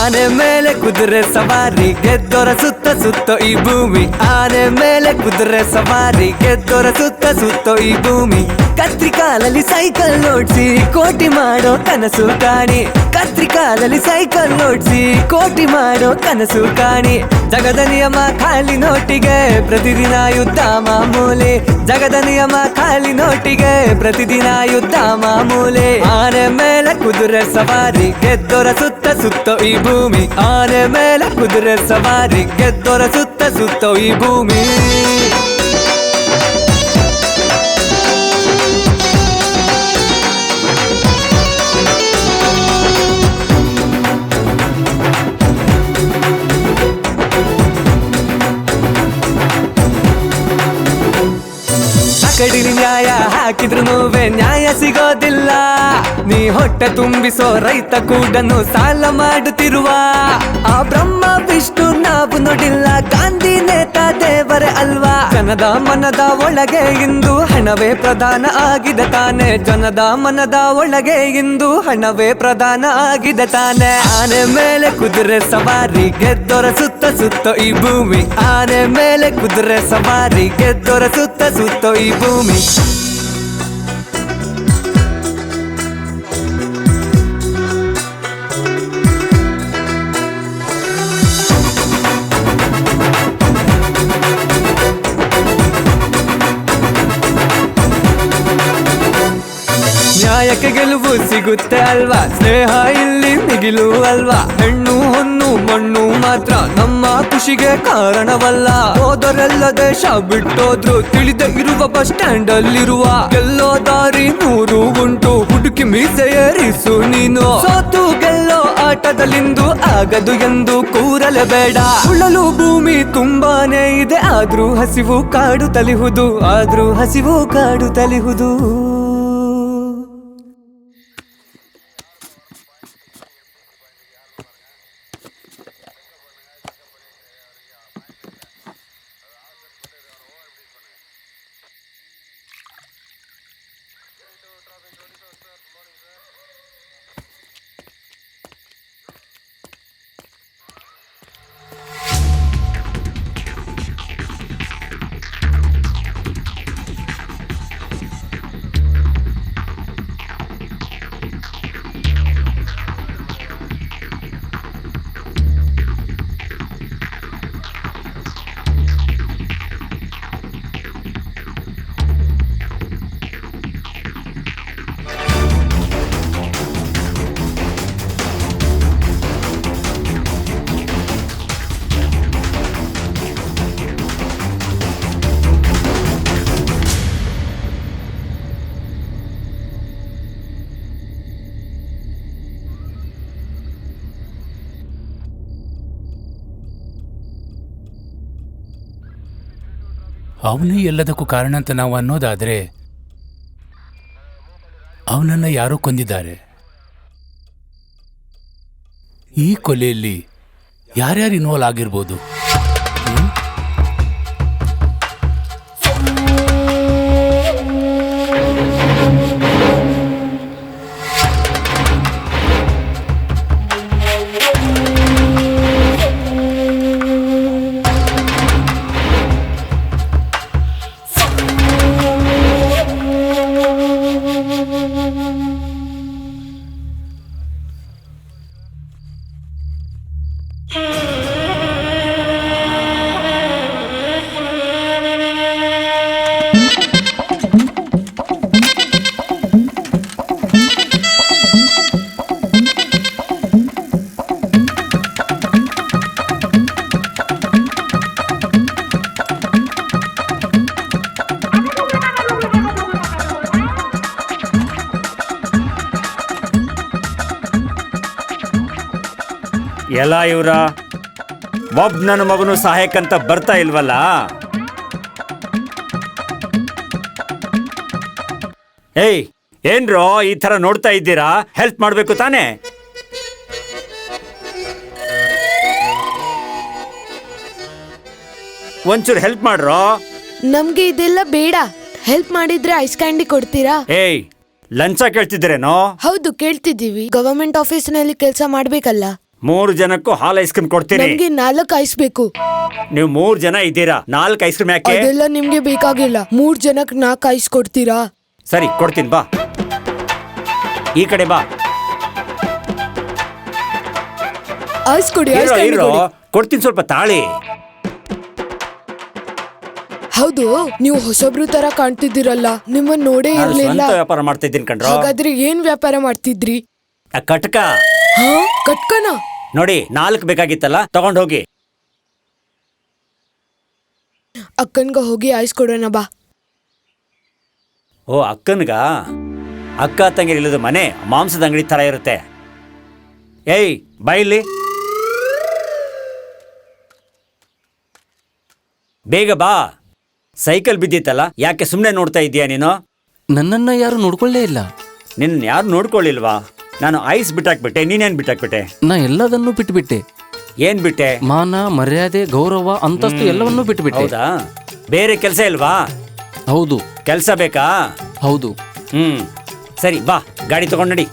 ಆನೆ ಮೇಲೆ ಕುದುರೆ ಸವಾರಿ ಗೆದ್ದೋರ ಸುತ್ತ ಸುತ್ತ ಈ ಭೂಮಿ. ಆನೆ ಮೇಲೆ ಕುದುರೆ ಸವಾರಿ ಗೆದ್ದೋರ ಸುತ್ತ ಸುತ್ತ ಈ ಭೂಮಿ. ಕತ್ರಿಕಾಲಲ್ಲಿ ಸೈಕಲ್ ಓಡ್ಸಿ ಕೋಟಿ ಮಾಡೋ ಕನಸು ಕಾಣಿ. ಕತ್ರಿಕಾಲಲ್ಲಿ ಸೈಕಲ್ ಓಡ್ಸಿ ಕೋಟಿ ಮಾಡೋ ಕನಸು ಕಾಣಿ. ಜಗದ ನಿಯಮ ಖಾಲಿ ನೋಟಿಗೆ ಪ್ರತಿದಿನ ಯುದ್ಧ ಮಾಮೂಲಿ. ಜಗದ ನಿಯಮ ಖಾಲಿ ನೋಟಿಗೆ ಪ್ರತಿದಿನ ಯುದ್ಧ ಮಾಮೂಲಿ. ಆನೆ ಮೇಲೆ ಕುದುರೆ ಸವಾರಿ ಗೆದ್ದೋರ ಸುತ್ತ ಸುತ್ತ ಈ ಭೂಮಿ. ಆನೆ ಮೇಲೆ ಕುದುರೆ ಸವಾರಿ ಗೆದ್ದೋರ ಸುತ್ತ ಸುತ್ತ ಈ ಭೂಮಿ. ಕಡಿಲಿ ನ್ಯಾಯ ಹಾಕಿದ್ರು ನ್ಯಾಯ ಸಿಗೋದಿಲ್ಲ. ನೀ ಹೊಟ್ಟೆ ತುಂಬಿಸೋ ರೈತ ಕೂಡನು ಸಾಲ ಮಾಡುತ್ತಿರುವ ಆ ಬ್ರಹ್ಮ ವಿಷ್ಣು ನಾವು ನೋಡಿಲ್ಲ. ಗಾಂಧಿ ನೇತಾ ದೇವರೇ ಅಲ್ವಾ. ಜನದ ಮನದ ಒಳಗೆ ಇಂದು ಹಣವೇ ಪ್ರಧಾನ ಆಗಿದೆ ತಾನೆ. ಜನದ ಮನದ ಒಳಗೆ ಇಂದು ಹಣವೇ ಪ್ರಧಾನ ಆಗಿದೆ ತಾನೆ. ಆನೆ ಮೇಲೆ ಕುದುರೆ ಸವಾರಿ ಗೆದ್ದೋರ ಸುತ್ತ ಸುತ್ತ ಈ ಭೂಮಿ. ಆನೆ ಮೇಲೆ ಕುದುರೆ ಸವಾರಿ ಗೆದ್ದೋರ ಸುತ್ತ ಸುತ್ತ ಈ ಭೂಮಿ. ನ್ಯಾಯಕ್ಕೆ ಗೆಲುವು ಸಿಗುತ್ತೆ ಅಲ್ವಾ. ಸ್ನೇಹ ಇಲ್ಲಿ ಮಿಗಿಲು ಅಲ್ವಾ. ಹೆಣ್ಣು ಹೊನ್ನು ಮಣ್ಣು ಮಾತ್ರ ನಮ್ಮ ಖುಷಿಗೆ ಕಾರಣವಲ್ಲ. ಹೋದರೆಲ್ಲ ದೇಶ ಬಿಟ್ಟೋದ್ರು ತಿಳಿದ ಇರುವ ಬಸ್ ಸ್ಟ್ಯಾಂಡ್ ಅಲ್ಲಿರುವ ಗೆಲ್ಲೋ ದಾರಿ 100 ಉಂಟು. ಹುಡುಕಿ ಮೀಸೆ ಏರಿಸು ನೀನು. ಸೋತು ಗೆಲ್ಲೋ ಆಟದಲ್ಲಿಂದು ಆಗದು ಎಂದು ಕೂರಲೇಬೇಡ. ಉಳಲು ಭೂಮಿ ತುಂಬಾನೇ ಇದೆ ಆದ್ರೂ ಹಸಿವು ಕಾಡು ತಲಿಹುದು. ಆದ್ರೂ ಹಸಿವು ಕಾಡು ತಲಿಹುದು. ಅವನೇ ಎಲ್ಲದಕ್ಕೂ ಕಾರಣ ಅಂತ ನಾವು ಅನ್ನೋದಾದ್ರೆ ಅವನನ್ನ ಯಾರೋ ಕೊಂದಿದ್ದಾರೆ. ಈ ಕೊಲೆಯಲ್ಲಿ ಯಾರ್ಯಾರು ಇನ್ವಾಲ್ವ್ ಆಗಿರ್ಬೋದು? ಎಲ್ಲ ಇವ್ರ ನನ್ನ ಮಗನು ಸಹಾಯಕ್ಕಂತ ಬರ್ತಾ ಇಲ್ವಲ್ಲ. ಏಯ್ ಏನ್ರೋ ಈ ತರ ನೋಡ್ತಾ ಇದ್ದೀರಾ? ಹೆಲ್ಪ್ ಮಾಡ್ಬೇಕು ತಾನೇ? ಒಂಚೂರು ಹೆಲ್ಪ್ ಮಾಡ್ರೋ. ನಮ್ಗೆ ಇದೆಲ್ಲ ಬೇಡ. ಹೆಲ್ಪ್ ಮಾಡಿದ್ರೆ ಐಸ್ ಕ್ಯಾಂಡಿ ಕೊಡ್ತೀರಾ? ಏಯ್ ಲಂಚ ಕೇಳ್ತಿದ್ದೀರೇನೋ? ಹೌದು ಕೇಳ್ತಿದ್ದೀವಿ. ಗವರ್ಮೆಂಟ್ ಆಫೀಸ್ ನಲ್ಲಿ ಕೆಲಸ ಮಾಡ್ಬೇಕಲ್ಲ. 3 ಜನಕ್ಕೂ ಹಾಲ್ ಐಸ್ ಕ್ರೀಮ್ ಕೊಡ್ತೀನಿ. ನಮ್ಗೆ 4 ಐಸ್ ಬೇಕು. ನೀವು 3 ಜನ ಇದ್ದೀರಾ, 4 ಐಸ್ ಕ್ರೀಮ್ ಯಾಕೆ? ಅದೆಲ್ಲ ನಿಮ್ಗೆ ಬೇಕಾಗಿಲ್ಲ. 3 ಜನಕ್ಕೆ 4 ಐಸ್ ಕೊಡ್ತೀರಾ? ಸರಿ ಕೊಡ್ತೀನಿ, ಬಾ ಈ ಕಡೆ ಬಾ. ಐಸ್ ಕೊಡಿ, ಐಸ್ ಇರೋ ಕ್ಯಾಂಡಿ ಇರೋ, ಕೊಡಿ. ಕೊಡ್ತೀನಿ, ಸ್ವಲ್ಪ ತಾಳಿ. ಹೌದು, ನೀವು ಹೊಸಬ್ರು ತರ ಕಾಣ್ತಿದ್ದೀರಲ್ಲ, ನಿಮ್ಮನ್ನ ನೋಡೇ ನಾನು ಇರ್ಲಿಲ್ಲ. ಸ್ವಂತ ವ್ಯಾಪಾರ ಮಾಡ್ತಾ ಇದ್ದೀನಿ ಕಣ್ರೋ. ಹಾಗಾದ್ರೆ ಏನ್ ವ್ಯಾಪಾರ ಮಾಡ್ತಿದ್ರಿ? ಆ ಕಟ್ಕ ಹಾ, ಕಟ್ಕನ? ನೋಡಿ, 4 ಬೇಕಾಗಿತ್ತಲ್ಲ, ತಗೊಂಡ್ ಹೋಗಿ. ಅಕ್ಕನ್ಗ ಹೋಗಿ ಐಸ್ ಕೊಡೋಣ ಬಾ. ಓ, ಅಕ್ಕನ್ಗ? ಅಕ್ಕ ತಂಗಿರ್ ಇಲ್ಲದ ಮನೆ ಮಾಂಸದ ಅಂಗಡಿ ತರ ಇರುತ್ತೆ. ಏಯ್ ಬೈಲಿ, ಬೇಗ ಬಾ. ಸೈಕಲ್ ಬಿದ್ದಿತ್ತಲ್ಲ, ಯಾಕೆ ಸುಮ್ಮನೆ ನೋಡ್ತಾ ಇದೀಯಾ ನೀನು? ನನ್ನನ್ನ ಯಾರು ನೋಡ್ಕೊಳ್ಳೇ ಇಲ್ಲ. ನಿನ್ನ ಯಾರು ನೋಡ್ಕೊಳ್ಳಿಲ್ವಾ? ನಾನು ಐಸ್ ಬಿಟ್ಟಾಕ್ಬಿಟ್ಟೆ, ನೀನೇನ್ ಬಿಟ್ಟಾಕ್ಬಿಟ್ಟೆ? ನಾ ಎಲ್ಲದನ್ನೂ ಬಿಟ್ಬಿಟ್ಟೆ. ಏನ್ ಬಿಟ್ಟೆ? ಮಾನ, ಮರ್ಯಾದೆ, ಗೌರವ, ಅಂತಸ್ತು ಎಲ್ಲವನ್ನೂ ಬಿಟ್ಬಿಟ್ಟೆ. ಹೌದಾ? ಬೇರೆ ಕೆಲಸ ಇಲ್ವಾ? ಹೌದು. ಕೆಲಸ ಬೇಕಾ? ಹೌದು. ಸರಿ ಬಾ, ಗಾಡಿ ತಗೊಂಡ್ ನಡಿ.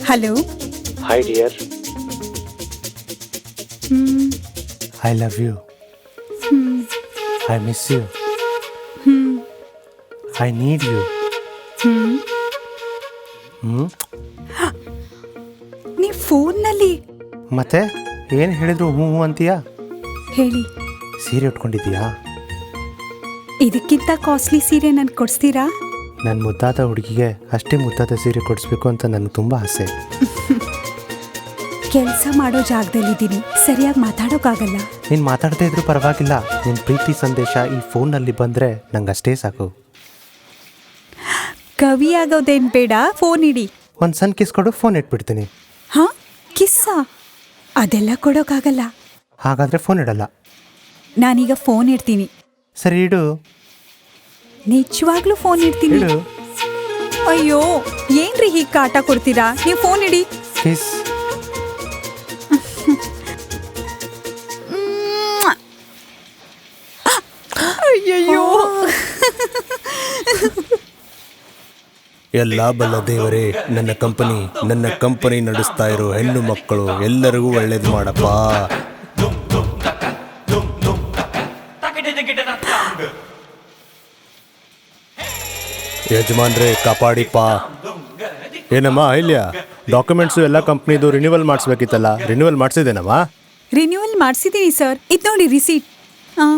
Hello. Hi dear. I love you. I miss you. I need you. ನೀ ಫೋನ್ನಲ್ಲಿ ಮತ್ತೆ ಏನು ಹೇಳಿದ್ರು ಹ್ಞೂ ಹ್ಞೂ ಅಂತೀಯಾ? ಹೇಳಿ. ಸೀರೆ ಉಟ್ಕೊಂಡಿದ್ದೀಯಾ? ಇದಕ್ಕಿಂತ ಕಾಸ್ಟ್ಲಿ ಸೀರೆ ನನ್ಗೆ ಕೊಡಿಸ್ತೀರಾ? ನನ್ನ ಮುದ್ದಾದ ಹುಡುಗಿಗೆ ಅಷ್ಟೇ ಮುದ್ದಾದ ಸೀರೆ ಕೊಡಿಸ್ಬೇಕು ಅಂತ ನನಗೆ ತುಂಬ ಆಸೆ. ಕೆಲಸ ಮಾಡೋ ಜಾಗದಲ್ಲಿದ್ದೀನಿ, ಸರಿಯಾಗಿ ಮಾತಾಡೋಕ್ಕಾಗಲ್ಲ. ನೀನು ಮಾತಾಡ್ತಾ ಇದ್ರೂ ಪರವಾಗಿಲ್ಲ, ನಿನ್ನ ಪ್ರೀತಿ ಸಂದೇಶ ಈ ಫೋನ್ನಲ್ಲಿ ಬಂದರೆ ನಂಗೆ ಅಷ್ಟೇ ಸಾಕು. ಕವಿ ಆಗೋದೇನು ಬೇಡ, ಫೋನ್ ಇಡಿ. ಒಂದು ಸಣ್ಣ ಕಿಸ್ ಕೊಡು, ಫೋನ್ ಇಟ್ಬಿಡ್ತೀನಿ. ಹಾ, ಕಿಸ್ಸಾ? ಅದೆಲ್ಲ ಕೊಡೋಕ್ಕಾಗಲ್ಲ. ಹಾಗಾದರೆ ಫೋನ್ ಇಡಲ್ಲ. ನಾನೀಗ ಫೋನ್ ಇಡ್ತೀನಿ. ಸರಿ ಇಡು. ನಿಜವಾಗ್ಲೂ ಫೋನ್ ಇಡ್ತೀನಿ. ಇಡು. ಅಯ್ಯೋ, ಏನ್ರಿ ಹೀಗೆ ಕಾಟ ಕೊಡ್ತೀರಾ? ನೀವು ಫೋನ್ ಇಡಿ. ಕಿಸ್. ಅಯ್ಯಯ್ಯೋ. ಎಲ್ಲ ಬಲ್ಲ ದೇವರೇ, ನನ್ನ ಕಂಪನಿ ನಡೆಸ್ತಾ ಇರೋ ಹೆಣ್ಣು ಮಕ್ಕಳು ಎಲ್ಲರಿಗೂ ಒಳ್ಳೇದು ಮಾಡಪ್ಪ. ಯಜಮಾನ್ರೇ ಕಾಪಾಡಿಪ್ಪ. ಏನಮ್ಮ ಇಲ್ಯ, ಡಾಕ್ಯುಮೆಂಟ್ಸು ಎಲ್ಲ ಕಂಪ್ನಿದು ರಿನ್ಯೂವಲ್ ಮಾಡಿಸ್ಬೇಕಿತ್ತಲ್ಲ, ರಿನ್ಯೂವಲ್ ಮಾಡಿಸಿದೇನಮ್ಮ? ರಿನ್ಯೂವಲ್ ಮಾಡಿಸಿದ್ದೀನಿ ಸರ್. ಇದು ನೋಡಿ ರಿಸೀಟ್. ಹಾಂ.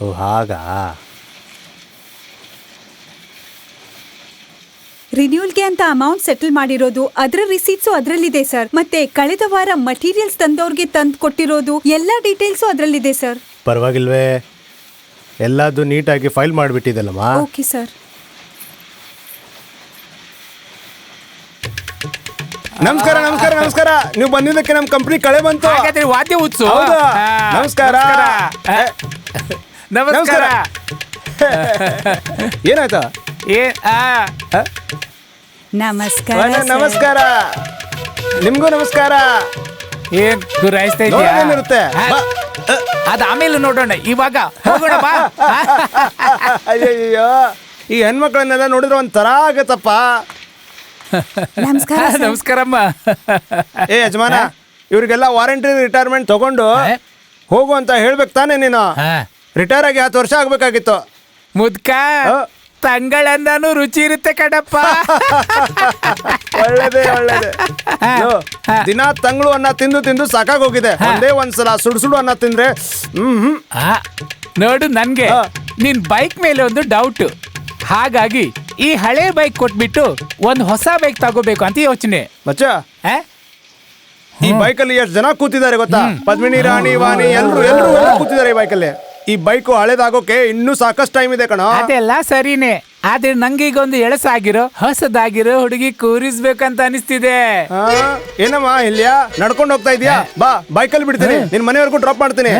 ಓ ಹಾಗಾ? ರಿನ್ಯೂವಲ್ಗೆ ಅಂತ ಅಮೌಂಟ್ ಸೆಟಲ್ ಮಾಡಿರೋದು, ಅದರ ರಿಸೀಟ್ಸು ಅದರಲ್ಲಿದೆ ಸರ್. ಮತ್ತೆ ಕಳೆದ ವಾರ ಮಟೀರಿಯಲ್ಸ್ ತಂದವ್ರಿಗೆ ತಂದು ಕೊಟ್ಟಿರೋದು ಎಲ್ಲ ಡೀಟೇಲ್ಸು ಅದರಲ್ಲಿದೆ ಸರ್. ಪರವಾಗಿಲ್ವೇ? ಎಲ್ಲದು ನೀಟಾಗಿ ಫೈಲ್ ಮಾಡಿಬಿಟ್ಟಿದ್ದಲ್ಲಮ್ಮ. Okay sir. ನಮಸ್ಕಾರ ನಮಸ್ಕಾರ ನಮಸ್ಕಾರ. ನೀವು ಬಂದಿದ್ದಕ್ಕೆ ನಮ್ಮ ಕಂಪ್ನಿ ಕಳೆ ಬಂತು. ವಾದ್ಯ ಉತ್ಸವ. ಹೌದಾ? ನಮಸ್ಕಾರ. ನಮಸ್ಕಾರ. ಏನಾಯ್ತಾ? ನಮಸ್ಕಾರ. ನಮಸ್ಕಾರ. ನಿಮ್ಗೂ ನಮಸ್ಕಾರ. ಏನ್ ಗುರಾಯಿಸ್ತಾ ಇದೆಯಾ? ಏನಿರುತ್ತೆ? ಅದ ಆಮೇಲೆ ನೋಡೋಣ, ಇವಾಗ ಹೋಗೋಣ ಬಾ. ಅಯ್ಯಯ್ಯೋ, ಈ ಹೆಣ್ಮಕ್ಳನ್ನೆಲ್ಲ ನೋಡಿದ್ರೆ ಒಂಥರ ಆಗತ್ತಪ್ಪ. ನಮಸ್ಕಾರ. ನಮಸ್ಕಾರಮ್ಮ. ಏ ಯಜಮಾನ, ಇವ್ರಿಗೆಲ್ಲ ವಾರಂಟಿ ರಿಟೈರ್ಮೆಂಟ್ ತಗೊಂಡು ಹೋಗು ಅಂತ ಹೇಳ್ಬೇಕು ತಾನೇ ನೀನು? ರಿಟೈರ್ ಆಗಿ 10 ವರ್ಷ ಆಗ್ಬೇಕಾಗಿತ್ತು. ಮುದ್ಕ ತಂಗಳಂದಾನು ರುಚಿ ಇರುತ್ತೆ ಕಡಪ್ಪ. ಒಳ್ಳೇದೇ ಒಳ್ಳೇದೇ. ದಿನ ತಂಗಳು ಅನ್ನ ತಿಂದು ತಿಂದು ಸಾಕಾಗೋಗಿದೆ. ಒಂದೇ ಒಂದ್ಸಲ ಸುಡು ಅನ್ನ ತಿಂದ್ರೆ ನೋಡು, ನನ್ಗೆ ನಿನ್ ಬೈಕ್ ಮೇಲೆ ಒಂದು ಡೌಟ್. ಹಾಗಾಗಿ ಈ ಹಳೆ ಬೈಕ್ ಕೊಟ್ಬಿಟ್ಟು ಒಂದು ಹೊಸ ಬೈಕ್ ತಗೋಬೇಕು ಅಂತ ಯೋಚನೆ. ಮಚ್ಚ, ಈ ಬೈಕಲ್ಲಿ ಎಷ್ಟು ಜನ ಕೂತಿದ್ದಾರೆ ಗೊತ್ತಾ? ಪದ್ಮಿನಿ, ರಾಣಿ, ವಾಣಿ ಎಲ್ಲರೂ ಕೂತಿದ್ದಾರೆ ಈ ಬೈಕಲ್ಲಿ. ಈ ಬೈಕು ಹಳೇದಾಗೋಕೆ ಇನ್ನೂ ಸಾಕಷ್ಟು ಟೈಮ್ ಇದೆ ಕಣ. ಅದೆಲ್ಲ ಸರಿನೇ, ಆದ್ರೆ ನಂಗೀಗ ಒಂದು ಎಳಸಾಗಿರೋ ಹೊಸದಾಗಿರೋ ಹುಡುಗಿ ಕೂರಿಸ್ಬೇಕಂತ ಅನಿಸ್ತಿದೆ. ಏನಮ್ಮ ಇಲ್ಯಾ, ನಡ್ಕೊಂಡು ಹೋಗ್ತಾ ಇದೀಯಾ? ಬಾ, ಬೈಕಲ್ಲಿ ಬಿಡ್ತೀನಿ, ನಿನ್ ಮನೆವರೆಗೂ ಡ್ರಾಪ್ ಮಾಡ್ತೀನಿ.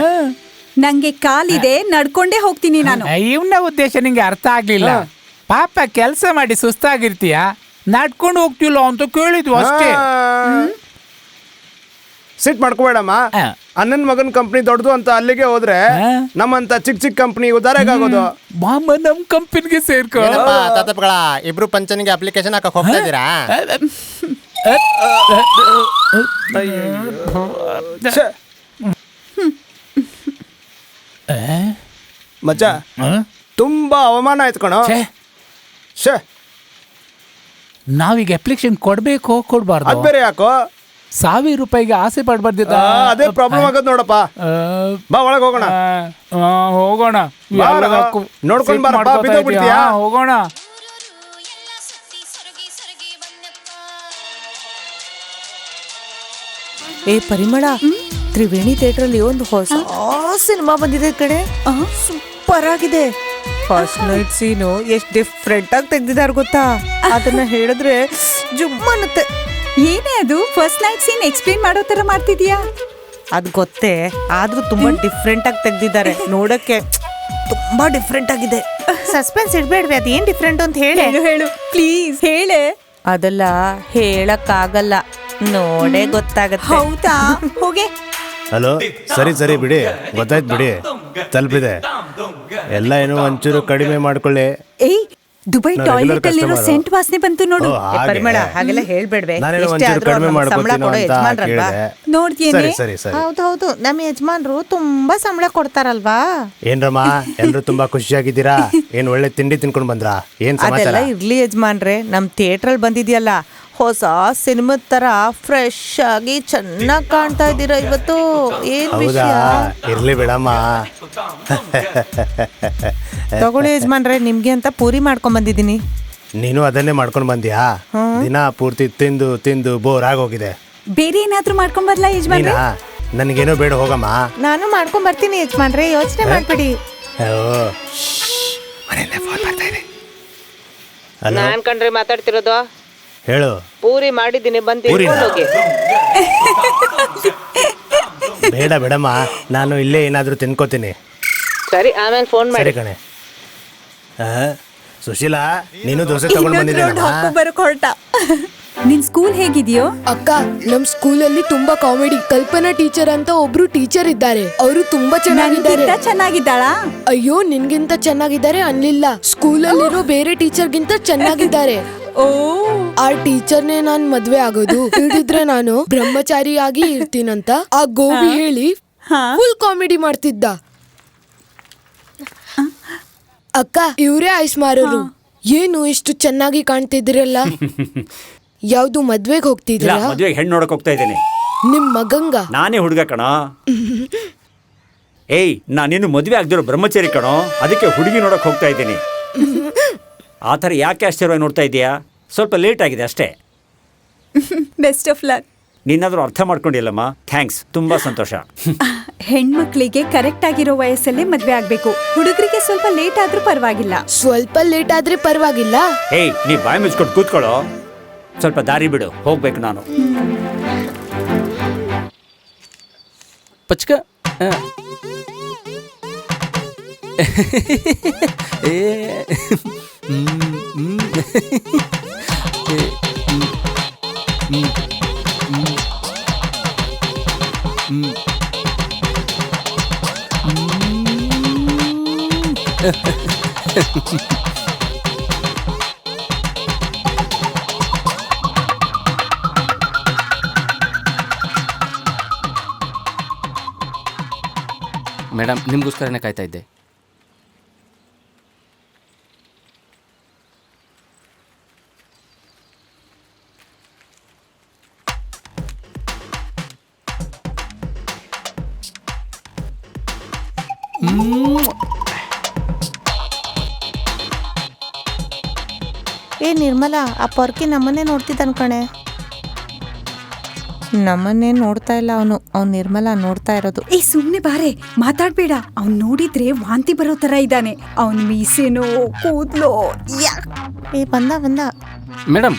ನಂಗೆ ಕಾಲಿದೆ, ನಡ್ಕೊಂಡೇ ಹೋಗ್ತೀನಿ ನಾನು. ಇವನ ಉದ್ದೇಶ ನಿಂಗೆ ಅರ್ಥ ಆಗ್ಲಿಲ್ಲ. ಪಾಪ ಕೆಲಸ ಮಾಡಿ ಸುಸ್ತಾಗಿರ್ತೀಯ, ನಡ್ಕೊಂಡು ಹೋಗ್ತಿಲ್ಲ ಅಂತ ಕೇಳಿದ್ವು ಅಷ್ಟೇ. ಸಿಟ್ ಮಾಡ್ಕೋಬೇಡಮ್ಮ. ಅಣ್ಣನ್ ಮಗನ್ ಕಂಪ್ನಿ ದೊಡ್ಡದು ಅಂತ ಅಲ್ಲಿಗೆ ಹೋದ್ರೆ ನಮ್ಮಂತ ಚಿಕ್ಕ ಚಿಕ್ಕ ಕಂಪ್ನಿ ಉದಾರಾಗೋದು. ಮಾಮ ನಮ್ ಕಂಪನಿಗೆ ಸೇರ್ಕೊ. ತಾತಪ್ಪಗಳ ಇಬ್ರು ಪಂಚನಿಗೆ ಅಪ್ಲಿಕೇಶನ್ ಹಾಕಕ್ ಹೋಗ್ತಾ ಇದ್ದೀರಾ? ಮಚ್ಚ ತುಂಬಾ ಅವಮಾನ ಆಯ್ತು ಕಣೋ. ಶೇ ನಾವೀಗ ಅಪ್ಲಿಕೇಶನ್ ಕೊಡ್ಬೇಕು ಕೊಡ್ಬಾರ್ದು? ಅದ್ ಬೇರೆ ಯಾಕೋ? 1000 ರೂಪಾಯಿಗೆ ಆಸೆ ಪಡ್ಬಾರ್ದಿತ್ತ? ಅದೇ ಪ್ರಾಬ್ಲಮ್ ಆಗೋದು ನೋಡಪ್ಪ. ಬಾ ಒಳಗ್ ಹೋಗೋಣ. ಹೋಗೋಣ, ನೋಡ್ಕೊಂಡ್ ಬಾರಪ್ಪ, ಬಿದ್ದೋಗ್ಬಿಡ್ತೀಯಾ? ಹೋಗೋಣ. ಏ ಪರಿಮಳ, ತ್ರಿವೇಣಿ ಥಿಯೇಟ್ರಲ್ಲಿ ಒಂದು ಹೊಸ ಸಿನಿಮಾ ಬಂದಿದೆ ಕಡೆ, ಸೂಪರ್ ಆಗಿದೆ. ಫಸ್ಟ್ ನೈಟ್ ಸೀನು ಎಷ್ಟು ಡಿಫ್ರೆಂಟ್ ಆಗಿ ತೆಗ್ದಿದ್ದಾರೆ ಗೊತ್ತಾ? ಅದನ್ನ ಹೇಳಿದ್ರೆ ಜುಮ್ ಅನ್ನುತ್ತೆ. ಏನೇ ಅದು ಫಸ್ಟ್ ನೈಟ್ ಸೀನ್ ಎಕ್ಸ್ಪ್ಲೇನ್ ಮಾಡೋ ತರ ಮಾಡ್ತಿದ್ಯಾ? ಅದ್ ಗೊತ್ತೇ, ಆದ್ರೂ ತುಂಬಾ ಡಿಫ್ರೆಂಟ್ ಆಗಿ ತೆಗ್ದಿದ್ದಾರೆ. ನೋಡಕ್ಕೆ ತುಂಬಾ ಡಿಫ್ರೆಂಟ್ ಆಗಿದೆ. ಸಸ್ಪೆನ್ಸ್ ಇಡ್ಬೇಡ್ವಿ, ಅದೇನ್ ಡಿಫ್ರೆಂಟ್ ಅಂತ ಹೇಳಿ. ಹೇಳು ಪ್ಲೀಸ್, ಹೇಳೆ. ಅದೆಲ್ಲ ಹೇಳಕ್ಕಾಗಲ್ಲ, ನೋಡೇ ಗೊತ್ತಾಗತ್ತೆ. ಹೌದಾ? ಹೋಗೆ. ಹಲೋ, ಸರಿ ಬಿಡಿ, ಗೊತ್ತಾಯ್ತು ಬಿಡಿ, ತಲುಪಿದೆ ಎಲ್ಲ. ಏನೋ ಒಂಚೂರು ಕಡಿಮೆ ಮಾಡ್ಕೊಳ್ಳಿ. ಏಯ್, ದುಬೈ ಟಾಯ್ಲೆಟ್ ಅಲ್ಲಿರೋ ಸೆಂಟ್ ವಾಸನೆ ಬಂತು ನೋಡು. ಪರಿಮಳ, ಹಾಗೆಲ್ಲ ಹೇಳ್ಬೇಡ್ವೆ. ನಾನೇನೋ ಒಂಚೂರು ಕಡಿಮೆ ಮಾಡ್ಕೊತೀನೋ ಅಂತ ಕೇಳಿದೆ. ನೋಡ್ತೀನಿ. ಸರಿ. ಹೌದು, ನಮ್ಮ ಯಜಮಾನ್ರು ತುಂಬಾ ಸಂಬಳ ಕೊಡ್ತಾರಲ್ವಾ? ಏನ್ರಮ್ಮ, ಎಲ್ರು ತುಂಬಾ ಖುಷಿಯಾಗಿದ್ದೀರಾ? ಏನ್ ಒಳ್ಳೆ ತಿಂಡಿ ತಿನ್ಕೊಂಡ್ ಬಂದ್ರಾ? ಏನ್ ಸಮಾಚಾರ? ಅದೆಲ್ಲ ಇರ್ಲಿ ಯಜಮಾನ್ರೆ, ನಮ್ ಥಿಯೇಟ್ರಲ್ಲಿ ಬಂದಿದ್ಯಲ್ಲ, ಹೊಸ ಸಿನಿಮಾದ ತರ ಫ್ರೆಶ್ ಆಗಿ ಚೆನ್ನಾಗಿ ಕಾಣ್ತಾ ಇದ್ದೀರಾ ಇವತ್ತು. ಏನ್ ಹೌದಾ? ವಿಷಯ? ಇರ್ಲಿ ಬಿಡಮ್ಮ. ತಗೊಳ್ಳಿ ಯಜಮಾನ್ರೆ, ನಿಮ್ಗೆ ಅಂತ ಪೂರಿ ಮಾಡ್ಕೊಂಡ್ ಬಂದಿದ್ದೀನಿ. ನೀನು ಅದನ್ನೇ ಮಾಡ್ಕೊಂಡ್ ಬಂದ್ಯಾ? ದಿನ ಪೂರ್ತಿ ತಿಂದು ತಿಂದು ಬೋರ್ ಆಗೋಗಿದೆ. ಬೇರೆ ಏನಾದ್ರೂ ಮಾಡ್ಕೊಂಡ್ ಬರ್ಲಾ ಯಜಮಾನ್ರೆ? ನೀನಾ? ನನ್ಗೇನೋ ಬೇಡ, ಹೋಗಮ್ಮ. ನಾನು ಮಾಡ್ಕೊಂಡ್ ಬರ್ತೀನಿ ಯಜಮಾನ್ರೆ, ಯೋಚನೆ ಮಾಡ್ಬೇಡಿ. ನಾನ್ ಕಂಡ್ರೆ ಮಾತಾಡ್ತಿರೋದು. ಹೇಳು. ಪೂರಿ ಮಾಡಿದ್ದೀನಿ, ಬಂದು ಹೋಗಿ. ಬೇಡ ಬಿಡಮ್ಮ, ನಾನು ಇಲ್ಲೇ ಏನಾದ್ರೂ ತಿನ್ಕೋತೀನಿ. ಸರಿ, ಆಮೇಲೆ ಫೋನ್ ಮಾಡಿ. ಸರಿ ಕಣೆ. ಸುಶೀಲಾ, ನೀನು ದೋಸೆ ತಗೊಂಡ್ ಬಂದಿದ್ದೀನಮ್ಮ. ಬರಕ್ ಹೊರಟ. ನಿನ್ ಸ್ಕೂಲ್ ಹೇಗಿದ್ಯೋ? ಅಕ್ಕ, ನಮ್ ಸ್ಕೂಲಲ್ಲಿ ತುಂಬಾ ಕಾಮಿಡಿ. ಕಲ್ಪನಾ ಟೀಚರ್ ಅಂತ ಒಬ್ರು ಟೀಚರ್ ಇದ್ದಾರೆ. ಅವರು ತುಂಬಾ ಚೆನ್ನಾಗಿದ್ದಾರೆ. ಚೆನ್ನಾಗಿದ್ದಾಳಾ? ಅಯ್ಯೋ, ನಿನ್ಗಿಂತ ಚೆನ್ನಾಗಿದ್ದಾರೆ ಅನ್ಲಿಲ್ಲ. ಸ್ಕೂಲಲ್ಲಿರೋ ಬೇರೆ ಟೀಚರ್ಗಿಂತ ಚೆನ್ನಾಗಿದ್ದಾರೆ. ಓ, ಆ ಟೀಚರ್ನೇ ನಾನ್ ಮದ್ವೆ ಆಗೋದು. ಹಿಡಿದ್ರೆ ನಾನು ಬ್ರಹ್ಮಚಾರಿಯಾಗಿ ಇರ್ತೀನಂತ ಆ ಗೋಬಿ ಹೇಳಿ ಫುಲ್ ಕಾಮಿಡಿ ಮಾಡ್ತಿದ್ದ. ಅಕ್ಕ, ಇವ್ರೇ ಐಸ್ ಮಾರೋರು. ಏನು ಇಷ್ಟು ಚೆನ್ನಾಗಿ ಕಾಣ್ತಿದ್ರಲ್ಲ? ಯಾವ್ದು ಮದ್ವೆಗ್ ಹೋಗ್ತಿದ್ದೀರಾ? ಮದ್ವೆಗೆ ಹೆಣ್ಣು ನೋಡಕ್ ಹೋಗ್ತಾ ಇದ್ದೀನಿ. ನಿಮ್ ಮಗಂಗ? ನಾನೇ ಹುಡುಗ ಕಣೋ. ಏಯ್, ನಾನೇನು ಮದ್ವೆ ಆಗ್ದಿರೋ ಬ್ರಹ್ಮಚಾರಿ ಕಣೋ, ಅದಕ್ಕೆ ಹುಡುಗಿ ನೋಡಕ್ ಹೋಗ್ತಾ ಇದ್ದೀನಿ. ಆ ಥರ ಯಾಕೆ ಆಶ್ಚರ್ಯ ನೋಡ್ತಾ ಇದೀಯಾ? ಸ್ವಲ್ಪ ಲೇಟ್ ಆಗಿದೆ ಅಷ್ಟೇ. Best of luck. ನೀನಾದ್ರೂ ಅರ್ಥ ಮಾಡ್ಕೊಂಡಿಲ್ಲಮ್ಮ. ಥ್ಯಾಂಕ್ಸ್, ತುಂಬಾ ಸಂತೋಷ. ಹೆಣ್ಮಕ್ಳಿಗೆ ಕರೆಕ್ಟ್ ಆಗಿರೋ ವಯಸ್ಸಲ್ಲೇ ಮದ್ವೆ ಆಗ್ಬೇಕು. ಹುಡುಗರಿಗೆ ಸ್ವಲ್ಪ ಲೇಟ್ ಆದ್ರೂ ಪರವಾಗಿಲ್ಲ. ಸ್ವಲ್ಪ ಲೇಟ್ ಆದ್ರೆ ಪರವಾಗಿಲ್ಲ. ಏಯ್, ನೀ ಬಾಯಿ ಮುಚ್ಕೊಂಡು ಕೂತ್ಕೊಳ್ಳೋ. ಸ್ವಲ್ಪ ದಾರಿ ಬಿಡು, ಹೋಗ್ಬೇಕು ನಾನು. ಪಚ್ಕ ಮೇಡಮ್, ನಿಮ್ಗೋಸ್ಕರನೇ ಕಾಯ್ತಾ ಇದ್ದೆ. ಏ ನಿರ್ಮಲಾ, ಆ ಪೊರ್ಕಿ ನಮ್ಮನ್ನೇ ನೋಡ್ತಿದ್ದಾನ ಕಣೆ. ನಮ್ಮನ್ನೇ ನೋಡ್ತಾ ಇಲ್ಲ ಅವನು, ಅವ್ನು ನಿರ್ಮಲಾ ನೋಡ್ತಾ ಇರೋದು. ಏ, ಸುಮ್ನೆ ಬಾರೆ, ಮಾತಾಡ್ಬೇಡ. ಅವ್ನ್ ನೋಡಿದ್ರೆ ವಾಂತಿ ಬರೋ ತರ ಇದ್ದಾನೆ. ಅವ್ನ್ ಮೀಸೆನೋ ಕೂದ್ಲೋ. ಏ, ಬಂದ. ಮೇಡಮ್,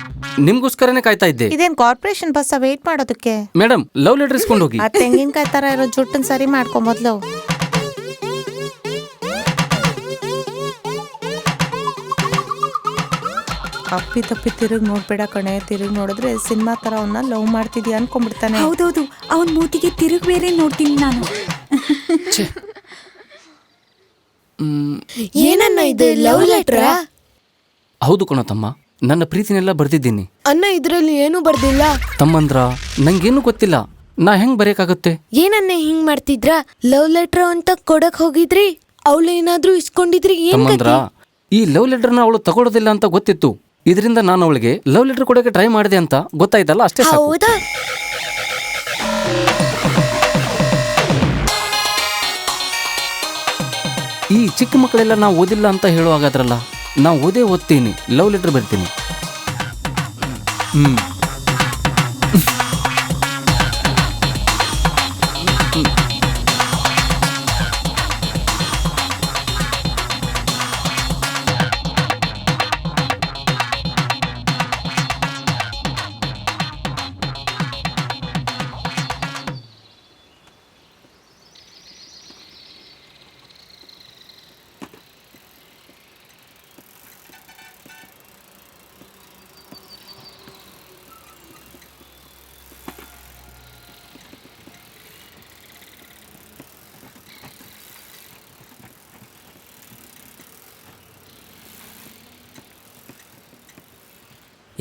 ನಿಮ್ಗೋಸ್ಕರನೇ ಕಾಯ್ತಾ ಇದ್ದೆ. ಇದೇನ್ ಕಾರ್ಪೊರೇಷನ್ ಬಸ್ ವೇಟ್ ಮಾಡೋದಕ್ಕೆ? ಮೇಡಮ್, ಲವ್ ಲೆಟರ್ ಇಸ್ಕೊಂಡು ಹೋಗಿ. ಆ ತೆಂಗಿನಕಾಯಿ ತರ ಇರೋ ಜುಟ್ಟನ್ ಸರಿ ಮಾಡ್ಕೊ ಮೊದ್ಲು. ಅಪ್ಪಿ ತಪ್ಪಿ ತಿರುಗಿ ನೋಡ್ಬೇಡ ಕಣೆ. ತಿರುಗಿ ನೋಡಿದ್ರೆ ಸಿನಿಮಾ ತರ ಅವನ್ನ ಲವ್ ಮಾಡ್ತಿದ್ಯಾ ಅನ್ಕೊಂಡ್ಬಿಡ್ತಾನೆ. ಹೌದೌದು, ಅವನ್ ಮೂತಿಗೆ ತಿರುಗ್ ಬೇರೆ ನೋಡ್ತೀನಿ ನಾನು. ಏನನ್ನ ಇದು, ಲವ್ ಲೆಟ್ರಾ? ಹೌದು ಕಣ ತಮ್ಮ, ನನ್ನ ಪ್ರೀತಿನೆಲ್ಲ ಬರ್ದಿದ್ದೀನಿ. ಅನ್ನ ಇದ್ರಲ್ಲಿ ಏನು ಬರ್ದಿಲ್ಲ. ತಮ್ಮಂದ್ರ ನಂಗೇನು ಗೊತ್ತಿಲ್ಲ, ನಾ ಹೆಂಗ್ ಬರೆಯಕ್ಕಾಗತ್ತೆ? ಏನನ್ನ ಹಿಂಗ್ ಮಾಡ್ತಿದ್ರ? ಲವ್ ಲೆಟರ್ ಅಂತ ಕೊಡಕ್ ಹೋಗಿದ್ರಿ, ಅವಳೇನಾದ್ರೂ ಇಸ್ಕೊಂಡಿದ್ರಿ? ಏನ್ ತಮ್ಮಂದ್ರ, ಈ ಲವ್ ಲೆಟರ್ನ ಅವಳು ತಗೊಳ್ಳೋದಿಲ್ಲ ಅಂತ ಗೊತ್ತಿತ್ತು. ಇದರಿಂದ ನಾನು ಅವಳಿಗೆ ಲವ್ ಲೆಟರ್ ಕೊಡೋಕೆ ಟ್ರೈ ಮಾಡಿದೆ ಅಂತ ಗೊತ್ತಾಯ್ತಲ್ಲ, ಅಷ್ಟೇ ಸಾಕು. ಹೌದಾ? ಈ ಚಿಕ್ಕ ಮಕ್ಕಳೆಲ್ಲ ನಾವು ಓದಿಲ್ಲ ಅಂತ ಹೇಳುವಾಗಾದ್ರಲ್ಲ, ನಾವು ಓದ್ತೀನಿ, ಲವ್ ಲೆಟರ್ ಬರ್ತೀನಿ.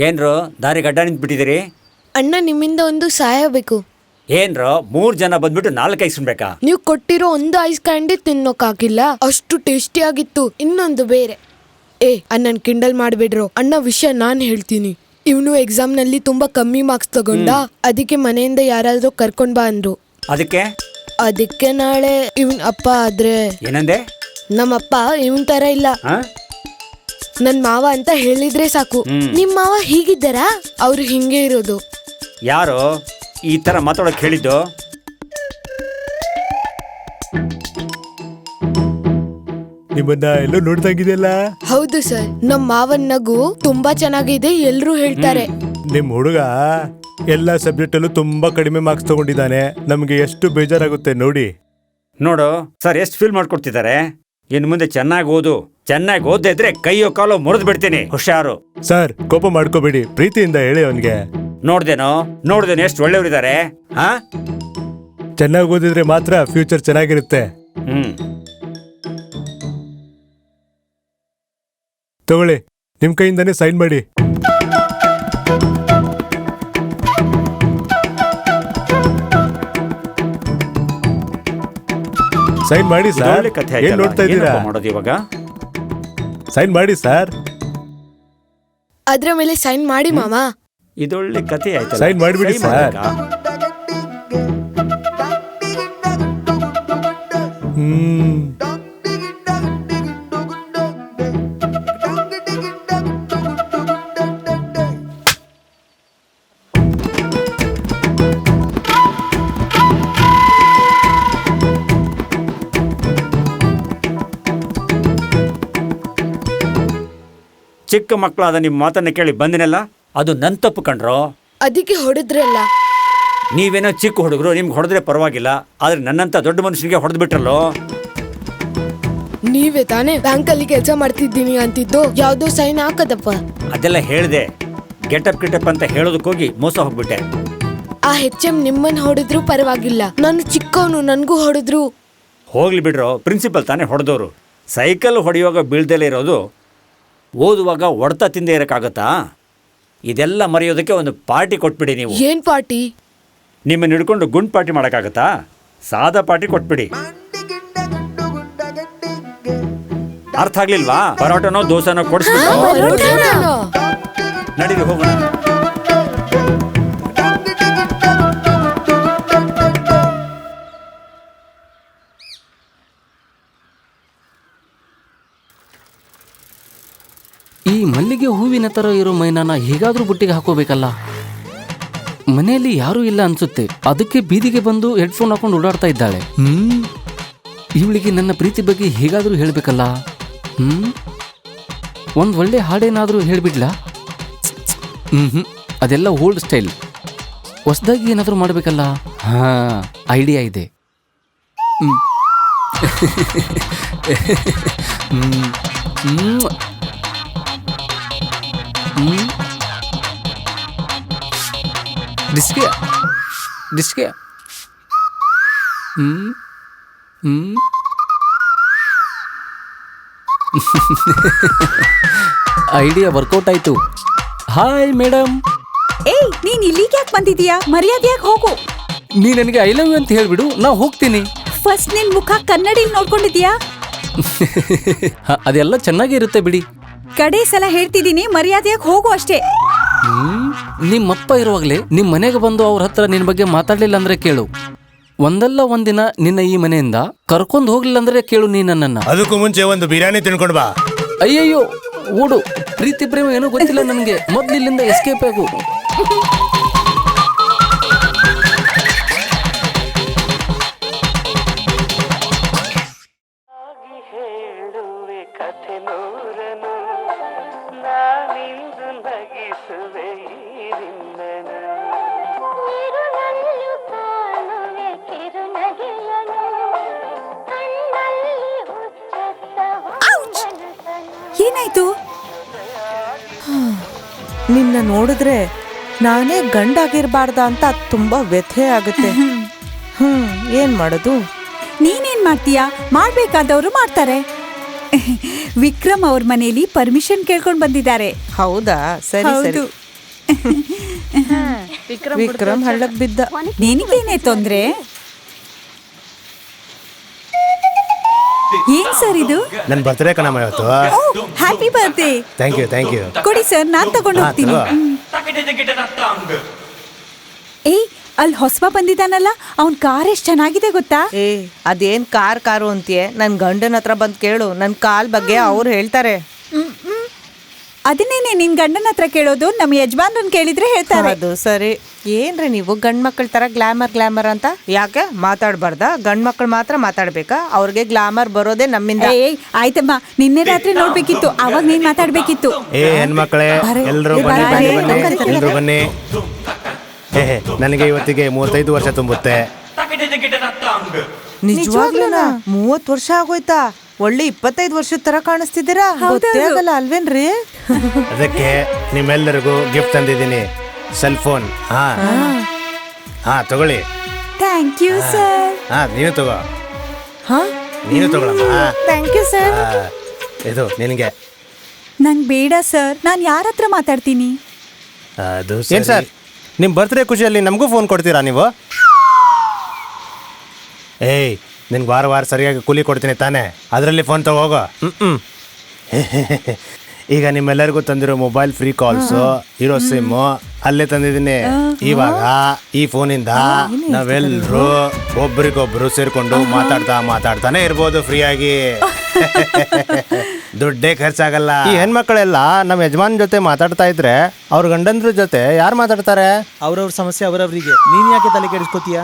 ಏನ್ರೋ ದಾರಿಗೆ ಅಡ್ಡ ನಿಂತ್ಬಿಟ್ಟಿದ್ದೀರಿ? ಅಣ್ಣ, ನಿಮ್ಮಿಂದ ಒಂದು ಸಹಾಯ ಬೇಕು. ಏನ್ರೋ 3 ಜನ ಬಂದ್ಬಿಟ್ಟು 4 ಐಸ್ಕೊಳ್ಬೇಕಾ? ನೀವು ಕೊಟ್ಟಿರೋ ಒಂದು ಐಸ್ ಕ್ಯಾಂಡಿ ತಿನ್ನೋಕಾಗಿಲ್ಲ, ಅಷ್ಟು ಟೇಸ್ಟಿ ಆಗಿತ್ತು. ಇನ್ನೊಂದು ಬೇರೆ. ಅಣ್ಣನ್ ಕಿಂಡಲ್ ಮಾಡ್ಬಿಡ್ರು. ಅಣ್ಣ, ವಿಷಯ ನಾನ್ ಹೇಳ್ತೀನಿ. ಇವನು ಎಕ್ಸಾಮ್ ನಲ್ಲಿ ತುಂಬಾ ಕಮ್ಮಿ ಮಾರ್ಕ್ಸ್ ತಗೊಂಡ, ಅದಕ್ಕೆ ಮನೆಯಿಂದ ಯಾರಾದ್ರೂ ಕರ್ಕೊಂಡ್ ಬಾ ಅಂದ್ರು. ಅದಕ್ಕೆ ನಾಳೆ ಇವನ್ ಅಪ್ಪ ಆದ್ರೆ. ಏನಂದೆ? ನಮ್ಮಪ್ಪ ಇವನ್ ತರ ಇಲ್ಲ, ನನ್ ಮಾವ ಅಂತ ಹೇಳಿದ್ರೆ ಸಾಕು. ನಿಮ್ ಮಾವ ಹೀಗಿದ್ದಾರಾ? ಅವ್ರು ಹಿಂಗೆ ಇರೋದು. ಯಾರು ಈ ತರ ಮಾತಾಡೋಕ್ ಹೇಳಿದ್ದು? ನಿಮ್ಮನ್ನ ಎಲ್ಲೋ ನೋಡ್ದಾಗಿದೆಯಲ್ಲ. ಹೌದು ಸರ್, ನಮ್ ಮಾವನ್ ನಗು ತುಂಬಾ ಚೆನ್ನಾಗಿದೆ, ಎಲ್ರು ಹೇಳ್ತಾರೆ. ನಿಮ್ ಹುಡುಗ ಎಲ್ಲ ಸಬ್ಜೆಕ್ಟ್ ಅಲ್ಲೂ ತುಂಬಾ ಕಡಿಮೆ ಮಾರ್ಕ್ಸ್ ತಗೊಂಡಿದ್ದಾನೆ. ನಮ್ಗೆ ಎಷ್ಟು ಬೇಜಾರಾಗುತ್ತೆ ನೋಡಿ. ನೋಡು ಸರ್, ಎಷ್ಟು ಫೀಲ್ ಮಾಡ್ಕೊಡ್ತಿದ್ದಾರೆ. ಇನ್ನು ಮುಂದೆ ಚೆನ್ನಾಗಿ ಓದು. ಚೆನ್ನಾಗಿ ಓದ್ದೇ ಇದ್ರೆ ಕೈಯೋ ಕಾಲೋ ಮುರಿದು ಬಿಡ್ತೀನಿ, ಹುಷಾರು. ಸರ್, ಕೋಪ ಮಾಡ್ಕೋಬೇಡಿ, ಪ್ರೀತಿಯಿಂದ ಹೇಳಿ ಅವನ್ಗೆ. ನೋಡ್ದೇನೋ ಎಷ್ಟು ಒಳ್ಳೆಯವರಿದ್ದಾರೆ. ಚೆನ್ನಾಗಿ ಓದಿದ್ರೆ ಮಾತ್ರ ಫ್ಯೂಚರ್ ಚೆನ್ನಾಗಿರುತ್ತೆ. ತಗೊಳ್ಳಿ, ನಿಮ್ ಕೈಯಿಂದಾನೇ ಸೈನ್ ಮಾಡಿ. ಸೈನ್ ಮಾಡಿ ಸರ್. ಏನ್ ನೋಡ್ತಾ ಇದ್ದೀರಾ? ಮಾಡೋದು ಇವಾಗ. ಸೈನ್ ಮಾಡಿ ಸರ್. ಅದ್ರ ಮೇಲೆ ಸೈನ್ ಮಾಡಿ ಮಾಮ. ಇದೊಳ್ಳೆ ಕಥೆ ಆಯ್ತು. ಸೈನ್ ಮಾಡಿಬಿಡಿ ಸರ್. ಚಿಕ್ಕ ಮಕ್ಕಳಾದ ನಿಮ್ಮ ಮಾತನ್ನ ಕೇಳಿ ಬಂದಿನಲ್ಲ, ಅದು ನನ್ ತಪ್ಪು ಕಣ್ರೋ. ಅದಕ್ಕೆ ಹೊಡೆದ್ರಲ್ಲ. ನೀವೇನೋ ಚಿಕ್ಕ ಹುಡುಗರು, ನಿಮ್ಗೆ ಹೊಡೆದ್ರೆ ಪರವಾಗಿಲ್ಲ, ಆದ್ರೆ ನನ್ನಂತ ದೊಡ್ಡ ಮನುಷ್ಯನಿಗೆ ಹೊಡೆದು ಬಿಟ್ರಲ್ಲೋ. ನೀವೇ ತಾನೇ ಬ್ಯಾಂಕಲ್ಲಿ ಕೆಲಸ ಮಾಡ್ತಿದ್ದೀನಿ ಅಂತಿದ್ದು, ಯಾವ್ದೋ ಸೈನ್ ಹಾಕದಪ್ಪ. ಅದೆಲ್ಲ ಹೇಳ್ದೆ, ಗೆಟಪ್ ಅಂತ ಹೇಳೋದಕ್ಕೋಗಿ ಮೋಸ ಹೋಗ್ಬಿಟ್ಟೆ. ಆ HM ನಿಮ್ಮನ್ ಹೊಡೆದ್ರು ಪರವಾಗಿಲ್ಲ, ನಾನು ಚಿಕ್ಕವನು, ನನ್ಗೂ ಹೊಡೆದ್ರು. ಹೋಗ್ಲಿ ಬಿಡ್ರೋ, ಪ್ರಿನ್ಸಿಪಲ್ ತಾನೇ ಹೊಡೆದವರು. ಸೈಕಲ್ ಹೊಡೆಯುವಾಗ ಬೀಳ್ದಲೇ ಇರೋದು, ಓದುವಾಗ ಹೊಡ್ತಾ ತಿಂದೇ ಇರೋಕ್ಕಾಗತ್ತಾ? ಇದೆಲ್ಲ ಮರೆಯೋದಕ್ಕೆ ಒಂದು ಪಾರ್ಟಿ ಕೊಟ್ಬಿಡಿ ನೀವು. ಏನ್ ಪಾರ್ಟಿ? ನಿಮ್ಮನ್ನ ಹಿಡ್ಕೊಂಡು ಗುಂಡ್ ಪಾರ್ಟಿ ಮಾಡೋಕ್ಕಾಗತ್ತಾ? ಸಾದಾ ಪಾರ್ಟಿ ಕೊಟ್ಬಿಡಿ. ಅರ್ಥ ಆಗ್ಲಿಲ್ವಾ? ಪರೋಟನೋ ದೋಸೆನೋ ಕೊಡಿಸ್ಬಿಟ್ಟು ನಡೀರಿ ಹೋಗೋಣ. ಈ ಮಲ್ಲಿಗೆ ಹೂವಿನ ತರ ಇರೋ ಮೈನಾನ ಹೇಗಾದ್ರೂ ಬುಟ್ಟಿಗೆ ಹಾಕೋಬೇಕಲ್ಲ. ಮನೆಯಲ್ಲಿ ಯಾರೂ ಇಲ್ಲ ಅನ್ಸುತ್ತೆ, ಅದಕ್ಕೆ ಬೀದಿಗೆ ಬಂದು ಹೆಡ್ಫೋನ್ ಹಾಕೊಂಡು ಓಡಾಡ್ತಾ ಇದ್ದಾಳೆ. ಇವಳಿಗೆ ನನ್ನ ಪ್ರೀತಿ ಬಗ್ಗೆ ಹೇಗಾದ್ರೂ ಹೇಳ್ಬೇಕಲ್ಲ. ಒಂದ್ ಒಳ್ಳೆ ಹಾಡೇನಾದ್ರೂ ಹೇಳ್ಬಿಡ್ಲಾ? ಅದೆಲ್ಲ ಓಲ್ಡ್ ಸ್ಟೈಲ್. ಹೊಸದಾಗಿ ಏನಾದ್ರೂ ಮಾಡ್ಬೇಕಲ್ಲ. ಐಡಿಯಾ ಇದೆ. ಡಿಸ್ಗೆ ಡಿಸ್ಗೆ ಐಡಿಯಾ ವರ್ಕೌಟ್ ಆಯ್ತು. Hi madam. ಏಯ್ ನೀನ್ ಇಲ್ಲಿಗೆ ಯಾಕೆ ಬಂದಿದೀಯಾ? ಮರ್ಯಾದೆಯಾಗಿ ಹೋಗು. ನೀ ನನಗೆ ಐ ಲವ್ ಯು ಅಂತ ಹೇಳ್ಬಿಡು, ನಾ ಹೋಗ್ತೀನಿ. ಫಸ್ಟ್ ನಿನ್ ಮುಖ ಕನ್ನಡಿಲಿ ನೋಡ್ಕೊಂಡಿದ್ಯಾ? ಅದೆಲ್ಲ ಚೆನ್ನಾಗಿರುತ್ತೆ ಬಿಡಿ. ಕಡೆ ಸಲ ಹೇಳ್ತಿದ್ದೀನಿ, ಮರ್ಯಾದೆಯಾಗಿ ಹೋಗು ಅಷ್ಟೇ. ನಿಮ್ಮಪ್ಪ ಇರುವಾಗಲೇ ನಿಮ್ಮ ಮನೆಗೆ ಬಂದು ಅವ್ರ ಹತ್ರ ನಿನ್ನ ಬಗ್ಗೆ ಮಾತಾಡ್ಲಿಲ್ಲ ಅಂದ್ರೆ ಕೇಳು. ಒಂದಲ್ಲ ಒಂದಿನ ನಿನ್ನ ಈ ಮನೆಯಿಂದ ಕರ್ಕೊಂಡು ಹೋಗ್ಲಿಲ್ಲ ಅಂದ್ರೆ ಕೇಳು ನೀ ನನ್ನನ್ನ. ಅದಕ್ಕೂ ಮುಂಚೆ ಒಂದು ಬಿರಿಯಾನಿ ತಿನ್ಕೊಂಡು ಬಾ. ಅಯ್ಯಯ್ಯೋ ಓಡು, ಪ್ರೀತಿ ಪ್ರೇಮ ಏನೂ ಗೊತ್ತಿಲ್ಲ ನನಗೆ, ಮೊದ್ಲು ಇಲ್ಲಿಂದ ಎಸ್ಕೇಪ್ ಆಗು. ಏನಾಯ್ತು? ನಿನ್ನ ನೋಡಿದ್ರೆ ನಾನೇ ಗಂಡಾಗಿರ್ಬಾರ್ದ ಅಂತ ತುಂಬಾ ವ್ಯಥೆ ಆಗುತ್ತೆ. ಏನ್ ಮಾಡೋದು? ನೀನೇನ್ ಮಾಡ್ತೀಯಾ? ಮಾಡ್ಬೇಕಾದವರು ಮಾಡ್ತಾರೆ. ವಿಕ್ರಮ್ ಅವ್ರ ಮನೇಲಿ ಪರ್ಮಿಷನ್ ಕೇಳ್ಕೊಂಡ್ ಬಂದಿದ್ದಾರೆ. ಹೌದಾ? ಸರಿ ಸರಿ. ಹೌದು. ವಿಕ್ರಮ್ ಹಳ್ಳಕ್ ಬಿದ್ದ. ನಿನಗೇನೆ ತೊಂದ್ರೆ? ಏನ್ ಸರ್ ಇದು? ನನ್ನ ಬರ್ತ್ಡೇ ಕಣಮ್ಮ ಇವತ್ತು. Happy birthday. Thank you thank you. ಕೊಡಿ ಸರ್, ನಾನ್ ತಗೊಂಡು ಹೋಗ್ತೀನಿ. ಏಯ್ ಅಲ್ಲಿ ಹೊಸಬ ಬಂದಿದ್ದಾನಲ್ಲ, ಅವ್ನ್ ಕಾರ್ ಎಷ್ಟ್ ಚೆನ್ನಾಗಿದೆ ಗೊತ್ತಾ? ಏ ಅದೇನ್ ಕಾರು ಅಂತೀಯ? ನನ್ ಗಂಡನ ಹತ್ರ ಬಂದ್ ಕೇಳು, ನನ್ ಕಾಲ್ ಬಗ್ಗೆ ಅವ್ರು ಹೇಳ್ತಾರೆ. ಅದನ್ನೇನೆ ನಿನ್ ಗಂಡನ ಹತ್ರ ಕೇಳೋದು, ನಮ್ಮ ಯಜಮಾನ್ರನ್ ಕೇಳಿದ್ರೆ ಹೇಳ್ತಾರೆ. ಅದು ಸರಿ. ಏನ್ರಿ ನೀವು ಗಂಡ್ ಮಕ್ಳ ತರ ಗ್ಲಾಮರ್ ಅಂತ ಯಾಕೆ ಮಾತಾಡ್ಬಾರ್ದ? ಗಂಡ್ ಮಕ್ಳು ಮಾತ್ರ ಮಾತಾಡ್ಬೇಕಾ? ಅವ್ರಿಗೆ ಗ್ಲಾಮರ್ ಬರೋದೇ ನಮ್ಮಿಂದ. ಏಯ್ ಆಯ್ತಮ್ಮ, ನಿನ್ನೆ ರಾತ್ರಿ ನೋಡ್ಬೇಕಿತ್ತು, ಅವಾಗ ನೀನ್ ಮಾತಾಡ್ಬೇಕಿತ್ತು. ಹೆಣ್ಮಕ್ಳೇ ಎಲ್ರು ಬನ್ನಿ ಬನ್ನಿ ಬನ್ನಿ, ಎಲ್ರು ಬನ್ನಿ. ನನಗೆ ಇವತ್ತಿಗೆ 35 ವರ್ಷ ತುಂಬುತ್ತೆ. ನಿಜವಾಗ್ಲೂನಾ? 30 ವರ್ಷ ಆಗೋಯ್ತಾ? ಒಳ್ಳೆ 25 ವರ್ಷದ ತರ ಕಾಣಿಸ್ತಿದ್ದೀರಾ. ಗೊತ್ತೇ ಆಗಲ್ಲ ಅಲ್ವೇನ್ರಿ? ಅದಕ್ಕೆ ನಿಮ್ಮೆಲ್ಲರಿಗೂ ಗಿಫ್ಟ್ ತಂದಿದ್ದೀನಿ, ಸೆಲ್ ಫೋನ್. ಹಾ ತಗೊಳ್ಳಿ. Thank you sir. ನೀನು ತಗೋ. ನೀನು ತಗೊಳಮ್ಮ. Thank you sir. ಇದು ನಿನಗೆ. ನಂಗೆ ಬೇಡ ಸರ್, ನಾನು ಯಾರ ಹತ್ರ ಮಾತಾಡ್ತೀನಿ? ಅದು ಏನ್ ಸರ್, ನಿಮ್ ಬರ್ತ್ಡೇ ಖುಷಿಯಲ್ಲಿ ನಮಗೂ ಫೋನ್ ಕೊಡ್ತೀರಾ ನೀವು? ಏಯ್ ನಿನ್ಗೆ ವಾರ ಸರಿಯಾಗಿ ಕೂಲಿ ಕೊಡ್ತೀನಿ ತಾನೇ, ಅದರಲ್ಲಿ ಫೋನ್ ತಗೋಗೋ. ಈಗ ನಿಮ್ಮೆಲ್ಲರಿಗೂ ತಂದಿರೋ ಮೊಬೈಲ್ ಫ್ರೀ ಕಾಲ್ಸು, ಇರೋ ಸಿಮ್ಮು ಅಲ್ಲೇ ತಂದಿದ್ದೀನಿ. ಇವಾಗ ಈ ಫೋನಿಂದ ನಾವೆಲ್ಲರೂ ಒಬ್ರಿಗೊಬ್ರು ಸೇರ್ಕೊಂಡು ಮಾತಾಡ್ತಾನೆ ಇರ್ಬೋದು ಫ್ರೀಯಾಗಿ. ದುಡ್ಡೇ ಖರ್ಚಾಗಲ್ಲ. ಈ ಹೆಣ್ಮಕ್ಳೆಲ್ಲ ನಮ್ಮ ಯಜಮಾನ್ ಜೊತೆ ಮಾತಾಡ್ತಾ ಇದ್ರೆ ಅವ್ರ ಗಂಡಂದ್ರ ಜೊತೆ ಯಾರು ಮಾತಾಡ್ತಾರೆ? ಅವ್ರವ್ರ ಸಮಸ್ಯೆ ಅವರವರಿಗೆ, ನೀನ್ ಯಾಕೆ ತಲೆ ಕೆಡಿಸ್ಕೋತೀಯ?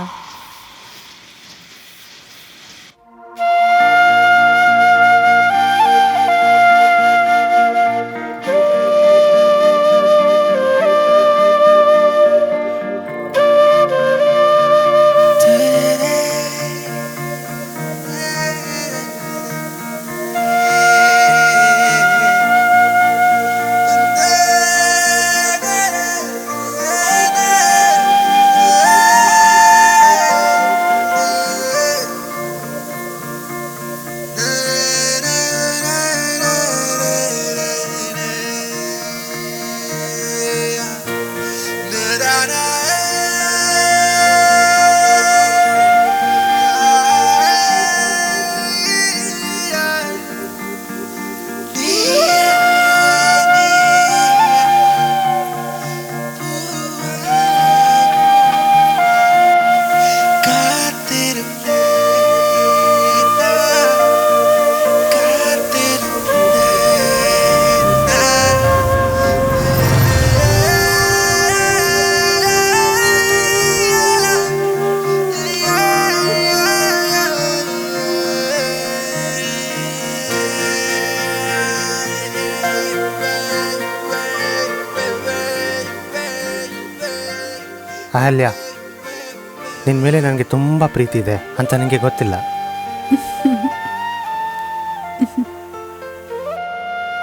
ಅಹಲ್ಯ, ನಿನ್ನ ಮೇಲೆ ನನಗೆ ತುಂಬ ಪ್ರೀತಿ ಇದೆ ಅಂತ ನನಗೆ ಗೊತ್ತಿಲ್ಲ.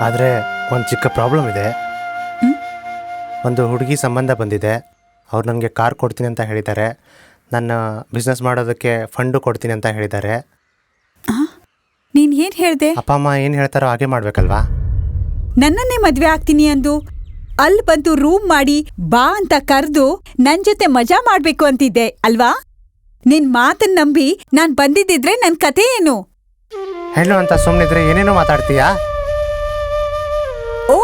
ಆದರೆ ಒಂದು ಚಿಕ್ಕ ಪ್ರಾಬ್ಲಮ್ ಇದೆ. ಒಂದು ಹುಡುಗಿ ಸಂಬಂಧ ಬಂದಿದೆ. ಅವ್ರು ನನಗೆ ಕಾರ್ ಕೊಡ್ತೀನಿ ಅಂತ ಹೇಳಿದ್ದಾರೆ. ನನ್ನ ಬಿಸ್ನೆಸ್ ಮಾಡೋದಕ್ಕೆ ಫಂಡು ಕೊಡ್ತೀನಿ ಅಂತ ಹೇಳಿದ್ದಾರೆ. ನೀನ್ ಏನ್ ಹೇಳ್ದೆ? ಅಪ್ಪ ಅಮ್ಮ ಏನು ಹೇಳ್ತಾರೋ ಹಾಗೆ ಮಾಡಬೇಕಲ್ವಾ? ನನ್ನನ್ನೇ ಮದ್ವೆ ಆಗ್ತೀನಿ ಅಂದು ಅಲ್ಲಿ ಬಂದು ರೂಮ್ ಮಾಡಿ ಬಾ ಅಂತ ಕರೆದು ನನ್ ಜೊತೆ ಮಜಾ ಮಾಡ್ಬೇಕು ಅಂತಿದ್ದೆ ಅಲ್ವಾ? ನಿನ್ ಮಾತನ್ನ ನಂಬಿ ನಾನ್ ಬಂದಿದ್ದಿದ್ರೆ ನನ್ ಕತೆ ಏನು? ಹೆಣ್ಣು ಅಂತ ಸುಮ್ಮನಿದ್ರೆ ಏನೇನೋ ಮಾತಾಡ್ತೀಯಾ? ಓ,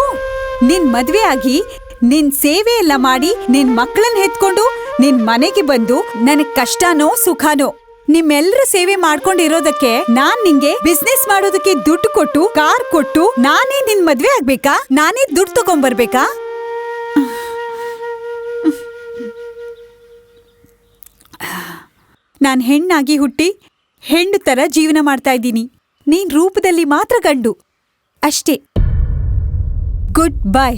ನಿನ್ ಮದ್ವೆ ಆಗಿ ನಿನ್ ಸೇವೆ ಎಲ್ಲ ಮಾಡಿ ನಿನ್ ಮಕ್ಕಳನ್ನ ಹೆತ್ಕೊಂಡು ನಿನ್ ಮನೆಗೆ ಬಂದು ನನಗ್ ಕಷ್ಟನೋ ಸುಖನೋ ನಿಮ್ಮೆಲ್ಲರ ಸೇವೆ ಮಾಡ್ಕೊಂಡಿರೋದಕ್ಕೆ ನಾನ್ ನಿಂಗೆ ಬಿಸ್ನೆಸ್ ಮಾಡೋದಕ್ಕೆ ದುಡ್ಡು ಕೊಟ್ಟು ಕಾರ್ ಕೊಟ್ಟು ನಾನೇ ನಿನ್ ಮದ್ವೆ ಆಗ್ಬೇಕಾ? ನಾನೇ ದುಡ್ಡು ತಗೊಂಡ್ಬರ್ಬೇಕಾ? ನಾನ್ ಹೆಣ್ಣಾಗಿ ಹುಟ್ಟಿ ಹೆಣ್ಣು ತರ ಜೀವನ ಮಾಡ್ತಾ ಇದ್ದೀನಿ. ನೀನ್ ರೂಪದಲ್ಲಿ ಮಾತ್ರ ಗಂಡು ಅಷ್ಟೇ. Good bye.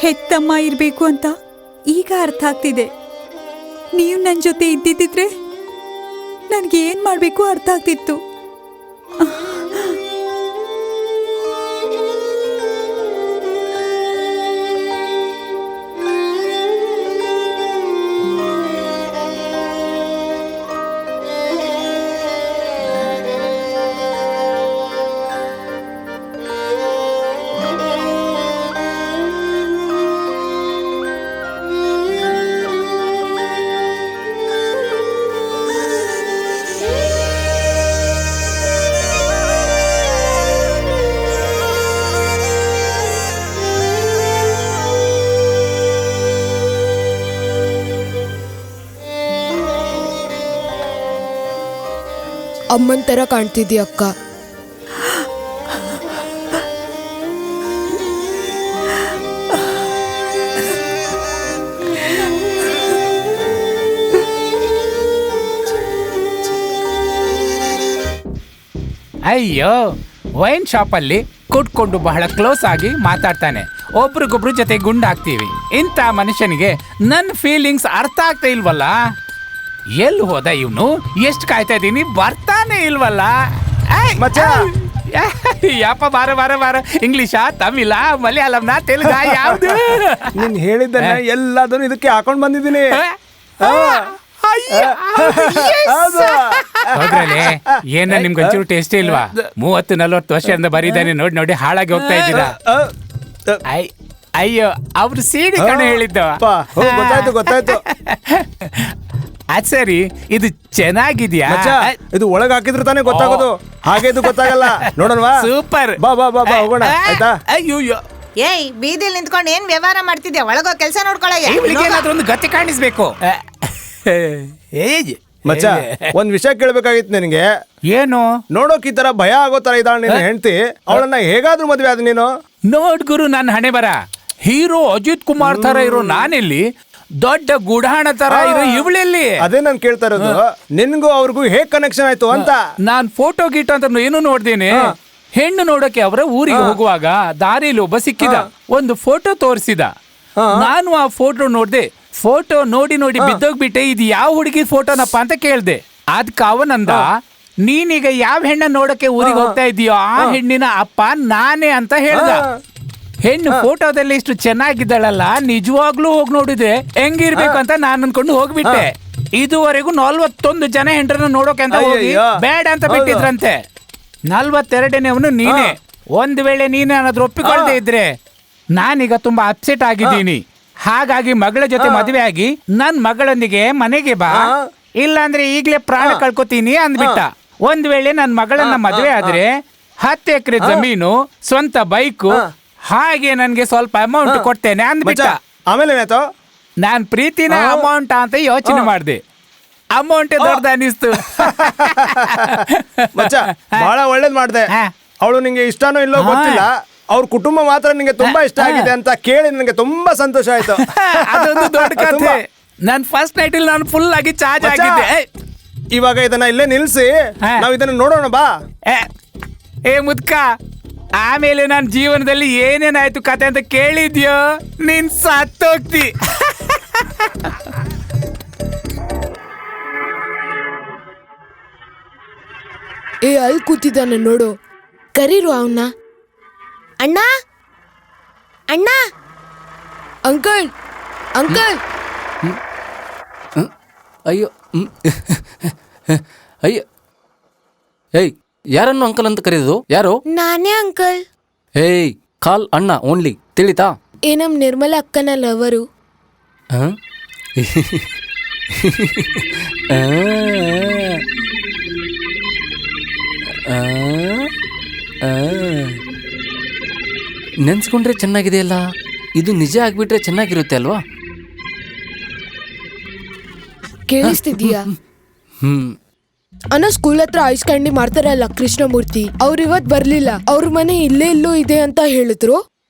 ಹೆತ್ತಮ್ಮ ಇರ್ಬೇಕು ಅಂತ ಈಗ ಅರ್ಥ ಆಗ್ತಿದೆ. ನೀವು ನನ್ನ ಜೊತೆ ಇದ್ದಿದ್ದಿದ್ರೆ ನನ್ಗೆ ಏನ್ ಮಾಡ್ಬೇಕು ಅರ್ಥ ಆಗ್ತಿತ್ತು. ಅಮ್ಮನ್ ತರ ಕಾಣ್ತಿದ್ದಿ ಅಕ್ಕ. ಅಯ್ಯೋ, ವೈನ್ ಶಾಪಲ್ಲಿ ಕುಟ್ಕೊಂಡು ಬಹಳ ಕ್ಲೋಸ್ ಆಗಿ ಮಾತಾಡ್ತಾನೆ. ಒಬ್ರಿಗೊಬ್ರು ಜೊತೆ ಗುಂಡಾಗ್ತೀವಿ. ಇಂಥ ಮನುಷ್ಯನಿಗೆ ನನ್ನ ಫೀಲಿಂಗ್ಸ್ ಅರ್ಥ ಆಗ್ತಾ ಇಲ್ವಲ್ಲ. ಎಲ್ಲಿ ಹೋದ ಇವನು? ಎಷ್ಟು ಕಾಯ್ತಾ ಇದ್ದೀನಿ, ಬರ್ತಾನೆ ಇಲ್ವಲ್ಲ. ಯಪ್ಪ, ಬಾರ ಬಾರ ಬಾರ. ಇಂಗ್ಲಿಷಾ, ತಮಿಳ, ಮಲಯಾಳಂನ, ತೆಲುಗ, ಯಾವ್ದು? ನೀನ್ ಹೇಳಿದ್ದನ್ನ ಎಲ್ಲದನ್ನು ಇದಕ್ಕೆ ಹಾಕೊಂಡ್ ಬಂದಿದ್ದೀನಿ. ಹೋಗ್ರಲೆ, ಏನ ನಿಮ್ಗೆ ಒಂಚೂರು ಟೇಸ್ಟ್ ಇಲ್ವಾ? 30-40 ವರ್ಷದಿಂದ ಬರೀದಾನೆ ನೋಡಿ ನೋಡಿ ಹಾಳಾಗಿ ಹೋಗ್ತಾ ಇದ್ದೀರಾ. ಅಯ್ಯೋ, ಅವ್ರು ಸೀಡಿ ಕಣ ಹೇಳಿದ್ದು. ಗೊತ್ತಾಯ್ತು ಗೊತ್ತಾಯ್ತು. ಅದ್ ಸರಿ, ಇದು ಚೆನ್ನಾಗಿದ್ಯಾ? ಇದು ಒಳಗ್ ಹಾಕಿದ್ರೆ ತಾನೇ ಗೊತ್ತಾಗೋದು, ಹಾಗೆ ಇದು ಗೊತ್ತಾಗಲ್ಲ. ನೋಡೋಣವಾ? ಸೂಪರ್. ಬಾ ಬಾ ಬಾ ಬಾ ಹೋಗೋಣ, ಆಯ್ತಾ? ಅಯ್ಯೋ, ಏಯ್, ಬೀದಿಲ್ ನಿಂತ್ಕೊಂಡು ಏನ್ ವ್ಯವಹಾರ ಮಾಡ್ತಿದ್ಯಾ? ಒಳಗೋ ಕೆಲಸ ನೋಡ್ಕೊಳಯ್ಯ. ಏನಾದ್ರೂ ಒಂದು ಗತಿ ಕಾಣಿಸ್ಬೇಕು. ಮಚ್ಚ, ಒಂದ್ ವಿಷಯ ಕೇಳ್ಬೇಕಾಗಿತ್ತು ನಿನಗೆ. ಏನು? ನೋಡೋಕ್ ಈ ತರ ಭಯ ಆಗೋ ತರ ಇದ್ದಾಳ ನಿನ್ನ ಹೆಂಡತಿ. ಅವಳನ್ನ ಹೇಗಾದ್ರೂ ಮದ್ವೆ ಆದ ನೀನು? ನೋಡ್ ಗುರು, ನನ್ನ ಹಣೆ ಬರ. ಹೀರೋ ಅಜಿತ್ ಕುಮಾರ್ ತರ ಇರೋ ನಾನೆಲ್ಲಿ, ದೊಡ್ಡ ಗುಡಾಣ ತರ ಇರೋ ಇವಳೆಲ್ಲಿ? ಅದೇ ನಾನ್ ಕೇಳ್ತಾ ಇರೋದು, ನಿನ್ಗೂ ಅವ್ರಿಗೂ ಹೇಗ್ ಕನೆಕ್ಷನ್ ಆಯ್ತು ಅಂತ. ನಾನ್ ಫೋಟೋ ಗೀಟೋ ಅಂತ ಏನು ನೋಡ್ದೇನೆ. ಹೆಣ್ಣು ನೋಡಕ್ಕೆ ಅವರ ಊರಿಗೆ ಹೋಗುವಾಗ ದಾರಿಲಿ ಒಬ್ಬ ಸಿಕ್ಕಿದ, ಒಂದು ಫೋಟೋ ತೋರಿಸಿದ. ನಾನು ಆ ಫೋಟೋ ನೋಡ್ದೆ. ಫೋಟೋ ನೋಡಿ ನೋಡಿ ಬಿದ್ದೋಗ್ಬಿಟ್ಟೆ. ಇದು ಯಾವ ಹುಡುಗಿ ಫೋಟೋನಪ್ಪ ಅಂತ ಕೇಳ್ದೆ. ಅದಕ್ಕೆ ಅವನಂದ, ನೀನೀಗ ಯಾವ ಹೆಣ್ಣ ನೋಡಕ್ಕೆ ಊರಿಗೆ ಹೋಗ್ತಾ ಇದೀಯೋ ಆ ಹೆಣ್ಣಿನ ಅಪ್ಪ ನಾನೇ ಅಂತ ಹೇಳ್ದ. ಹೆಣ್ಣು ಫೋಟೋದಲ್ಲಿ ಇಷ್ಟು ಚೆನ್ನಾಗಿದ್ದಾಳಲ್ಲ, ನಿಜವಾಗ್ಲೂ ಹೋಗಿ ನೋಡಿದೆ ಹೆಂಗಿರ್ಬೇಕು ಅಂತ ನಾನು ಅನ್ಕೊಂಡು ಹೋಗ್ಬಿಟ್ಟೆ. ಇದುವರೆಗೂ 41 ಜನ ಹೆಂಡ್ರನ್ನ ನೋಡೋಕೆ ಅಂತ ಹೋಗಿ ಬೇಡ ಅಂತ ಬಿಟ್ಟಿದ್ರಂತೆ. 42ನೇವನು ನೀನೇ. ಒಂದ್ ವೇಳೆ ನೀನೇ ಅನ್ನೋದ್ರ ಒಪ್ಪಿಕೊಳ್ದೆ ಇದ್ರೆ ನಾನೀಗ ತುಂಬಾ ಅಪ್ಸೆಟ್ ಆಗಿದ್ದೀನಿ. ಹಾಗಾಗಿ ಮಗಳ ಜೊತೆ ಮದುವೆ ಆಗಿ ನನ್ ಮಗಳೊಂದಿಗೆ ಮನೆಗೆ ಬಾ, ಇಲ್ಲಾಂದ್ರೆ ಈಗ್ಲೇ ಪ್ರಾಣ ಕಳ್ಕೊತೀನಿ ಅಂದ್ಬಿಟ್ಟ. ಒಂದ್ ವೇಳೆ ನನ್ ಮಗಳನ್ನ ಮದುವೆ ಆದ್ರೆ 10 ಎಕರೆ ಜಮೀನು, ಸ್ವಂತ ಬೈಕು, ಹಾಗೆ ನನ್ಗೆ ಸ್ವಲ್ಪ ಅಮೌಂಟ್ ಕೊಡ್ತೇನೆ ಅಂದ್ಬಿಟ್ಟ. ಆಮೇಲೆ ಏನಾಯ್ತು? ನಾನ್ ಪ್ರೀತಿನ ಅಮೌಂಟ್ ಅಂತ ಯೋಚನೆ ಮಾಡ್ದೆ. ಅಮೌಂಟ್ ದೊಡ್ಡದ ಅನಿಸ್ತು. ಮಚ್ಚ, ಬಹಳ ಒಳ್ಳೇದ್ ಮಾಡ್ದೆ. ಅವಳು ನಿಂಗೆ ಇಷ್ಟನೋ ಇಲ್ಲೋ ಗೊತ್ತಿಲ್ಲ, ಅವ್ರ ಕುಟುಂಬ ಮಾತ್ರ ನಿಂಗೆ ತುಂಬಾ ಇಷ್ಟ ಆಗಿದೆ ಅಂತ ಕೇಳಿ ನನಗೆ ತುಂಬಾ ಸಂತೋಷ ಆಯ್ತು. ಅದೊಂದು ದೊಡ್ಡ ಕಥೆ. ನನ್ ಫಸ್ಟ್ ನೈಟ್ ಇಲ್ಲಿ ನಾನು ಫುಲ್ ಆಗಿ ಚಾರ್ಜ್ ಆಗಿದ್ದೆ. ಇವಾಗ ಇದನ್ನ ಇಲ್ಲೇ ನಿಲ್ಸಿ ನಾವ್ ಇದನ್ನ ನೋಡೋಣ ಬಾ. ಏ ಮುದ್ಕ, ಆಮೇಲೆ ನನ್ನ ಜೀವನದಲ್ಲಿ ಏನೇನಾಯ್ತು ಕತೆ ಅಂತ ಕೇಳಿದ್ಯೋ ನೀನ್ ಸತ್ತೋಗ್ತಿ. ಅಲ್ಲಿ ಕೂತಿದ್ದಾನೆ ನೋಡು, ಕರೀರು ಅವನ್ನ. ಅಣ್ಣ ಅಣ್ಣ, ಅಂಕಲ್ ಅಂಕಲ್. ಅಯ್ಯೋ ಅಯ್ಯೋ, ಏಯ್ ಯಾರನ್ನು ಅಂಕಲ್ ಅಂತ ಕರೆಯೋದು? ಯಾರು? ನಾನೇ ಅಂಕಲ್. ಏಯ್ ಕಾಲ್ ಅಣ್ಣ ಓನ್ಲಿ, ತಿಳಿತಾ? ನಮ್ ನಿರ್ಮಲ ಅಕ್ಕನ ಲವರು. ನೆನ್ಸ್ಕೊಂಡ್ರೆ ಚೆನ್ನಾಗಿದೆಯಲ್ಲ, ಇದು ನಿಜ ಆಗ್ಬಿಟ್ರೆ ಚೆನ್ನಾಗಿರುತ್ತೆ ಅಲ್ವಾ? ಕೇಳಿಸ್ತಿದೀಯಾ? ಹ್ಮ್. ಅಣ್ಣ ಸ್ಕೂಲ್ ಹತ್ರ ಐಸ್ ಕ್ಯಾಂಡಿ ಮಾಡ್ತಾರಲ್ಲ ಕೃಷ್ಣಮೂರ್ತಿ, ಅವ್ರು ಇವತ್ ಬರ್ಲಿಲ್ಲ. ಅವ್ರ ಮನೆ ಇಲ್ಲೇ ಎಲ್ಲೋ ಇದೆ ಅಂತ ಹೇಳಿದ್ರು.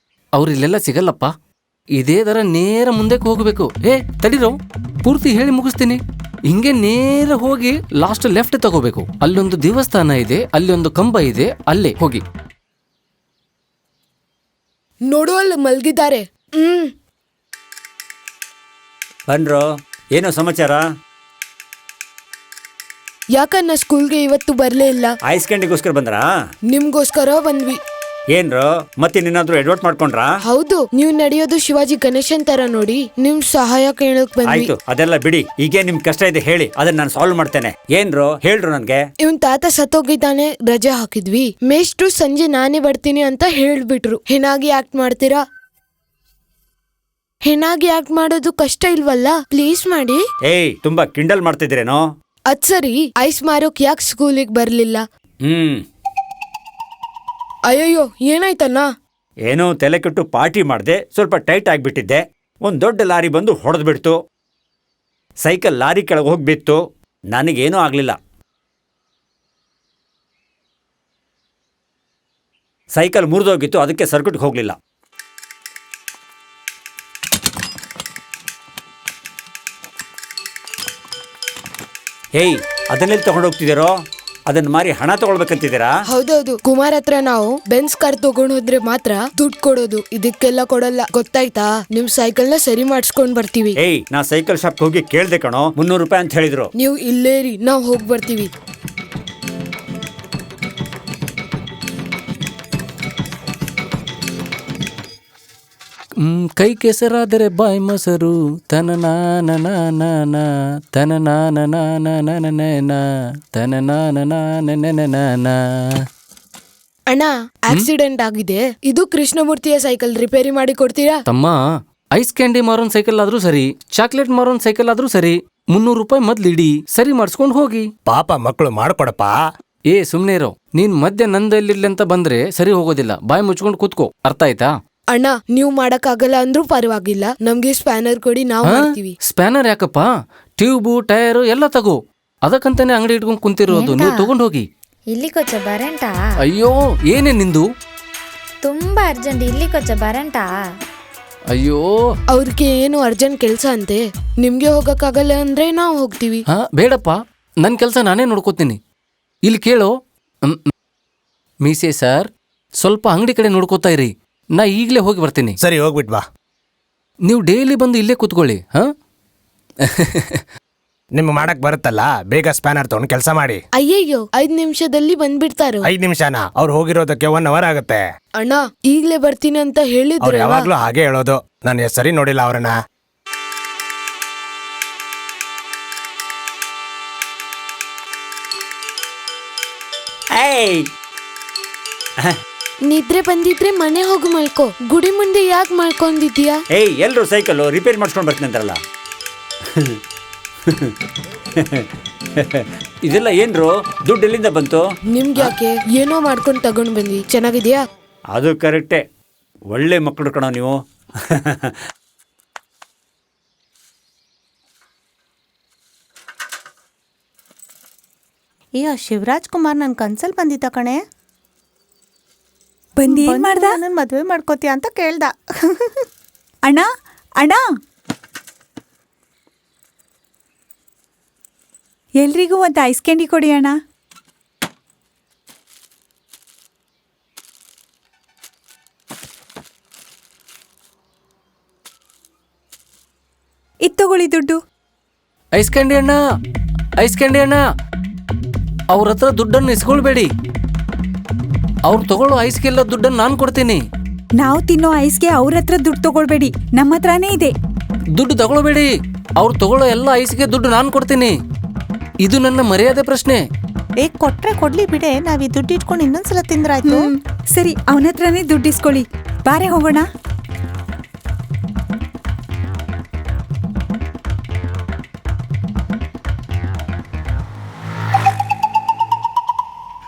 ಅವ್ರು ಇಲ್ಲೆಲ್ಲ ಸಿಗಲ್ಲಪ್ಪ, ಇದೇ ತರ ನೇರ ಮುಂದಕ್ಕೆ ಹೋಗ್ಬೇಕು. ತಡೀರೋ, ಪೂರ್ತಿ ಹೇಳಿ ಮುಗಿಸ್ತೀನಿ. ಹಿಂಗೆ ನೇರ ಹೋಗಿ ಲಾಸ್ಟ್ ಲೆಫ್ಟ್ ತಗೋಬೇಕು. ಅಲ್ಲೊಂದು ದೇವಸ್ಥಾನ ಇದೆ, ಅಲ್ಲಿ ಒಂದು ಕಂಬ ಇದೆ, ಅಲ್ಲೇ ಹೋಗಿ. ನೋಡು ಅಲ್ಲಿ ಮಲ್ಗಿದ್ದಾರೆ. ಬನ್ರೋ, ಏನೋ ಸಮಾಚಾರ? ಯಾಕನ್ನ ಸ್ಕೂಲ್ಗೆ ಇವತ್ತು ಬರ್ಲೇ ಇಲ್ಲ? ಐಸ್ ಕ್ಯಾಂಡಿಗೋಸ್ಕರ ಬಂದ್ರಾ? ನಿಮ್ಗೋಸ್ಕರ ಬಂದ್ವಿ. ಏನ್ರೋ ಮತ್ತೆ ನಿನ್ನಾದ್ರೂ ಎಡ್ವರ್ಟ್ ಮಾಡ್ಕೊಂಡ್ರಾ? ಹೌದು, ನೀವು ನಡೆಯೋದು ಶಿವಾಜಿ ಗಣೇಶನ್ ತರ ನೋಡಿ ನಿಮ್ ಸಹಾಯ ಕೇಳಕ್ ಬಂದ್ವಿ. ಆಯ್ತು, ಅದೆಲ್ಲ ಬಿಡಿ. ಈಗ ನಿಮ್ ಕಷ್ಟ ಇದೆ ಹೇಳಿ, ಅದನ್ನ ನಾನು ಸಾಲ್ವ್ ಮಾಡ್ತೇನೆ. ಏನ್ರೋ ಹೇಳ್ರು ನನ್ಗೆ. ಇವನ್ ತಾತ ಸತ್ತೋಗಿದ್ದಾನೆ, ರಜೆ ಹಾಕಿದ್ವಿ. ಮೇಷ್ಟ್ರು ಸಂಜೆ ನಾನೇ ಬರ್ತೀನಿ ಅಂತ ಹೇಳ್ಬಿಟ್ರು. ಹೆಣಾಗಿ ಆಕ್ಟ್ ಮಾಡ್ತೀರಾ? ಹೆಣಾಗಿ ಆಕ್ಟ್ ಮಾಡೋದು ಕಷ್ಟ ಇಲ್ವಲ್ಲ, ಪ್ಲೀಸ್ ಮಾಡಿ. ತುಂಬಾ ಕಿಂಡಲ್ ಮಾಡ್ತಿದ್ದೀರೇನೋ? ಅದ್ ಸರಿ, ಐಸ್ ಮಾರೋಕ್ ಯಾಕೆ ಸ್ಕೂಲಿಗೆ ಬರ್ಲಿಲ್ಲ? ಅಯ್ಯಯ್ಯೋ, ಏನಾಯ್ತಣ್ಣ? ಏನೋ ತಲೆ ಕೆಟ್ಟು ಪಾರ್ಟಿ ಮಾಡ್ದೆ, ಸ್ವಲ್ಪ ಟೈಟ್ ಆಗ್ಬಿಟ್ಟಿದ್ದೆ. ಒಂದ್ ದೊಡ್ಡ ಲಾರಿ ಬಂದು ಹೊಡೆದ್ಬಿಡ್ತು. ಸೈಕಲ್ ಲಾರಿ ಕೆಳಗೆ ಹೋಗ್ಬಿತ್ತು. ನನಗೇನೂ ಆಗ್ಲಿಲ್ಲ. ಸೈಕಲ್ ಮುರಿದೋಗಿತ್ತು, ಅದಕ್ಕೆ ಸರ್ಕ್ಯೂಟ್ಗೆ ಹೋಗ್ಲಿಲ್ಲ. ಅದನ್ನೆಲ್ಲಿ ತಗೊಂಡು ಹೋಗ್ತಿದ್ದೀರೋ? ಅದನ್ನ ಮಾರಿ ಹಣ ತಗೊಳ್ಬೇಕಂತಿದ್ದೀರಾ? ಹೌದೌದು, ಕುಮಾರ್ ಹತ್ರ ನಾವು ಬೆನ್ಸ್ ಕಾರ್ ತಗೊಂಡ್ ಹೋದ್ರೆ ಮಾತ್ರ ದುಡ್ಡು ಕೊಡೋದು, ಇದಕ್ಕೆಲ್ಲ ಕೊಡಲ್ಲ, ಗೊತ್ತಾಯ್ತಾ? ನಿಮ್ ಸೈಕಲ್ ನ ಸರಿ ಮಾಡಿಸ್ಕೊಂಡ್ ಬರ್ತೀವಿ. ನಾ ಸೈಕಲ್ ಶಾಪ್ ಹೋಗಿ ಕೇಳ್ದೆ ಕಣೋ, 300 ರೂಪಾಯಿ ಅಂತ ಹೇಳಿದ್ರು. ನೀವು ಇಲ್ಲೇರಿ, ನಾವ್ ಹೋಗಿ ಬರ್ತೀವಿ. ಕೈ ಕೆಸರಾದರೆ ಬಾಯಿ ಮೊಸರು, ತನನಾನ ತನನಾನ ತನನಾನ. ಅಣ್ಣ, ಆಕ್ಸಿಡೆಂಟ್ ಆಗಿದೆ. ಇದು ಕೃಷ್ಣಮೂರ್ತಿಯ ಸೈಕಲ್, ರಿಪೇರಿ ಮಾಡಿ ಕೊಡ್ತೀರಾ? ತಮ್ಮ, ಐಸ್ ಕ್ಯಾಂಡಿ ಮಾರೋನ್ ಸೈಕಲ್ ಆದ್ರೂ ಸರಿ, ಚಾಕ್ಲೇಟ್ ಮಾರೋನ್ ಸೈಕಲ್ ಆದ್ರೂ ಸರಿ, 300 ರೂಪಾಯಿ ಮೊದ್ಲಿಡಿ, ಸರಿ ಮಾಡಿಸ್ಕೊಂಡು ಹೋಗಿ. ಪಾಪ ಮಕ್ಕಳು ಮಾಡ್ಕೊಡಪ್ಪ. ಸುಮ್ನೆ ಇರೋ, ನೀನ್ ಮಧ್ಯ ನಂದಲ್ಲಿರ್ಲಿ ಅಂತ ಬಂದ್ರೆ ಸರಿ ಹೋಗೋದಿಲ್ಲ. ಬಾಯಿ ಮುಚ್ಕೊಂಡು ಕೂತ್ಕೋ, ಅರ್ಥ ಆಯ್ತಾ? ಅಣ್ಣ, ನೀವು ಮಾಡಕ್ ಆಗಲ್ಲ ಅಂದ್ರೂ ಪರವಾಗಿಲ್ಲ, ನಮ್ಗೆ ಸ್ಪ್ಯಾನರ್ ಕೊಡಿ, ನಾವು ಮಾಡ್ತೀವಿ. ಸ್ಪ್ಯಾನರ್ ಯಾಕಪ್ಪ? ಟ್ಯೂಬು, ಟೈರು ಎಲ್ಲ ತಗೋ. ಅದಕ್ಕಂತಾನೆ ಅಂಗಡಿ ಇಟ್ಕೊಂಡು ಕುಂತಿರೋದು, ನೀವು ತಗೊಂಡ್ ಹೋಗಿ. ಇಲ್ಲಿ ಕೊಚ್ಚ ಬರಂಟ. ಅಯ್ಯೋ, ಏನೇ ನಿಂದು? ತುಂಬಾ ಅರ್ಜೆಂಟ್, ಇಲ್ಲಿ ಕೊಚ್ಚ ಬರಂಟ. ಅಯ್ಯೋ, ಅವ್ರಿಗೆ ಏನು ಅರ್ಜೆಂಟ್ ಕೆಲ್ಸ ಅಂತೆ, ನಿಮ್ಗೆ ಹೋಗಕ್ಕಾಗಲ್ಲ ಅಂದ್ರೆ ನಾವು ಹೋಗ್ತೀವಿ. ಬೇಡಪ್ಪ, ನನ್ ಕೆಲ್ಸ ನಾನೇ ನೋಡ್ಕೋತೀನಿ. ಇಲ್ಲಿ ಕೇಳೋ ಮೀಸೆ ಸರ್, ಸ್ವಲ್ಪ ಅಂಗಡಿ ಕಡೆ ನೋಡ್ಕೋತಾ ಇರಿ, ನಾ ಈಗ್ಲೇ ಹೋಗಿ ಬರ್ತೀನಿ. ಸರಿ, ಹೋಗ್ಬಿಟ್ ಬಾ. ನೀವು ಡೈಲಿ ಬಂದು ಇಲ್ಲೇ ಕೂತ್ಕೊಳ್ಳಿ. ನಿಮ್ಗೆ ಮಾಡಕ್ ಬರುತ್ತಲ್ಲ, ಬೇಗ ಸ್ಪ್ಯಾನರ್ ತಗೊಂಡು ಕೆಲಸ ಮಾಡಿ. ಅಯ್ಯಯ್ಯೋ, 5 ನಿಮಿಷದಲ್ಲಿ ಬಂದ್ಬಿಡ್ತಾರೋ? 5 ನಿಮಿಷನಾ? ಅವ್ರು ಹೋಗಿರೋದಕ್ಕೆ 1 ಅವರ್ ಆಗುತ್ತೆ. ಅಣ್ಣ, ಈಗ್ಲೇ ಬರ್ತೀನಿ ಅಂತ ಹೇಳಿದ್ರು. ಯಾವಾಗ್ಲೂ ಹಾಗೆ ಹೇಳೋದು, ನಾನು ಸರಿ ನೋಡಿಲ್ಲ ಅವ್ರನ್ನ. ನಿದ್ರೆ ಬಂದಿದ್ರೆ ಮನೆ ಹೋಗಿ ಮಲ್ಕೋ, ಗುಡಿ ಮುಂದೆ ಯಾಕೆ ಮಲ್ಕೊಂಡಿದ್ಯಾ? ಎಲ್ರು ಸೈಕಲ್ ರಿಪೇರಿ ಮಾಡ್ಸ್ಕೊಂಡ್ ಬರ್ತೀನಿ ಅಂತಾರಲ್ಲ. ಇದೆಲ್ಲ ಏನ್ರು? ದುಡ್ಡು ಎಲ್ಲಿಂದ ಬಂತು? ನಿಮ್ಗೆ ಯಾಕೆ? ಏನೋ ಮಾಡ್ಕೊಂಡು ತಗೊಂಡ್ ಬಂದ್ವಿ. ಚೆನ್ನಾಗಿದ್ಯಾ? ಅದು ಕರೆಕ್ಟೇ, ಒಳ್ಳೆ ಮಕ್ಕಳು ಕಣೋ ನೀವು. ಶಿವರಾಜ್ ಕುಮಾರ್ ನನ್ ಕನ್ಸಲ್ ಬಂದಿದ್ದ ಕಣೆ. ಬಂದು ಏನ್ ಮಾಡ್ದ? ನನ್ ಮದ್ವೆ ಮಾಡ್ಕೋತೀಯ ಅಂತ ಕೇಳ್ದ. ಅಣ್ಣ ಅಣ್ಣ, ಎಲ್ರಿಗೂ ಒಂದು ಐಸ್ ಕ್ಯಾಂಡಿ ಕೊಡಿ ಅಣ್ಣ. ಇದ್ ತಗೊಳ್ಳಿ ದುಡ್ಡು. ಐಸ್ ಕ್ಯಾಂಡಿ ಅಣ್ಣ, ಐಸ್ ಕ್ಯಾಂಡಿ ಅಣ್ಣ. ಅವ್ರ ಹತ್ರ ದುಡ್ಡನ್ನು ಇಸ್ಕೊಳ್ಬೇಡಿ. ಅವ್ರು ತಗೊಳ್ಳೋ ಐಸ್ಗೆಲ್ಲ ದುಡ್ಡನ್ನು ನಾನು ಕೊಡ್ತೀನಿ. ನಾವು ತಿನ್ನೋ ಐಸ್ಗೆ ಅವ್ರ ಹತ್ರ ದುಡ್ಡು ತಗೊಳ್ಬೇಡಿ, ನಮ್ಮ ಹತ್ರನೇ ಇದೆ. ದುಡ್ಡು ತಗೊಳ್ಬೇಡಿ. ಅವ್ರು ತಗೊಳ್ಳೋ ಎಲ್ಲ ಐಸ್ಗೆ ದುಡ್ಡು ನಾನು ಕೊಡ್ತೀನಿ. ಇದು ನನ್ನ ಮರ್ಯಾದೆ ಪ್ರಶ್ನೆ. ಕೊಟ್ರೆ ಕೊಡ್ಲಿ ಬಿಡೆ, ನಾವ್ ಈ ದುಡ್ಡು ಇಟ್ಕೊಂಡು ಇನ್ನೊಂದ್ಸಲ ತಿಂದ್ರಾಯ್ತು. ಸರಿ, ಅವನ ಹತ್ರನೇ ದುಡ್ಡು ಇಸ್ಕೊಳ್ಳಿ. ಬಾರೆ ಹೋಗೋಣ.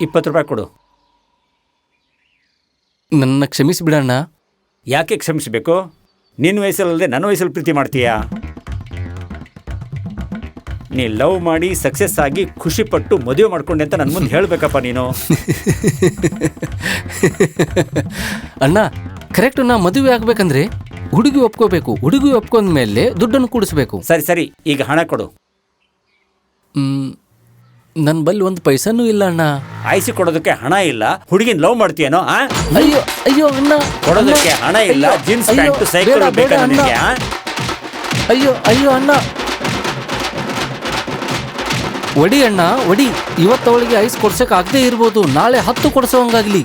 ₹20 ಕೊಡು. ನನ್ನ ಕ್ಷಮಿಸಿಬಿಡಣ್ಣ. ಯಾಕೆ ಕ್ಷಮಿಸಬೇಕು? ನಿನ್ನ ವಯಸ್ಸಲ್ಲದೆ ನನ್ನ ವಯಸ್ಸಲ್ಲಿ ಪ್ರೀತಿ ಮಾಡ್ತೀಯಾ? ನೀ ಲವ್ ಮಾಡಿ ಸಕ್ಸಸ್ ಆಗಿ ಖುಷಿಪಟ್ಟು ಮದುವೆ ಮಾಡ್ಕೊಂಡೆ ಅಂತ ನನ್ನ ಮುಂದೆ ಹೇಳಬೇಕಪ್ಪ ನೀನು. ಅಣ್ಣ ಕರೆಕ್ಟ್. ನಾ ಮದುವೆ ಆಗ್ಬೇಕಂದ್ರೆ ಹುಡುಗಿ ಒಪ್ಕೋಬೇಕು. ಹುಡುಗಿ ಒಪ್ಕೊಂಡ್ಮೇಲೆ ದುಡ್ಡನ್ನು ಕೂಡಿಸ್ಬೇಕು. ಸರಿ ಸರಿ, ಈಗ ಹಣ ಕೊಡು. ನನ್ನ ಬಲ್ಲಿ ಒಂದು ಪೈಸನೂ ಇಲ್ಲ ಅಣ್ಣ. ಆಯ್ಸಿ ಕೊಡೋದಕ್ಕೆ ಹಣ ಇಲ್ಲ, ಹುಡುಗಿನ ಲವ್ ಮಾಡ್ತೀಯನೋ? ಅಯ್ಯೋ ಅಯ್ಯೋ ಅಣ್ಣ, ಕೊಡೋದಕ್ಕೆ ಹಣ ಇಲ್ಲ, ಜೀನ್ಸ್ ಪ್ಯಾಂಟ್ ಸೈಕಲ್ ಬೇಕಾ ನಿನಗೆ? ಅಯ್ಯೋ ಅಯ್ಯೋ ಅಣ್ಣ, ಒಡಿ ಅಣ್ಣ ಒಡಿ. ಇವತ್ತವಳಿಗೆ ಐಸ್ ಕೊಡ್ಸಕ್ ಆಗದೆ ಇರ್ಬೋದು, ನಾಳೆ 10 ಕೊಡ್ಸೋಂಗಾಗ್ಲಿ.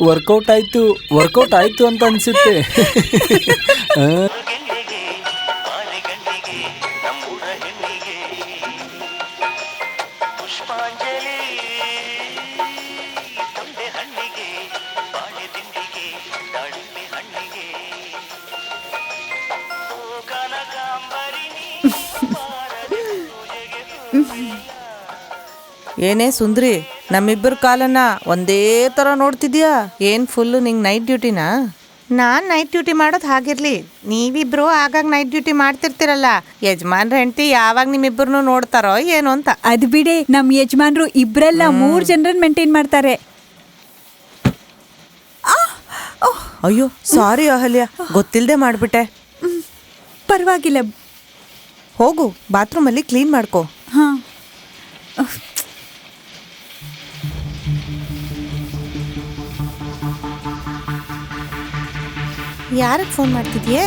ವರ್ಕೌಟ್ ಆಯ್ತು ಅಂತ ಅನ್ಸುತ್ತೆ. ಏನೇ ಸುಂದ್ರಿ, ನಮ್ಮಿಬ್ಬರ ಕಾಲನ್ನ ಒಂದೇ ತರ ನೋಡ್ತಿದ್ಯಾ? ಏನ್ ಫುಲ್ ನಿಂಗ್ ನೈಟ್ ಡ್ಯೂಟಿನಾ? ನಾನ್ ನೈಟ್ ಡ್ಯೂಟಿ ಮಾಡೋದು ಹಾಗಿರ್ಲಿ, ನೀವಿಬ್ರು ಆಗಾಗ ನೈಟ್ ಡ್ಯೂಟಿ ಮಾಡ್ತಿರ್ತಿರಲ್ಲ, ಯಜಮಾನ್ರ ಹೆಂಡತಿ ಯಾವಾಗ ನಿಮ್ಮಿಬ್ಬರನ್ನು ನೋಡ್ತಾರೋ ಏನು ಅಂತ. ಅದ್ ಬಿಡೆ, ನಮ್ ಯಜಮಾನ್ರು ಇಬ್ರಲ್ಲ 3 ಜನರನ್ನ ಮೇಂಟೈನ್ ಮಾಡ್ತಾರೆ. ಅಯ್ಯೋ ಸಾರಿ ಅಹಲ್ಯ, ಗೊತ್ತಿಲ್ದೆ ಮಾಡ್ಬಿಟ್ಟೆ. ಪರವಾಗಿಲ್ಲ, ಹೋಗು ಬಾತ್ರೂಮಲ್ಲಿ ಕ್ಲೀನ್ ಮಾಡ್ಕೋ. ಹಾ. ಯಾರಿಗೆ ಫೋನ್ ಮಾಡ್ತಿದ್ಯೆ?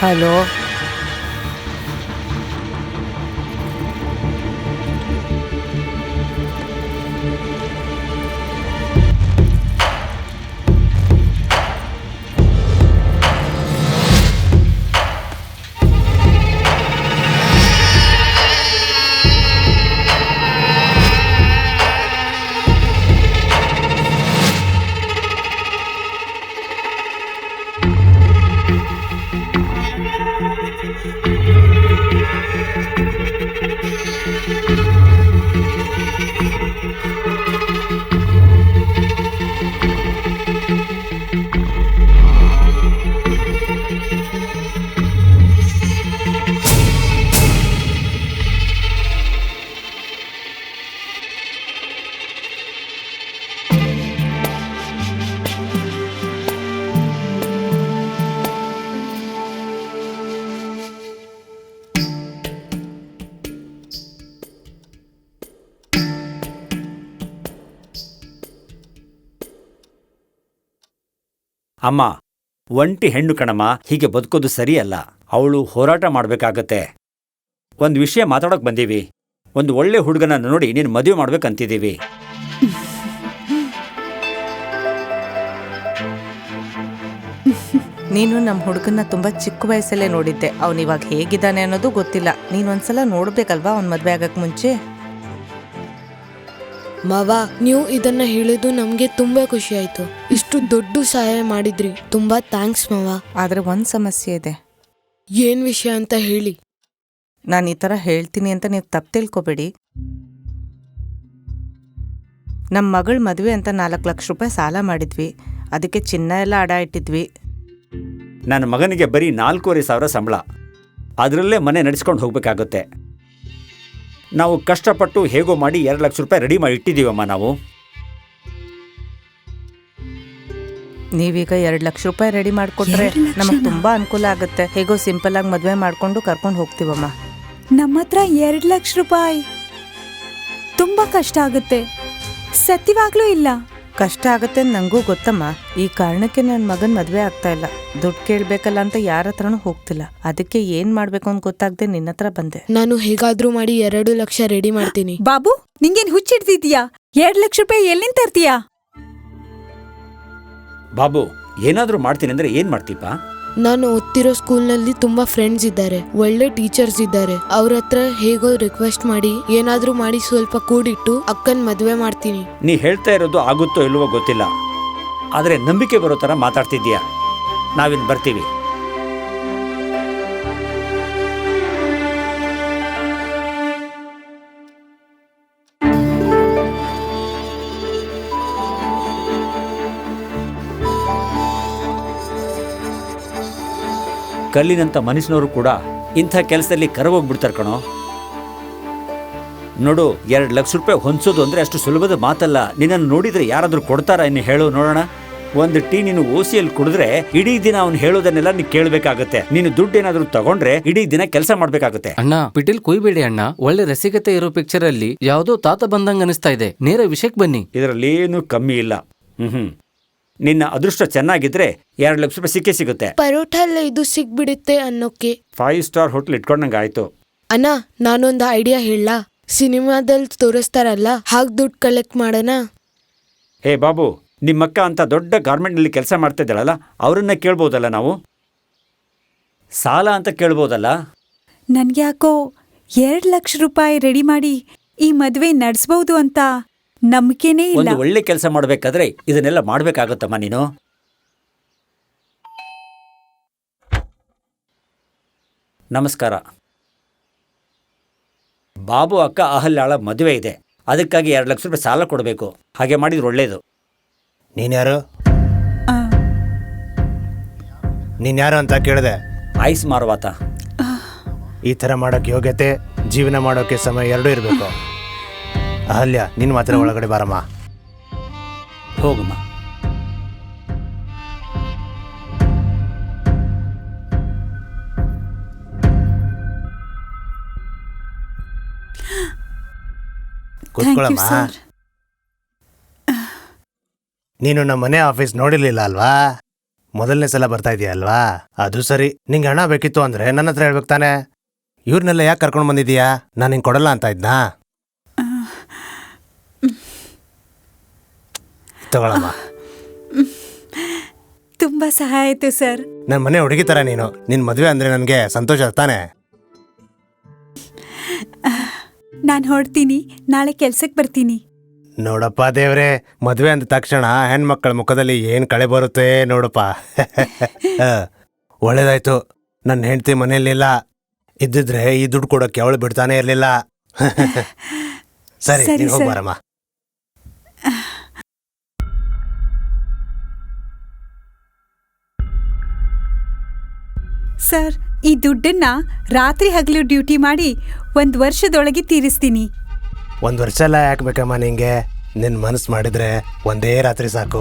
ಹಲೋ, ಅಮ್ಮ, ಒಂಟಿ ಹೆಣ್ಣು ಕಣಮ್ಮ, ಹೀಗೆ ಬದುಕೋದು ಸರಿಯಲ್ಲ. ಅವಳು ಹೋರಾಟ ಮಾಡಬೇಕಾಗತ್ತೆ. ಒಂದು ವಿಷಯ ಮಾತಾಡೋಕೆ ಬಂದೀವಿ. ಒಂದು ಒಳ್ಳೆ ಹುಡುಗನ ನೋಡಿ ನೀನು ಮದುವೆ ಮಾಡ್ಬೇಕಂತಿದ್ದೀವಿ. ನೀನು ನಮ್ಮ ಹುಡುಗನ್ನ ತುಂಬಾ ಚಿಕ್ಕ ವಯಸ್ಸಲ್ಲೇ ನೋಡಿದ್ದೆ. ಅವನಿವಾಗ ಹೇಗಿದ್ದಾನೆ ಅನ್ನೋದು ಗೊತ್ತಿಲ್ಲ. ನೀನೊಂದ್ಸಲ ನೋಡ್ಬೇಕಲ್ವಾ ಅವನ್ ಮದ್ವೆ ಆಗಕ್ ಮುಂಚೆ. ಮಾವ, ನೀವು ಇದನ್ನ ಹೇಳಿದ್ದು ನಮ್ಗೆ ತುಂಬಾ ಖುಷಿ ಆಯ್ತು. ಇಷ್ಟು ದೊಡ್ಡ ಸಹಾಯ ಮಾಡಿದ್ರಿ, ತುಂಬಾ ಥ್ಯಾಂಕ್ಸ್ ಮಾವ. ಆದ್ರೆ ಒಂದ್ ಸಮಸ್ಯೆ ಇದೆ. ಏನ್ ವಿಷಯ ಅಂತ ಹೇಳಿ. ನಾನು ಈ ತರ ಹೇಳ್ತೀನಿ ಅಂತ ನೀವು ತಪ್ಪು ತಿಳ್ಕೊಬೇಡಿ. ನಮ್ಮ ಮಗಳ ಮದುವೆ ಅಂತ 4 ಲಕ್ಷ ರೂಪಾಯಿ ಸಾಲ ಮಾಡಿದ್ವಿ. ಅದಕ್ಕೆ ಚಿನ್ನ ಎಲ್ಲ ಅಡ ಇಟ್ಟಿದ್ವಿ. ನನ್ನ ಮಗನಿಗೆ ಬರೀ 4,500 ಸಂಬಳ, ಅದರಲ್ಲೇ ಮನೆ ನಡೆಸ್ಕೊಂಡು ಹೋಗ್ಬೇಕಾಗುತ್ತೆ. ನಾವು ಕಷ್ಟಪಟ್ಟು ಹೇಗೋ ಮಾಡಿ 2 ಲಕ್ಷ ರೂಪಾಯಿ ರೆಡಿ ಮಾಡಿ ಇಟ್ಟಿದ್ದೀವಮ್ಮ ನಾವು. ನೀವೀಗ 2 ಲಕ್ಷ ರೂಪಾಯಿ ರೆಡಿ ಮಾಡ್ಕೊಟ್ರೆ 2 ಲಕ್ಷನಾ? ನಮಗ್ ತುಂಬಾ ಅನುಕೂಲ ಆಗುತ್ತೆ. ಹೇಗೋ ಸಿಂಪಲ್ ಆಗಿ ಮದ್ವೆ ಮಾಡ್ಕೊಂಡು ಕರ್ಕೊಂಡು ಹೋಗ್ತೀವಮ್ಮ. ನಮ್ಮ ಹತ್ರ 2 ಲಕ್ಷ ರೂಪಾಯಿ ತುಂಬಾ ಕಷ್ಟ ಆಗುತ್ತೆ. ಸತ್ಯವಾಗ್ಲೂ ಇಲ್ಲ. ಕಷ್ಟ ಆಗತ್ತೆ ಅಂತ ನಂಗೂ ಗೊತ್ತಮ್ಮ. ಈ ಕಾರಣಕ್ಕೆ ನನ್ನ ಮಗನ್ ಮದ್ವೆ ಆಗ್ತಾ ಇಲ್ಲ. ದುಡ್ಡು ಕೇಳ್ಬೇಕಲ್ಲ ಅಂತ ಯಾರ ಹತ್ರನೂ ಹೋಗ್ತಿಲ್ಲ. ಅದಕ್ಕೆ ಏನ್ ಮಾಡ್ಬೇಕು ಅಂತ ಗೊತ್ತಾಗದೆ ನಿನ್ನ ಹತ್ರ ಬಂದೆ. ನಾನು ಹೇಗಾದ್ರೂ ಮಾಡಿ 2 ಲಕ್ಷ ರೆಡಿ ಮಾಡ್ತೀನಿ. ಬಾಬು, ನಿಂಗೇನ್ ಹುಚ್ಚಿಡ್ತಿದ್ಯಾ? 2 ಲಕ್ಷ ರೂಪಾಯಿ ಎಲ್ಲಿಂದ ತರ್ತೀಯಾ? ಬಾಬು, ಏನಾದ್ರೂ ಮಾಡ್ತೀನಿ ಅಂದ್ರೆ ಏನ್ ಮಾಡ್ತೀಪ? ನಾನು ಓದ್ತಿರೋ ಸ್ಕೂಲ್ನಲ್ಲಿ ತುಂಬಾ ಫ್ರೆಂಡ್ಸ್ ಇದ್ದಾರೆ, ಒಳ್ಳೆ ಟೀಚರ್ಸ್ ಇದ್ದಾರೆ. ಅವ್ರ ಹತ್ರ ಹೇಗೋ ರಿಕ್ವೆಸ್ಟ್ ಮಾಡಿ ಏನಾದ್ರೂ ಮಾಡಿ ಸ್ವಲ್ಪ ಕೂಡಿಟ್ಟು ಅಕ್ಕನ್ ಮದ್ವೆ ಮಾಡ್ತೀನಿ. ನೀ ಹೇಳ್ತಾ ಇರೋದು ಆಗುತ್ತೋ ಇಲ್ವೋ ಗೊತ್ತಿಲ್ಲ, ಆದ್ರೆ ನಂಬಿಕೆ ಬರೋ ತರ ಮಾತಾಡ್ತಿದ್ದೀಯಾ. ನಾವಿನ್ ಬರ್ತೀವಿ. ಕಲ್ಲಿನಂತ ಮನುಷ್ಯನವರು ಕೂಡ ಇಂಥ ಕೆಲಸದಲ್ಲಿ ಕರಗೋಗ್ಬಿಡ್ತಾರೆ ಕಣೋ. ನೋಡು, 2 ಲಕ್ಷ ರೂಪಾಯಿ ಹೊಂದಿಸೋದು ಅಂದ್ರೆ ಅಷ್ಟು ಸುಲಭದ ಮಾತಲ್ಲ. ನಿನ್ನನ್ನು ನೋಡಿದ್ರೆ ಯಾರಾದ್ರೂ ಕೊಡ್ತಾರಾ ಇನ್ನು ಹೇಳು ನೋಡೋಣ. ಒಂದು ಟೀ ನೀನು ಓಸಿಯಲ್ಲಿ ಕುಡಿದ್ರೆ ಇಡೀ ದಿನ ಅವ್ನು ಹೇಳೋದನ್ನೆಲ್ಲ ನೀನು ಕೇಳಬೇಕಾಗತ್ತೆ. ನೀನು ದುಡ್ಡು ಏನಾದ್ರೂ ತಗೊಂಡ್ರೆ ಇಡೀ ದಿನ ಕೆಲಸ ಮಾಡ್ಬೇಕಾಗತ್ತೆ. ಅಣ್ಣ, ಪಿಟೀಲ್ ಕುಯ್ಬೇಡಿ ಅಣ್ಣ. ಒಳ್ಳೆ ರಸಿಕತೆ ಇರೋ ಪಿಕ್ಚರ್ ಅಲ್ಲಿ ಯಾವ್ದೋ ತಾತ ಬಂದಂಗ ಅನಿಸ್ತಾ ಇದೆ. ನೇರ ವಿಷಯಕ್ಕೆ ಬನ್ನಿ. ಇದರಲ್ಲಿ ಏನು ಕಮ್ಮಿ ಇಲ್ಲ. ನಿನ್ನ ಅದೃಷ್ಟ ಚೆನ್ನಾಗಿದ್ರೆ 2 ಲಕ್ಷ ರೂಪಾಯಿ ಸಿಕ್ಕೇ ಸಿಗುತ್ತೆ. ಪರೋಟ ಎಲ್ಲ ಇದು ಸಿಗ್ಬಿಡುತ್ತೆ ಅನ್ನೋಕೆ 5 ಸ್ಟಾರ್ ಹೋಟೆಲ್ ಇಟ್ಕೊಂಡಂಗೆ ಆಯ್ತು. ಅಣ್ಣ, ನಾನೊಂದು ಐಡಿಯಾ ಹೇಳ. ಸಿನಿಮಾದಲ್ಲಿ ತೋರಿಸ್ತಾರಲ್ಲ, ಹಾಗೆ ದುಡ್ಡು ಕಲೆಕ್ಟ್ ಮಾಡೋಣ. ಹೇ ಬಾಬು, ನಿಮ್ಮಕ್ಕ ಅಂತ ದೊಡ್ಡ ಗಾರ್ಮೆಂಟ್ನಲ್ಲಿ ಕೆಲಸ ಮಾಡ್ತಾ ಇದ್ದಾಳಲ್ಲ, ಅವರನ್ನ ಕೇಳ್ಬೋದಲ್ಲ ನಾವು? ಸಾಲ ಅಂತ ಕೇಳ್ಬೋದಲ್ಲ? ನನ್ಗ್ಯಾಕೋ 2 ಲಕ್ಷ ರೂಪಾಯಿ ರೆಡಿ ಮಾಡಿ ಈ ಮದ್ವೆ ನಡೆಸಬಹುದು ಅಂತ ನಂಬಿಕೆನೇ ಇಲ್ಲ. ಒಂದು ಒಳ್ಳೆ ಕೆಲಸ ಮಾಡ್ಬೇಕಾದ್ರೆ ಇದನ್ನೆಲ್ಲ ಮಾಡ್ಬೇಕಾಗತ್ತಮ್ಮ ನೀನು. ನಮಸ್ಕಾರ. ಬಾಬು ಅಕ್ಕ ಅಹಲ್ಯಾಳ ಮದುವೆ ಇದೆ, ಅದಕ್ಕಾಗಿ 2 ಲಕ್ಷ ರೂಪಾಯಿ ಸಾಲ ಕೊಡಬೇಕು. ಹಾಗೆ ಮಾಡಿದ್ರೆ ಒಳ್ಳೇದು. ನೀನ್ಯಾರು ಅಂತ ಕೇಳಿದೆ. ಐಸ್ ಮಾರುವಾತ. ಈ ಥರ ಮಾಡೋಕ್ಕೆ ಯೋಗ್ಯತೆ, ಜೀವನ ಮಾಡೋಕ್ಕೆ ಸಮಯ ಎರಡೂ ಇರಬೇಕು. ಅಹಲ್ಯ, ನಿನ್ನ ಮಾತ್ರ ಒಳಗಡೆ ಬಾರಮ್ಮ. ಹೋಗಮ್ಮ. ಕೂತ್ಕೊಳ್ಳಮ್ಮ. ನೀನು ನಮ್ಮ ಮನೆ ಆಫೀಸ್ ನೋಡಿರ್ಲಿಲ್ಲ ಅಲ್ವಾ? ಮೊದಲನೇ ಸಲ ಬರ್ತಾ ಇದೀಯ ಅಲ್ವಾ? ಅದು ಸರಿ. ನಿಂಗೆ ಹಣ ಬೇಕಿತ್ತು ಅಂದ್ರೆ ನನ್ನ ಹತ್ರ ಹೇಳ್ಬೇಕು ತಾನೆ. ಇವ್ರನ್ನೆಲ್ಲ ಯಾಕೆ ಕರ್ಕೊಂಡು ಬಂದಿದೀಯಾ? ನಾನು ಹಿಂಗೆ ಕೊಡಲ್ಲ ಅಂತ ಇದ್ನಾ? ತಗೊಳಮ್ಮ. ತುಂಬಾ ಸಹಾಯ ಆಯ್ತು ಸರ್. ನನ್ನ ಮನೆ ಹುಡುಗಿ ತರ ನೀನು. ನಿನ್ ಮದುವೆ ಅಂದ್ರೆ ನನಗೆ ಸಂತೋಷ ತಾನೆ. ನಾನು ಹೊರಡ್ತೀನಿ, ನಾಳೆ ಕೆಲ್ಸಕ್ಕೆ ಬರ್ತೀನಿ. ನೋಡಪ್ಪ ದೇವ್ರೆ, ಮದುವೆ ಅಂದ ತಕ್ಷಣ ಹೆಣ್ಮಕ್ಳ ಮುಖದಲ್ಲಿ ಏನ್ ಕಳೆ ಬರುತ್ತೆ ನೋಡಪ್ಪ. ಒಳ್ಳೇದಾಯ್ತು, ನನ್ನ ಹೆಂಡತಿ ಮನೆಯಲ್ಲಿಲ್ಲ. ಇದ್ದಿದ್ರೆ ಈ ದುಡ್ಡು ಕೊಡೋಕೆ ಅವಳು ಬಿಡ್ತಾನೆ ಇರ್ಲಿಲ್ಲ. ಸರಿ, ನೀನು ಹೋಗ್ಬಾರಮ್ಮ. ಸರ್, ಈ ದುಡ್ಡನ್ನ ರಾತ್ರಿ ಹಗಲು ಡ್ಯೂಟಿ ಮಾಡಿ 1 ವರ್ಷದೊಳಗೆ ತೀರಿಸ್ತೀನಿ. 1 ವರ್ಷ ಎಲ್ಲ ಯಾಕೆ ಬೇಕಮ್ಮ ನಿಂಗೆ? ನಿನ್ ಮನಸ್ಸು ಮಾಡಿದ್ರೆ ಒಂದೇ ರಾತ್ರಿ ಸಾಕು.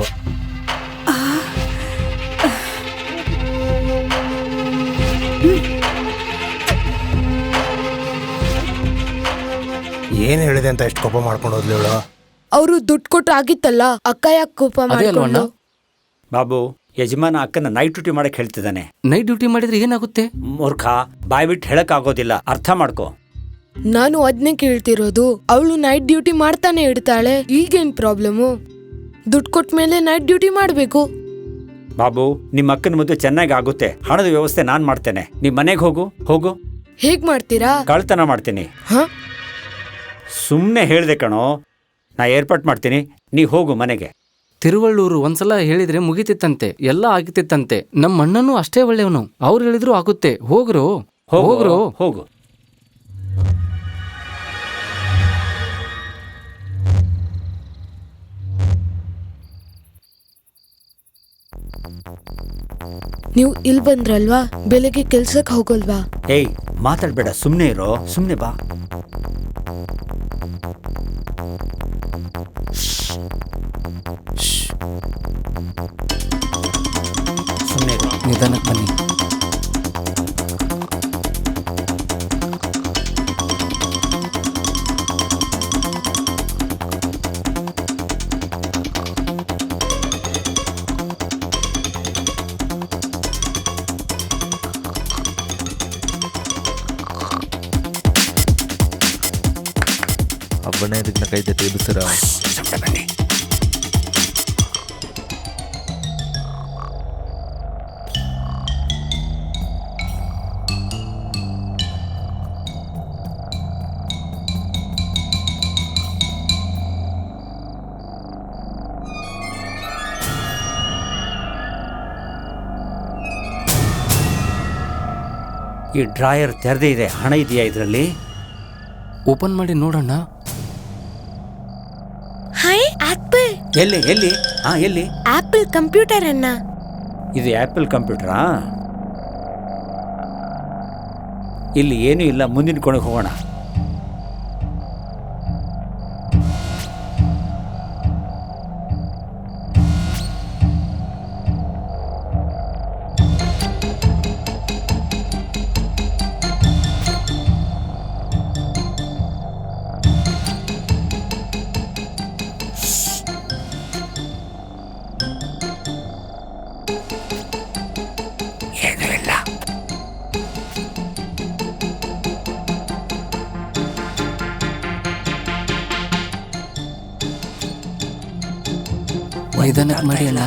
ಏನ್ ಹೇಳಿದೆ ಅಂತ ಎಷ್ಟು ಕೋಪ ಮಾಡ್ಕೊಂಡು ಹೋದ್ಲು ಇವಳು. ಅವರು ದುಡ್ಡು ಕೊಟ್ಟು ಆಗಿತ್ತಲ್ಲ, ಅಕ್ಕ ಯಾಕೆ ಕೋಪ ಮಾಡ್ಕೊಂಡು? ಬಾಬು, ಯಜಮಾನ ಅಕ್ಕನ ನೈಟ್ ಡ್ಯೂಟಿ ಮಾಡಕ್ ಹೇಳ್ತಿದ್ದಾನೆ. ನೈಟ್ ಡ್ಯೂಟಿ ಮಾಡಿದ್ರೆ ಏನಾಗುತ್ತೆ? ಮೂರ್ಖ, ಬಾಯ್ ಬಿಟ್ಟು ಹೇಳಕ್ ಆಗೋದಿಲ್ಲ, ಅರ್ಥ ಮಾಡ್ಕೋ. ನಾನು ಅದನ್ನೇ ಕೇಳ್ತಿರೋದು. ಅವಳು ನೈಟ್ ಡ್ಯೂಟಿ ಮಾಡ್ತಾನೆ ಇಡ್ತಾಳೆ, ಈಗೇನ್ ಪ್ರಾಬ್ಲಮ್ಮು? ದುಡ್ಡು ಕೊಟ್ಟ ಮೇಲೆ ನೈಟ್ ಡ್ಯೂಟಿ ಮಾಡ್ಬೇಕು. ಬಾಬು, ನಿಮ್ಮ ಅಕ್ಕನ ಮದುವೆ ಚೆನ್ನಾಗಿ ಆಗುತ್ತೆ. ಹಣದ ವ್ಯವಸ್ಥೆ ನಾನ್ ಮಾಡ್ತೇನೆ. ನಿಮ್ ಮನೆಗೆ ಹೋಗು. ಹೋಗು. ಹೇಗ್ ಮಾಡ್ತೀರಾ? ಕಳ್ತನ ಮಾಡ್ತೀನಿ. ಹ? ಸುಮ್ನೆ ಹೇಳ್ದೆ ಕಣೋ. ನಾ ಏರ್ಪಾಟ್ ಮಾಡ್ತೀನಿ, ನೀ ಹೋಗು ಮನೆಗೆ. ತಿರುವಳ್ಳೂರು ಒಂದ್ಸಲ ಹೇಳಿದ್ರೆ ಮುಗಿತಿತ್ತಂತೆ, ಎಲ್ಲ ಆಗಿತ್ತಿತ್ತಂತೆ. ನಮ್ಮ ಅಣ್ಣನೂ ಅಷ್ಟೇ ಒಳ್ಳೆಯವನು. ಅವ್ರು ಹೇಳಿದ್ರು ಆಗುತ್ತೆ. ಹೋಗ್ರು ಹೋಗ್ರು. ಹೋಗು. ನೀವು ಇಲ್ಲಿ ಬಂದ್ರಲ್ವಾ, ಬೆಳಗ್ಗೆ ಕೆಲ್ಸಕ್ಕೆ ಹೋಗಲ್ವಾ? ಏಯ್, ಮಾತಾಡ್ಬೇಡ, ಸುಮ್ನೆ ಇರೋ. ಸುಮ್ನೆ ಬಾ. ನಿಧಾನಕ್ಕೆ ಬನ್ನಿ. ಅಬ್ಬನೇ ಇದಕ್ಕೆ ಕೈ ತಟ್ಟಿ ಎಬ್ಬಿಸ್ತೀರಾ? ಬನ್ನಿ. ಈ ಡ್ರಾಯರ್ ತೆರೆದೇ ಇದೆ. ಹಣ ಇದೆಯಾ ಇದರಲ್ಲಿ? ಓಪನ್ ಮಾಡಿ ನೋಡೋಣ. Hi apple. ಎಲ್ಲಿ ಎಲ್ಲಿ? ಹಾ, ಎಲ್ಲಿ? ಆಪಲ್ ಕಂಪ್ಯೂಟರ್ ಅಣ್ಣ. ಇದು ಆ್ಯಪಲ್ ಕಂಪ್ಯೂಟರಾ? ಇಲ್ಲಿ ಏನೂ ಇಲ್ಲ, ಮುಂದಿನ ಕೊನೆಗೆ ಹೋಗೋಣ. ಏನೂ ಇಲ್ಲ. ನಿಧಾನಕ್ಕೆ ಮಾಡಿ ಅಲ್ಲ.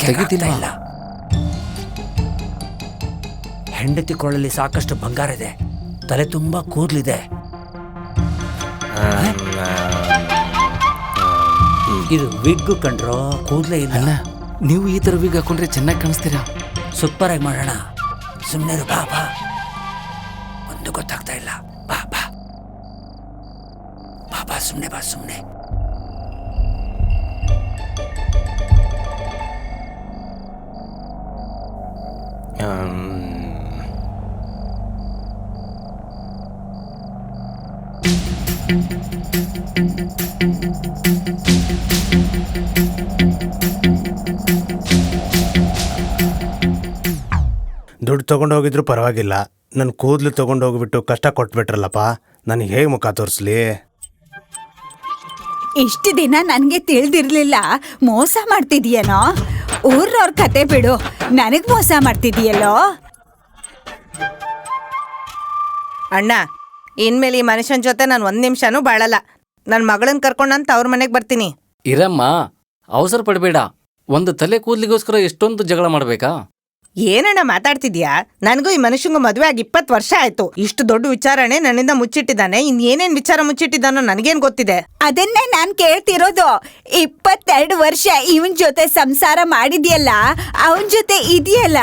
ತೆಗಿತಿಲ್ಲ. ಹೆಂಡತಿ ಕೊಳ್ಳಲ್ಲಿ ಸಾಕಷ್ಟು ಬಂಗಾರ ಇದೆ, ತಲೆ ತುಂಬಾ ಕೂದಲಿದೆ. ಇದು ವಿಗ್ ಕಂಡ್ರೋ, ಕೂದಲೇ ಇಲ್ಲ. ಅಣ್ಣ, ನೀವು ಈ ಥರ ವಿಗ್ ಹಾಕೊಂಡ್ರೆ ಚೆನ್ನಾಗಿ ಕಾಣಿಸ್ತೀರಾ. ಸೂಪರ್ ಆಗಿ ಮಾಡೋಣ. ಸುಮ್ಮನೆ ಬಾ ಬಾ. ಒಂದು ಗೊತ್ತಾಗ್ತಾ ಇಲ್ಲ. ಬಾ ಬಾ ಬಾ ಬಾ, ಸುಮ್ಮನೆ ಬಾ, ಸುಮ್ಮನೆ. ದುಡ್ಡು ತೊಗೊಂಡು ಹೋಗಿದ್ರು ಪರವಾಗಿಲ್ಲ, ನನ್ನ ಕೂದಲು ತೊಗೊಂಡು ಹೋಗ್ಬಿಟ್ಟು ಕಷ್ಟ ಕೊಟ್ಬಿಟ್ರಲ್ಲಪ್ಪ. ನನಗೆ ಹೇಗೆ ಮುಖ ತೋರಿಸ್ಲಿ? ಇಷ್ಟು ದಿನ ನನಗೆ ತಿಳಿದಿರ್ಲಿಲ್ಲ ಮೋಸ ಮಾಡ್ತಿದೀಯನೋ. ಊರ್ನವ್ರ ಕತೆ ಬಿಡು, ನನಗ್ ಮೋಸ ಮಾಡ್ತಿದೀಯಲ್ಲೋ. ಅಣ್ಣ, ಇನ್ಮೇಲೆ ಈ ಮನುಷ್ಯನ ಜೊತೆ ನಾನು 1 ನಿಮಿಷನೂ ಬಾಳಲ್ಲ. ನನ್ನ ಮಗಳನ್ನ ಕರ್ಕೊಂಡಂತ ಅವ್ರ ಮನೆಗೆ ಬರ್ತೀನಿ. ಇರಮ್ಮ, ಅವಸರ ಪಡಬೇಡ. ಒಂದು ತಲೆ ಕೂದಲಿಗೋಸ್ಕರ ಎಷ್ಟೊಂದು ಜಗಳ ಮಾಡ್ಬೇಕಾ? ಏನಣ್ಣ ಮಾತಾಡ್ತಿದ್ಯಾ? ನನಗೂ ಈ ಮನುಷ್ಯಂಗೂ ಮದುವೆ ಆಗಿ 20 ವರ್ಷ ಆಯ್ತು. ಇಷ್ಟು ದೊಡ್ಡ ವಿಚಾರನೆ ನನ್ನಿಂದ ಮುಚ್ಚಿಟ್ಟಿದ್ದಾನೆ. ಇನ್ನೇನೇನ್ ವಿಚಾರ ಮುಚ್ಚಿಟ್ಟಿದ್ದಾನೋ ನನಗೇನ್ ಗೊತ್ತಿದೆ? ಅದನ್ನೇ ನಾನ್ ಕೇಳ್ತಿರೋದು. 22 ವರ್ಷ ಇವನ್ ಜೊತೆ ಸಂಸಾರ ಮಾಡಿದ್ಯಲ್ಲ, ಅವನ್ ಜೊತೆ ಇದೆಯಲ್ಲ,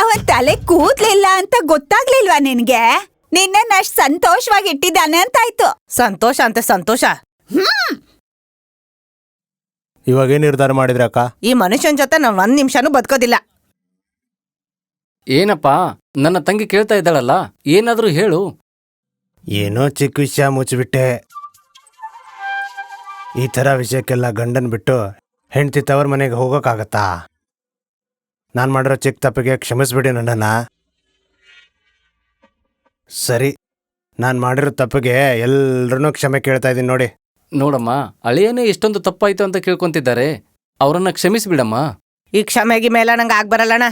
ಅವನ್ ತಲೆ ಕೂದ್ಲಿಲ್ಲ ಅಂತ ಗೊತ್ತಾಗ್ಲಿಲ್ವಾ ನಿನ್ಗೆ? ನಿನ್ನ ಅಷ್ಟ್ ಸಂತೋಷವಾಗಿ ಇಟ್ಟಿದ್ದಾನೆ ಅಂತಾಯ್ತು. ಸಂತೋಷ ಅಂತ ಸಂತೋಷ. ಇವಾಗ ಏನು ನಿರ್ಧಾರ ಮಾಡಿದ್ರೆ ಅಕ್ಕ? ಈ ಮನುಷ್ಯನ ಜೊತೆ ನಾನು 1 ನಿಮಿಷನೂ ಬದುಕೋದಿಲ್ಲ. ಏನಪ್ಪ, ನನ್ನ ತಂಗಿ ಕೇಳ್ತಾ ಇದ್ದಾಳಲ್ಲ, ಏನಾದ್ರೂ ಹೇಳು. ಏನೋ ಚಿಕ್ಕ ವಿಷಯ ಮುಚ್ಚಿಬಿಟ್ಟೆ. ಈ ಥರ ವಿಷಯಕ್ಕೆಲ್ಲ ಗಂಡನ್ ಬಿಟ್ಟು ಹೆಂಡ್ತಿ ತವರ ಮನೆಗೆ ಹೋಗೋಕ್ಕಾಗತ್ತಾ? ನಾನು ಮಾಡಿರೋ ಚಿಕ್ಕ ತಪ್ಪಿಗೆ ಕ್ಷಮಿಸ್ಬಿಡಿ ನನ್ನನ್ನು. ಸರಿ, ನಾನು ಮಾಡಿರೋ ತಪ್ಪಿಗೆ ಎಲ್ಲರನ್ನೂ ಕ್ಷಮೆ ಕೇಳ್ತಾ ಇದ್ದೀನಿ ನೋಡಿ. ನೋಡಮ್ಮ, ಅಳಿಯನೇ ಎಷ್ಟೊಂದು ತಪ್ಪಾಯ್ತು ಅಂತ ಕೇಳ್ಕೊಂತಿದ್ದಾರೆ. ಅವರನ್ನ ಕ್ಷಮಿಸ್ಬಿಡಮ್ಮ. ಈ ಕ್ಷಮೆಗೆ ಮೇಲೆ ನಂಗೆ ಆಗ್ಬರಲ್ಲಣ್ಣ.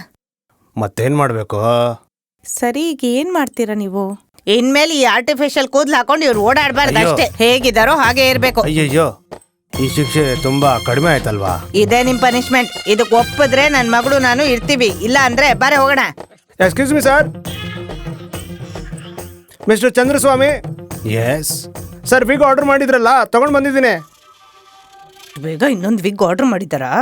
ಮತ್ತೇನು ಮಾಡಬೇಕು? ಸರಿ, ಈಗ ಏನ್ ಮಾಡ್ತೀರಾ ನೀವು? ಇನ್ಮೇಲೆ ಈ ಆರ್ಟಿಫಿಷಿಯಲ್ ಕೂದಲು ಹಾಕೊಂಡು ಇವ್ರು ಓಡಾಡಬಾರ್ದು ಅಯ್ಯೋ. ಅಷ್ಟೇ. ಹೇಗಿದ್ದಾರೋ ಹಾಗೆ ಇರ್ಬೇಕು. ಅಯ್ಯಯ್ಯೋ, ಈ ಶಿಕ್ಷೆ ತುಂಬಾ ಕಡಿಮೆ ಆಯ್ತಲ್ವಾ? ಇದೇ ನಿಮ್ ಪನಿಷ್ಮೆಂಟ್. ಇದಕ್ಕೆ ಒಪ್ಪಿದ್ರೆ ನನ್ನ ಮಗಳು ನಾನು ಇರ್ತೀವಿ, ಇಲ್ಲ ಅಂದ್ರೆ ಬಾರೆ ಹೋಗೋಣ. Excuse me sir. Mister Chandraswami. Yes sir, wig order ಮಾಡಿದ್ರಲ್ಲ, ತಗೊಂಡು ಬಂದಿದ್ದೀನಿ. ಬೇಗ ಇನ್ನೊಂದು ವಿಗ್ ಆರ್ಡರ್ ಮಾಡಿದ್ದಾರಾ?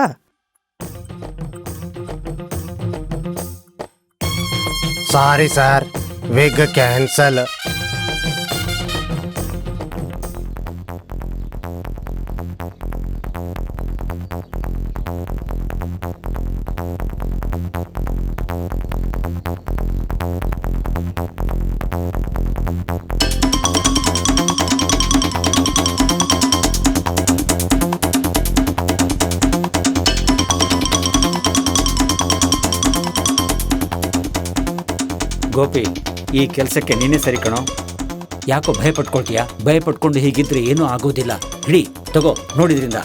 Sorry sir, wig cancel. Gopi, ಈ ಕೆಲಸಕ್ಕೆ ನೀನೇ ಸರಿ ಕಣೋ. ಯಾಕೋ ಭಯ ಪಟ್ಕೊಳ್ತೀಯಾ? ಭಯ ಪಟ್ಕೊಂಡು ಹೀಗಿದ್ರೆ ಏನೂ ಆಗೋದಿಲ್ಲ. ಹಿಡಿ, ತಗೋ, ನೋಡಿದ್ರಿಂದ.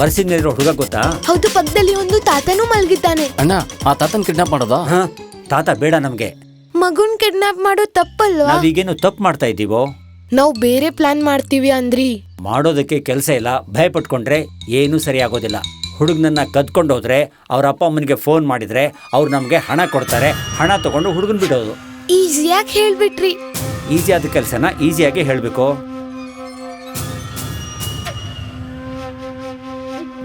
ವರ್ಷಿನಲ್ಲಿರೋ ಹುಡುಗ ಗೊತ್ತಾ? ಹೌದು, ಪಕ್ಕದಲ್ಲಿ ಒಂದು ತಾತನೂ ಮಲಗಿದ್ದಾನೆ. ಅಣ್ಣ, ಆ ತಾತನ್ ಕಿಡ್ನಾಪ್ ಮಾಡೋದಾ? ಹಾ, ತಾತ ಬೇಡ ನಮ್ಗೆ. ಮಗುನ್ ಕಿಡ್ನಾಪ್ ಮಾಡೋದು ತಪ್ಪಲ್ವಾ? ನಾವೀಗೇನು ತಪ್ಪು ಮಾಡ್ತಾ ಇದ್ದೀವೋ? ನಾವು ಬೇರೆ ಪ್ಲಾನ್ ಮಾಡ್ತೀವಿ ಅಂದ್ರಿ. ಮಾಡೋದಕ್ಕೆ ಕೆಲಸ ಇಲ್ಲ. ಭಯ ಪಟ್ಕೊಂಡ್ರೆ ಏನೂ ಸರಿ ಆಗೋದಿಲ್ಲ. ಹುಡುಗನನ್ನ ಕದ್ಕೊಂಡು ಹೋದ್ರೆ ಅವ್ರ ಅಪ್ಪ ಅಮ್ಮನಿಗೆ ಫೋನ್ ಮಾಡಿದ್ರೆ ಅವ್ರು ನಮ್ಗೆ ಹಣ ಕೊಡ್ತಾರೆ. ಹಣ ತಗೊಂಡು ಹುಡುಗನ್ ಬಿಡೋದು. ಈಸಿಯಾಗಿ ಹೇಳ್ಬಿಟ್ರಿ. ಈಸಿ ಆದ ಕೆಲಸನ ಈಸಿಯಾಗಿ ಹೇಳ್ಬೇಕು.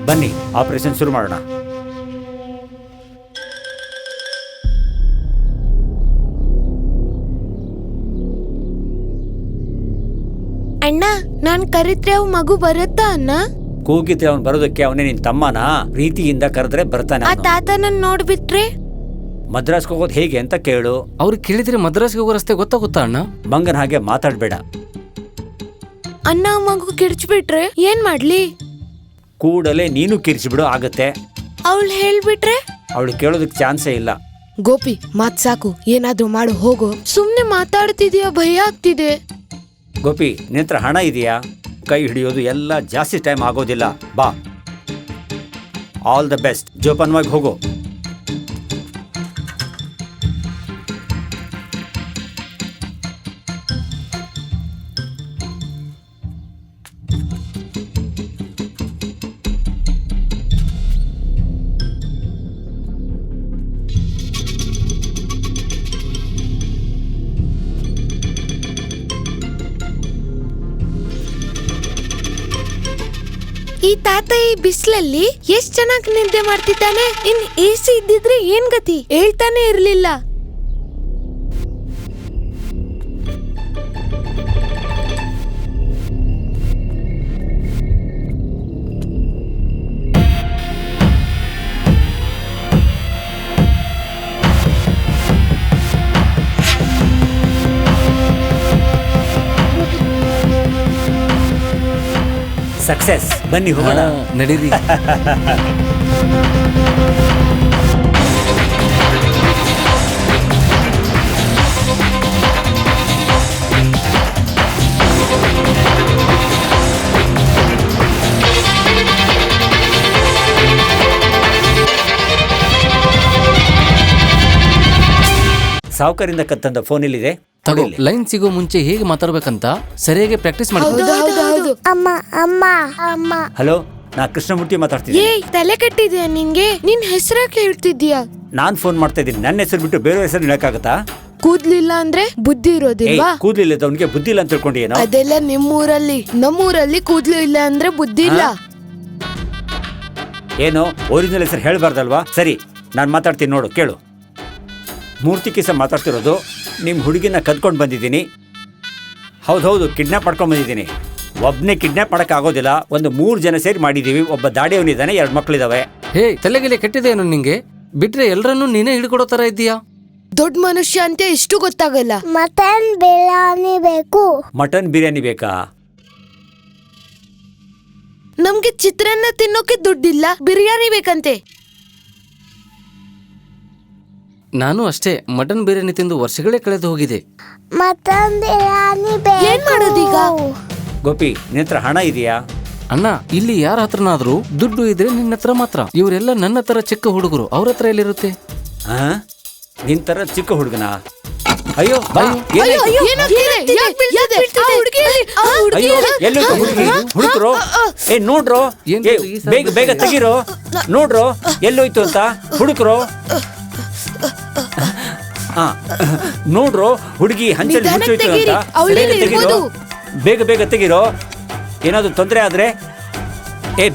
ಬನ್ನಿ, ಆಪರೇಷನ್ ಶುರು ಮಾಡೋಣ. ಅಣ್ಣ, ನಾನ್ ಕರಿತ್ರೆ ಅವ್ ಮಗು ಬರುತ್ತಾ ಅಣ್ಣ? ಕೂಗಿದ್ರೆ ಅವ್ನು ಬರೋದಕ್ಕೆ ಅವನೇ ನಿನ್ ತಮ್ಮನ? ಪ್ರೀತಿಯಿಂದ ಕರೆದ್ರೆ ಬರ್ತಾನೆ. ಆ ತಾತ ನನ್ ನೋಡ್ಬಿಟ್ರೆ? ಮದ್ರಾಸ್ಗೆ ಹೋಗೋದು ಹೇಗೆ ಅಂತ ಕೇಳು. ಅವ್ರಿಗೆ ಕೇಳಿದ್ರೆ ಮದ್ರಾಸ್ಗೆ ಹೋಗೋ ರಸ್ತೆ ಗೊತ್ತಾಗುತ್ತಾ ಅಣ್ಣ? ಮಂಗನ ಹಾಗೆ ಮಾತಾಡ್ಬೇಡ. ಅಣ್ಣ, ಮಗು ಕಿರ್ಚ್ಬಿಟ್ರೆ ಏನ್ ಮಾಡ್ಲಿ? ಕೂಡಲೇ ನೀನು ಕಿರ್ಚಿಬಿಡು, ಆಗತ್ತೆ. ಅವಳು ಹೇಳ್ಬಿಟ್ರೆ? ಅವಳು ಕೇಳೋದಕ್ಕೆ ಚಾನ್ಸೇ ಇಲ್ಲ. ಗೋಪಿ, ಮಾತ್ ಸಾಕು, ಏನಾದ್ರೂ ಮಾಡು, ಹೋಗು. ಸುಮ್ನೆ ಮಾತಾಡ್ತಿದ್ಯಾ, ಭಯ ಆಗ್ತಿದೆ. ಗೋಪಿ, ನಿನ್ನ ಹಣ ಇದೆಯಾ? ಕೈ ಹಿಡಿಯೋದು ಎಲ್ಲ ಜಾಸ್ತಿ ಟೈಮ್ ಆಗೋದಿಲ್ಲ. ಬಾ, ಆಲ್ ದ ಬೆಸ್ಟ್. ಜೋಪಾನವಾಗಿ ಹೋಗು. ಈ ತಾತ ಈ ಬಿಸಿಲಲ್ಲಿ ಎಷ್ಟ್ ಚೆನ್ನಾಗಿ ನಿದ್ದೆ ಮಾಡ್ತಿದ್ದಾನೆ. ಇನ್ AC ಇದ್ದಿದ್ರೆ ಏನ್ ಗತಿ? ಹೇಳ್ತಾನೆ ಇರ್ಲಿಲ್ಲ. ಸಕ್ಸಸ್. ಬನ್ನಿ ಹೋಗೋಣ. ನಡೀರಿ. ಸಾವುಕಾರಿಂದ ಕತ್ತಂದ ಫೋನ್ ಇಲ್ಲಿದೆ. ತಗೋ, ಲೈನ್ ಸಿಗೋ ಮುಂಚೆ ಹೇಗೆ ಮಾತಾಡ್ಬೇಕಂತ ಸರಿಯಾಗಿ ಪ್ರಾಕ್ಟೀಸ್ ಮಾಡಿ. ಹಲೋ, ನಾ ಕೃಷ್ಣಮೂರ್ತಿ ಮಾತಾಡ್ತೀನಿ. ಏಯ್, ತಲೆ ಕೆಟ್ಟಿದ್ಯಾ ನಿನ್ಗೆ? ನಿನ್ ಹೆಸರಕ್ಕೆ ಹೇಳ್ತಿದ್ಯಾ? ನಾನ್ ಫೋನ್ ಮಾಡ್ತಾ ಇದ್ದೀನಿ. ನನ್ನ ಹೆಸರು ಬಿಟ್ಟು ಬೇರೆ ಹೆಸರು ಹೇಳಕ್ಕಾಗತ್ತಾ? ಕೂದ್ಲಿಲ್ಲ ಅಂದ್ರೆ ಬುದ್ಧಿ ಇರೋದಿಲ್ವಾ? ಕೂದ್ಲಿಲ್ಲ ಅವನಿಗೆ ಬುದ್ಧಿ ಇಲ್ಲ ಅಂತ ತಿಳ್ಕೊಂಡು ಏನೋ? ಅದೆಲ್ಲ ನಿಮ್ಮೂರಲ್ಲಿ. ನಮ್ಮೂರಲ್ಲಿ ಕೂದ್ಲು ಇಲ್ಲ ಅಂದ್ರೆ ಬುದ್ಧಿ ಇಲ್ಲ. ಏನೋ ಒರಿಜಿನಲ್ ಹೆಸರು ಹೇಳ್ಬಾರ್ದಲ್ವಾ? ಸರಿ, ನಾನು ಮಾತಾಡ್ತೀನಿ ನೋಡು, ಕೇಳು. ಮೂರ್ತಿ ಕಿಸ ಮಾತಾಡ್ತಿರೋದು. ನಿಮ್ಮ ಹುಡುಗಿನ ಕದ್ಕೊಂಡು ಬಂದಿದ್ದೀನಿ. ಹೌದೌದು, ಕಿಡ್ನಾಪ್ ಮಾಡ್ಕೊಂಡು ಬಂದಿದ್ದೀನಿ. ಒಬ್ಬನೇ ಕಿಡ್ನಾಪ್ ಮಾಡಕ್ ಆಗೋದಿಲ್ಲ. ಒಂದು 3 ಜನ ಸೇರಿ ಮಾಡಿದೀವಿ. ಒಬ್ಬ ದಾಡಿಯವನಿದ್ದಾನೆ, 2 ಮಕ್ಕಳಿದಾವೆ. ಹೇ, ತಲೆಗೆಲೆ ಕೆಟ್ಟಿದೇನು ನಿಂಗೆ? ಬಿಟ್ರೆ ಎಲ್ಲರನ್ನೂ ನೀನೇ ಹಿಡ್ಕೊಡೋ ತರ ಇದ್ದೀಯಾ? ದೊಡ್ಡ ಮನುಷ್ಯ ಅಂತ ಎಷ್ಟು ಗೊತ್ತಾಗಲ್ಲ. ಮಟನ್ ಬಿರಿಯಾನಿ ಬೇಕು. ಮಟನ್ ಬಿರಿಯಾನಿ ಬೇಕಾ? ನಮ್ಗೆ ಚಿತ್ರಾನ್ನ ತಿನ್ನೋಕೆ ದುಡ್ಡಿಲ್ಲ, ಬಿರಿಯಾನಿ ಬೇಕಂತೆ. ನಾನು ಅಷ್ಟೇ. ಮಟನ್ ಬಿರಿಯಾನಿ ತಿಂದು ವರ್ಷಗಳೇ ಕಳೆದು ಹೋಗಿದೆ. ಮಟನ್ ಬಿರಿಯಾನಿ ಬೇಕು. ಏನ್ ಮಾಡೋದೀಗ? ಗೋಪಿ, ನಿನ್ನ ಹಣ ಇದೆಯಾ? ಅಣ್ಣ, ಇಲ್ಲಿ ಯಾರ ಹತ್ರನಾದ್ರೂ ದುಡ್ಡು ಇದ್ರೆ ನಿನ್ನ ಹತ್ರ ಮಾತ್ರ. ಇವರೆಲ್ಲ ನನ್ನ ತರ ಚಿಕ್ಕ ಹುಡುಗರು, ಅವ್ರ ಹತ್ರ ಎಲ್ಲಿರುತ್ತೆ? ನಿನ್ ತರ ಚಿಕ್ಕ ಹುಡುಗನ? ಅಯ್ಯೋ, ಎಲ್ಲೋಯ್ತು ಹುಡುಗಿ? ಹುಡುಕ್ರೋ, ನೋಡ್ರೋ, ಬೇಗ ಬೇಗ ತೆಗಿರೋ, ನೋಡ್ರೋ ಎಲ್ಲೋಯ್ತು ಅಂತ. ಹುಡುಕ್ರೋ, ನೋಡ್ರೋ ಹುಡುಗಿ ಹಂಚಲ್ಲಿ ಮುಚ್ಚೋಯ್ತು ಅಂತ. ತೆಗಿರೋ, ಬೇಗ ಬೇಗ ತೆಗಿರೋ. ಏನಾದ್ರು ತೊಂದರೆ ಆದ್ರೆ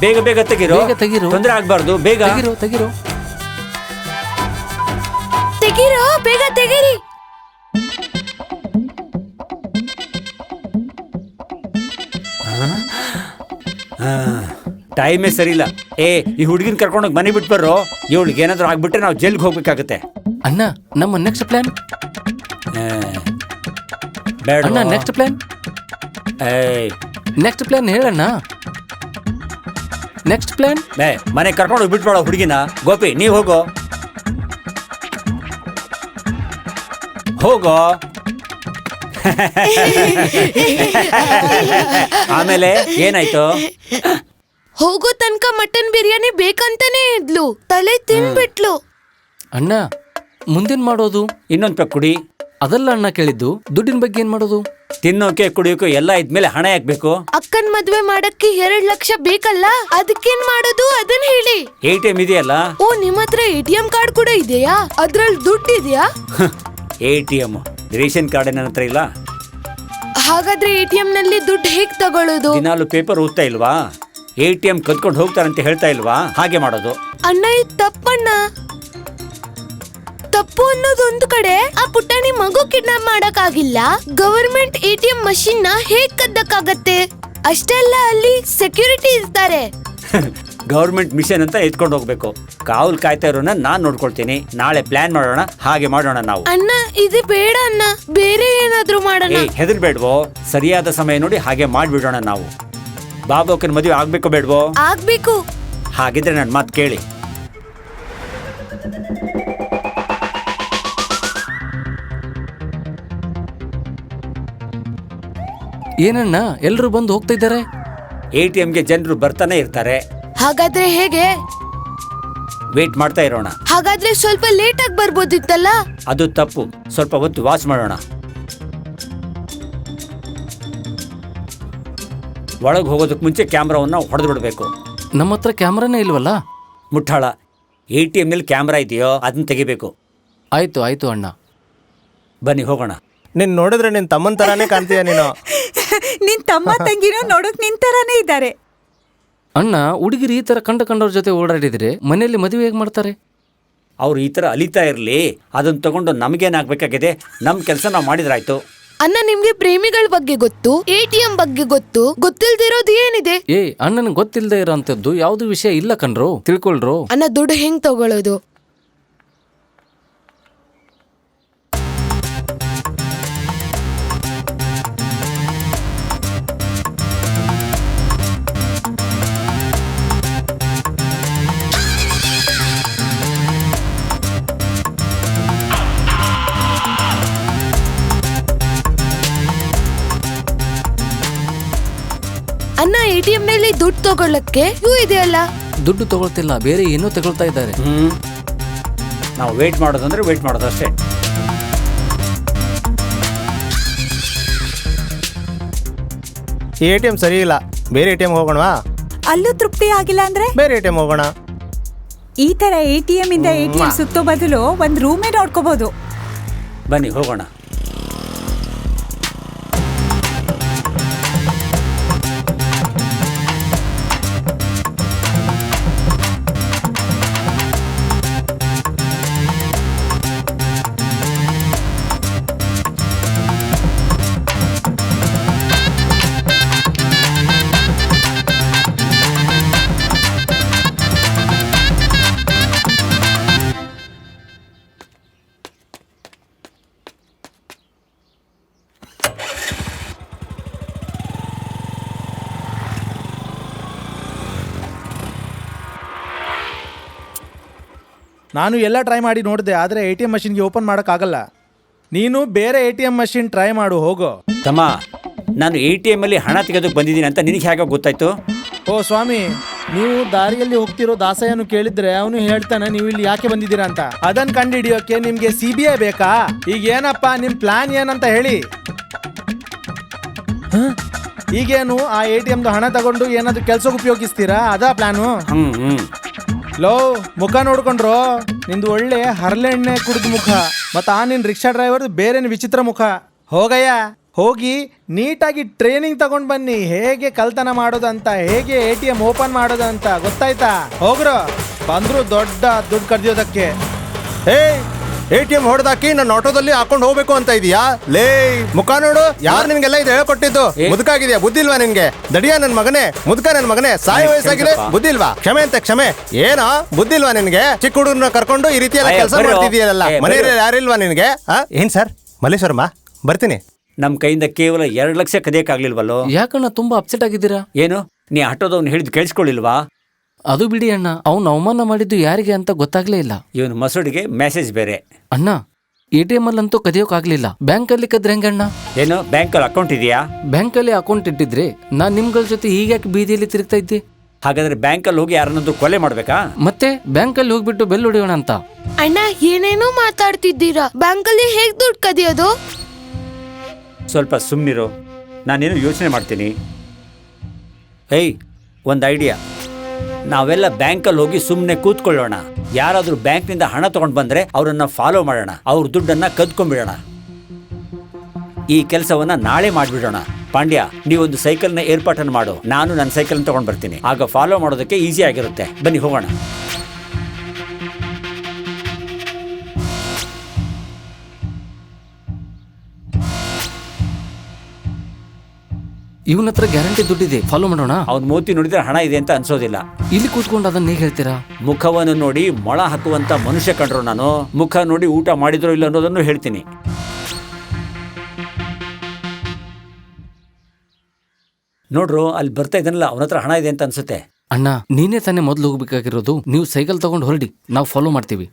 ಬೇಗ ಬೇಗ ತೆಗಿರೋ. ತೊಂದರೆ ಆಗ್ಬಾರ್ದು. ಬೇಗ ತೆಗಿರೋ ತೆಗಿರೋ, ಬೇಗ ತೆಗಿರಿ. ಟೈಮೇ ಸರಿ ಇಲ್ಲ. ಈ ಹುಡುಗಿನ ಕರ್ಕೊಂಡೋಗಿ ಮನೆ ಬಿಟ್ಟು ಬರ್ರೋ. ಇವಳಿಗೆ ಏನಾದ್ರು ಆಗ್ಬಿಟ್ರೆ ನಾವು ಜೈಲ್ಗೆ ಹೋಗ್ಬೇಕಾಗತ್ತೆ. ಅಣ್ಣ, ನಮ್ಮ ನೆಕ್ಸ್ಟ್ ಪ್ಲಾನ್ ಬೇಡ. ನೆಕ್ಸ್ಟ್ ಪ್ಲಾನ್ ನೆಕ್ಸ್ಟ್ ಪ್ಲಾನ್ ಹೇಳಣ್ಣ. ನೆಕ್ಸ್ಟ್ ಪ್ಲಾನ್ ಮನೆ ಕರ್ಕೊಂಡೋಗಿ ಬಿಟ್ಬೇಡ ಹುಡುಗಿನ. ಗೋಪಿ, ನೀವ್ ಹೋಗೋ. ಹೋಗೋ. ಆಮೇಲೆ ಏನಾಯ್ತು? ಹೋಗೋ ತನಕ ಮಟನ್ ಬಿರಿಯಾನಿ ಬೇಕಂತಾನೆ ಇದ್ಲು, ತಲೆ ತಿನ್ಬಿಟ್ಲು. ಅಣ್ಣ ಮುಂದೇನ್ ಮಾಡೋದು? ಇನ್ನೊಂದ್ ಪೆಕ್ ಕುಡಿ. ಅದಲ್ಲ ಅಣ್ಣ ಕೇಳಿದ್ದು, ದುಡ್ಡಿನ ಬಗ್ಗೆ ಏನ್ ಮಾಡೋದು? ತಿನ್ನೋಕೆ ಕುಡಿಯೋಕೆ ಎಲ್ಲ ಇದ್ಮೇಲೆ ಹಣ ಯಾಕ್ಬೇಕು? ಅಕ್ಕನ್ ಮದ್ವೆ ಮಾಡಕ್ಕೆ 2 ಲಕ್ಷ ಬೇಕಲ್ಲ, ಅದಕ್ಕೇನ್ ಮಾಡೋದು ಅದನ್ನ ಹೇಳಿ. ATM ಇದೆಯಲ್ಲ. ಓ, ನಿಮ್ ಹತ್ರ ATM ಕಾರ್ಡ್ ಕೂಡ ಇದೆಯಾ? ಅದ್ರಲ್ಲಿ ದುಡ್ಡು ಇದೆಯಾ? ATM ರೇಷನ್ ಕಾರ್ಡ್ ನನ್ನ ಹತ್ರ ಇಲ್ಲ. ಹಾಗಾದ್ರೆ ATM ನಲ್ಲಿ ದುಡ್ಡು ಹೇಗ್ ತಗೊಳ್ಳೋದು? ದಿನಾಲು ಪೇಪರ್ ಓದ್ತಾ ಇಲ್ವಾ? ATM ಕದ್ಕೊಂಡು ಹೋಗ್ತಾರಂತ ಹೇಳ್ತಾ ಇಲ್ವಾ? ಹಾಗೆ ಮಾಡೋದು. ಅಣ್ಣ, ಇದು ತಪ್ಪಣ್ಣ. ತಪ್ಪು ಅನ್ನೋದೊಂದು ಕಡೆ, ಆ ಪುಟ್ಟಣಿ ಮಗು ಕಿಡ್ನಾಪ್ ಮಾಡಕ್ಕಾಗಿಲ್ಲ, ಗವರ್ಮೆಂಟ್ ATM ಮಷೀನ್ ನ ಹೇಗ್ ಕದ್ದಕ್ಕಾಗತ್ತೆ? ಅಷ್ಟೇ ಅಲ್ಲ, ಅಲ್ಲಿ ಸೆಕ್ಯೂರಿಟಿ ಇರ್ತಾರೆ. ಗವರ್ಮೆಂಟ್ ಮಿಷನ್ ಅಂತ ಎತ್ಕೊಂಡು ಹೋಗ್ಬೇಕು. ಕಾವಲ್ ಕಾಯ್ತಾ ಇರೋನ ನಾನ್ ನೋಡ್ಕೊಳ್ತೀನಿ. ನಾಳೆ ಪ್ಲಾನ್ ಮಾಡೋಣ, ಹಾಗೆ ಮಾಡೋಣ ನಾವು. ಅಣ್ಣ, ಇದು ಬೇಡ ಅಣ್ಣ, ಬೇರೆ ಏನಾದ್ರೂ ಮಾಡೋಣ. ಹೆದರ್ಬೇಡ್ವೋ, ಸರಿಯಾದ ಸಮಯ ನೋಡಿ ಹಾಗೆ ಮಾಡ್ಬಿಡೋಣ ನಾವು. ಬಾಬೋಕನ್ ಮದುವೆ ಆಗ್ಬೇಕು ಬೇಡ್ವೋ? ಆಗ್ಬೇಕು. ಹಾಗಿದ್ರೆ ನನ್ನ ಮಾತು ಕೇಳಿ. ಏನಣ್ಣ ಎಲ್ರು ಬಂದು ಹೋಗ್ತಾ ಇದ್ದಾರೆ? ATMಗೆ ಜನರು ಬರ್ತಾನೆ ಇರ್ತಾರೆ. ಹಾಗಾದ್ರೆ ಹೇಗೆ? ವೇಟ್ ಮಾಡ್ತಾ ಇರೋಣ. ಹಾಗಾದ್ರೆ ಸ್ವಲ್ಪ ಲೇಟ್ ಆಗಿ ಬರ್ಬೋದಿತ್ತಲ್ಲ? ಅದು ತಪ್ಪು. ಸ್ವಲ್ಪ ಹೊತ್ತು ವಾಚ್ ಮಾಡೋಣ. ಒಳಗೆ ಹೋಗೋದಕ್ಕೆ ಮುಂಚೆ ಕ್ಯಾಮ್ರಾವನ್ನ ಹೊಡೆದು ಬಿಡಬೇಕು. ನಮ್ಮ ಹತ್ರ ಕ್ಯಾಮ್ರಾನೇ ಇಲ್ವಲ್ಲ? ಮುಟ್ಟಾಳ, ATM ನಲ್ಲಿ ಕ್ಯಾಮ್ರಾ ಇದೆಯೋ ಅದನ್ನ ತೆಗಿಬೇಕು. ಆಯ್ತು ಆಯ್ತು ಅಣ್ಣ, ಬನ್ನಿ ಹೋಗೋಣ. ನೀನ್ ನೋಡಿದ್ರೆ ನಿನ್ ತಮ್ಮನ್ ತರಾನೇ ಕಾಣ್ತೀಯ ನೀನು. ನಿನ್ ತಮ್ಮ ತಂಗಿನೂ ನೋಡಕ್ ನಿನ್ ತರಾನೇ ಇದ್ದಾರೆ. ಅಣ್ಣ, ಹುಡುಗಿರು ಈ ತರ ಕಂಡವ್ರ ಜೊತೆ ಓಡಾಡಿದ್ರೆ ಮನೆಯಲ್ಲಿ ಮದುವೆ ಹೇಗೆ ಮಾಡ್ತಾರೆ? ಅವ್ರು ಈ ತರ ಅಲಿತಾ ಇರ್ಲಿ, ಅದನ್ನ ತಗೊಂಡು ನಮಗೇನಾಗಬೇಕಾಗಿದೆ? ನಮ್ಮ ಕೆಲಸ ನಾವು ಮಾಡಿದ್ರಾಯ್ತು. ಅಣ್ಣ, ನಿಮ್ಗೆ ಪ್ರೇಮಿಗಳ ಬಗ್ಗೆ ಗೊತ್ತು, ATM ಬಗ್ಗೆ ಗೊತ್ತು, ಗೊತ್ತಿಲ್ದಿರೋದು ಏನಿದೆ? ಅಣ್ಣನಿಗೆ ಗೊತ್ತಿಲ್ಲದೆ ಇರೋಂಥದ್ದು ಯಾವ್ದು ವಿಷಯ ಇಲ್ಲ ಕಣ್ರು, ತಿಳ್ಕೊಳ್ರು. ಅಣ್ಣ, ದುಡ್ಡು ಹೆಂಗ್ ತಗೊಳ್ಳೋದು? ಅಣ್ಣ, ATM ನಲ್ಲಿ ದುಡ್ಡು ತಗೊಳ್ಳಕ್ಕೆ ಇವು ಇದೆಯಲ್ಲ? ದುಡ್ಡು ತಗೊಳ್ತಿಲ್ಲ, ಬೇರೆ ಏನೋ ತಗೊಳ್ತಾ ಇದ್ದಾರೆ. ನಾವು ವೇಟ್ ಮಾಡೋದಂದ್ರೆ ವೇಟ್ ಮಾಡೋದು ಅಷ್ಟೇ. ATM ಸರಿ ಇಲ್ಲ, ಬೇರೆ ATM ಹೋಗೋಣವಾ? ಅಲ್ಲೂ ತೃಪ್ತಿ ಆಗಿಲ್ಲ ಅಂದ್ರೆ ಬೇರೆ ATM ಹೋಗೋಣ. ಈ ತರ ATM ಇಂದ ATM ಸುತ್ತೋ ಬದಲು ಒಂದ್ ರೂಮೇ ನೋಡ್ಕೋಬಹುದು. ಬನ್ನಿ ಹೋಗೋಣ. ನಾನು ಎಲ್ಲ ಟ್ರೈ ಮಾಡಿ ನೋಡಿದೆ, ಆದರೆ ATM ಮಷಿನ್ಗೆ ಓಪನ್ ಮಾಡೋಕ್ಕಾಗಲ್ಲ. ನೀನು ಬೇರೆ ATM ಮಷಿನ್ ಟ್ರೈ ಮಾಡು, ಹೋಗೋ. ತಮ್ಮ, ನಾನು ATM ಅಲ್ಲಿ ಹಣ ತೆಗೆದಕ್ಕೆ ಬಂದಿದ್ದೀನಿ ಅಂತ ನಿನಗೆ ಹೇಗೆ ಗೊತ್ತಾಯ್ತು? ಓ ಸ್ವಾಮಿ, ನೀವು ದಾರಿಯಲ್ಲಿ ಹೋಗ್ತಿರೋ ದಾಸಯ್ಯನು ಕೇಳಿದ್ರೆ ಅವನು ಹೇಳ್ತಾನೆ ನೀವು ಇಲ್ಲಿ ಯಾಕೆ ಬಂದಿದ್ದೀರಾ ಅಂತ. ಅದನ್ನ ಕಂಡುಹಿಡಿಯೋಕೆ ನಿಮ್ಗೆ CBI ಬೇಕಾ? ಈಗ ಏನಪ್ಪ ನಿಮ್ ಪ್ಲಾನ್ ಏನಂತ ಹೇಳಿ. ಈಗೇನು ಆ ATMದು ಹಣ ತಗೊಂಡು ಏನಾದ್ರು ಕೆಲ್ಸಕ್ಕೆ ಉಪಯೋಗಿಸ್ತೀರಾ? ಅದಾ ಪ್ಲಾನು? ಲೋ, ಮುಖ ನೋಡ್ಕೊಂಡ್ರು, ನಿಂದು ಒಳ್ಳೆ ಹರಳೆಣ್ಣೆ ಕುಡಿದ ಮುಖ, ಮತ್ತ ಆ ನಿನ್ ರಿಕ್ಷಾ ಡ್ರೈವರ್ ಬೇರೆನ್ ವಿಚಿತ್ರ ಮುಖ. ಹೋಗಯ್ಯ, ಹೋಗಿ ನೀಟಾಗಿ ಟ್ರೈನಿಂಗ್ ತಗೊಂಡ್ ಬನ್ನಿ, ಹೇಗೆ ಕಳ್ತನ ಮಾಡೋದಂತ, ಹೇಗೆ ATM ಓಪನ್ ಮಾಡೋದಂತ, ಗೊತ್ತಾಯ್ತಾ? ಹೋಗ್ರು, ಬಂದ್ರು ದೊಡ್ಡ ದುಡ್ಡು ಕರ್ದಿಯೋದಕ್ಕೆ. ATM ಹೊಡೆದಾಕಿ ನನ್ನ ಆಟೋದಲ್ಲಿ ಹಾಕೊಂಡು ಹೋಗ್ಬೇಕು ಅಂತ ಇದೀಯಾ? ಲೇ, ಮುಖ ನೋಡು, ಯಾರು ನಿನ್ಗೆಲ್ಲ ಇದು ಹೇಳ್ಕೊಟ್ಟಿದ್ದು? ಮುದುಕಾಗಿದ್ಯಾ? ಬುದ್ಧಿ ಇಲ್ವಾ ನಿನ್ಗೆ? ದಡಿಯಾ ನನ್ ಮಗನೇ, ಮುದುಕ ನನ್ ಮಗನೇ, ಸಾಯ ವಯಸ್ಸಾಗಿದೆ, ಬುದ್ಧಿ ಇಲ್ವಾ? ಕ್ಷಮೆ ಅಂತ ಕ್ಷಮೆ ಏನೋ ಬುದ್ಧಿ ಇಲ್ವಾ ನಿನ್ಗೆ? ಚಿಕ್ಕ ಹುಡುಗರನ್ನ ಕರ್ಕೊಂಡು ಈ ರೀತಿ ಎಲ್ಲ ಕೆಲಸ ಮಾಡ್ತಿದೀಯಲ್ಲ, ಮನೆಯಲ್ಲಿ ಯಾರಿಲ್ವಾ ನಿನ್ಗೆ? ಏನ್ ಸರ್ ಮಲ್ಲೇಶ್ವರಮ್ಮ, ಬರ್ತೀನಿ. ನಮ್ ಕೈಯಿಂದ ಕೇವಲ 2 ಲಕ್ಷ ಕದಿಯಕ್ಕಾಗ್ಲಿಲ್ವಲ್ಲೋ? ಯಾಕಣ್ಣ ತುಂಬಾ ಅಪ್ಸೆಟ್ ಆಗಿದ್ದೀರಾ? ಏನು, ನೀ ಆಟೋದವ್ನು ಹೇಳಿದ್ ಕೇಳಿಸ್ಕೊಳ್ಳಿಲ್ವಾ? ಅದು ಬಿಡಿ ಅಣ್ಣ, ಅವನು ಅವಮಾನ ಮಾಡಿದ್ದು ಯಾರಿಗೆ ಅಂತ ಗೊತ್ತಾಗ್ಲೇ ಇಲ್ಲ. ಇವನು ಮಸೂಡಿಗೆ ಮೆಸೇಜ್ ಬೇರೆ. ಅಣ್ಣ, ATM ಅಲ್ಲಂತೂ ಕದಿಯೋಕಾಗ್ಲಿಲ್ಲ. ಬ್ಯಾಂಕಲ್ಲಿ ಕದ್ರೆ ಹೆಂಗಣ್ಣ? ಏನು ಬ್ಯಾಂಕಲ್ಲಿ ಅಕೌಂಟ್ ಇದೆಯಾ? ಬ್ಯಾಂಕಲ್ಲಿ ಅಕೌಂಟ್ ಇಟ್ಟಿದ್ರೆ ನಾನ್ ನಿಮ್ಗಳ ಜೊತೆ ಹೀಗ್ಯಾಕೆ ಬೀದಿಯಲ್ಲಿ ತಿರುಗ್ತಾ ಇದ್ದೆ? ಹಾಗಾದ್ರೆ ಬ್ಯಾಂಕಲ್ಲಿ ಹೋಗಿ ಯಾರನ್ನಾದ್ರೂ ಕೊಲೆ ಮಾಡ್ಬೇಕಾ? ಮತ್ತೆ ಬ್ಯಾಂಕಲ್ಲಿ ಹೋಗ್ಬಿಟ್ಟು ಬೆಲ್ ಹೊಡಿಯೋಣ ಅಂತ. ಅಣ್ಣ ಏನೇನೋ ಮಾತಾಡ್ತಿದ್ದೀರಾ, ಬ್ಯಾಂಕಲ್ಲಿ ಹೇಗ್ ದುಡ್ಡು ಕದಿಯೋದು? ಸ್ವಲ್ಪ ಸುಮ್ಮನಿರು, ನಾನೇನು ಯೋಚನೆ ಮಾಡ್ತೀನಿ. ಏಯ್, ಒಂದು ಐಡಿಯಾ. ನಾವೆಲ್ಲ ಬ್ಯಾಂಕಲ್ಲಿ ಹೋಗಿ ಸುಮ್ಮನೆ ಕೂತ್ಕೊಳ್ಳೋಣ. ಯಾರಾದರೂ ಬ್ಯಾಂಕ್ನಿಂದ ಹಣ ತಗೊಂಡು ಬಂದರೆ ಅವರನ್ನ ಫಾಲೋ ಮಾಡೋಣ, ಅವ್ರ ದುಡ್ಡನ್ನು ಕದ್ಕೊಂಡ್ಬಿಡೋಣ. ಈ ಕೆಲಸವನ್ನ ನಾಳೆ ಮಾಡಿಬಿಡೋಣ. ಪಾಂಡ್ಯ, ನೀವೊಂದು ಸೈಕಲ್ನ ಏರ್ಪಾಟನ್ನು ಮಾಡು, ನಾನು ನನ್ನ ಸೈಕಲ್ನ ತಗೊಂಡು ಬರ್ತೀನಿ. ಆಗ ಫಾಲೋ ಮಾಡೋದಕ್ಕೆ ಈಸಿ ಆಗಿರುತ್ತೆ. ಬನ್ನಿ ಹೋಗೋಣ. ಇವನ ಹತ್ರ ಗ್ಯಾರಂಟಿ ದುಡ್ಡಿದೆ, ಫಾಲೋ ಮಾಡೋಣ. ಅವ್ನ ಮೂತಿ ನೋಡಿದ್ರೆ ಹಣ ಇದೆ ಅಂತ ಅನ್ಸೋದಿಲ್ಲ. ಇಲ್ಲಿ ಕೂತ್ಕೊಂಡು ಅದನ್ನ ಹೇಗೆ ಹೇಳ್ತೀರಾ? ಮುಖವನ್ನು ನೋಡಿ ಮೊಳ ಹಾಕುವಂತ ಮನುಷ್ಯ ಕಂಡ್ರು ನಾನು. ಮುಖ ನೋಡಿ ಊಟ ಮಾಡಿದ್ರೋ ಇಲ್ಲ ಅನ್ನೋದನ್ನು ಹೇಳ್ತೀನಿ. ನೋಡ್ರು, ಅಲ್ಲಿ ಬರ್ತಾ ಇದ್ದಾನಲ್ಲ, ಅವನ ಹತ್ರ ಹಣ ಇದೆ ಅಂತ ಅನ್ಸುತ್ತೆ. ಅಣ್ಣ, ನೀನೇ ತಾನೇ ಮೊದಲು ಹೋಗ್ಬೇಕಾಗಿರೋದು. ನೀವು ಸೈಕಲ್ ತಗೊಂಡು ಹೊರಡಿ, ನಾವು ಫಾಲೋ ಮಾಡ್ತೀವಿ.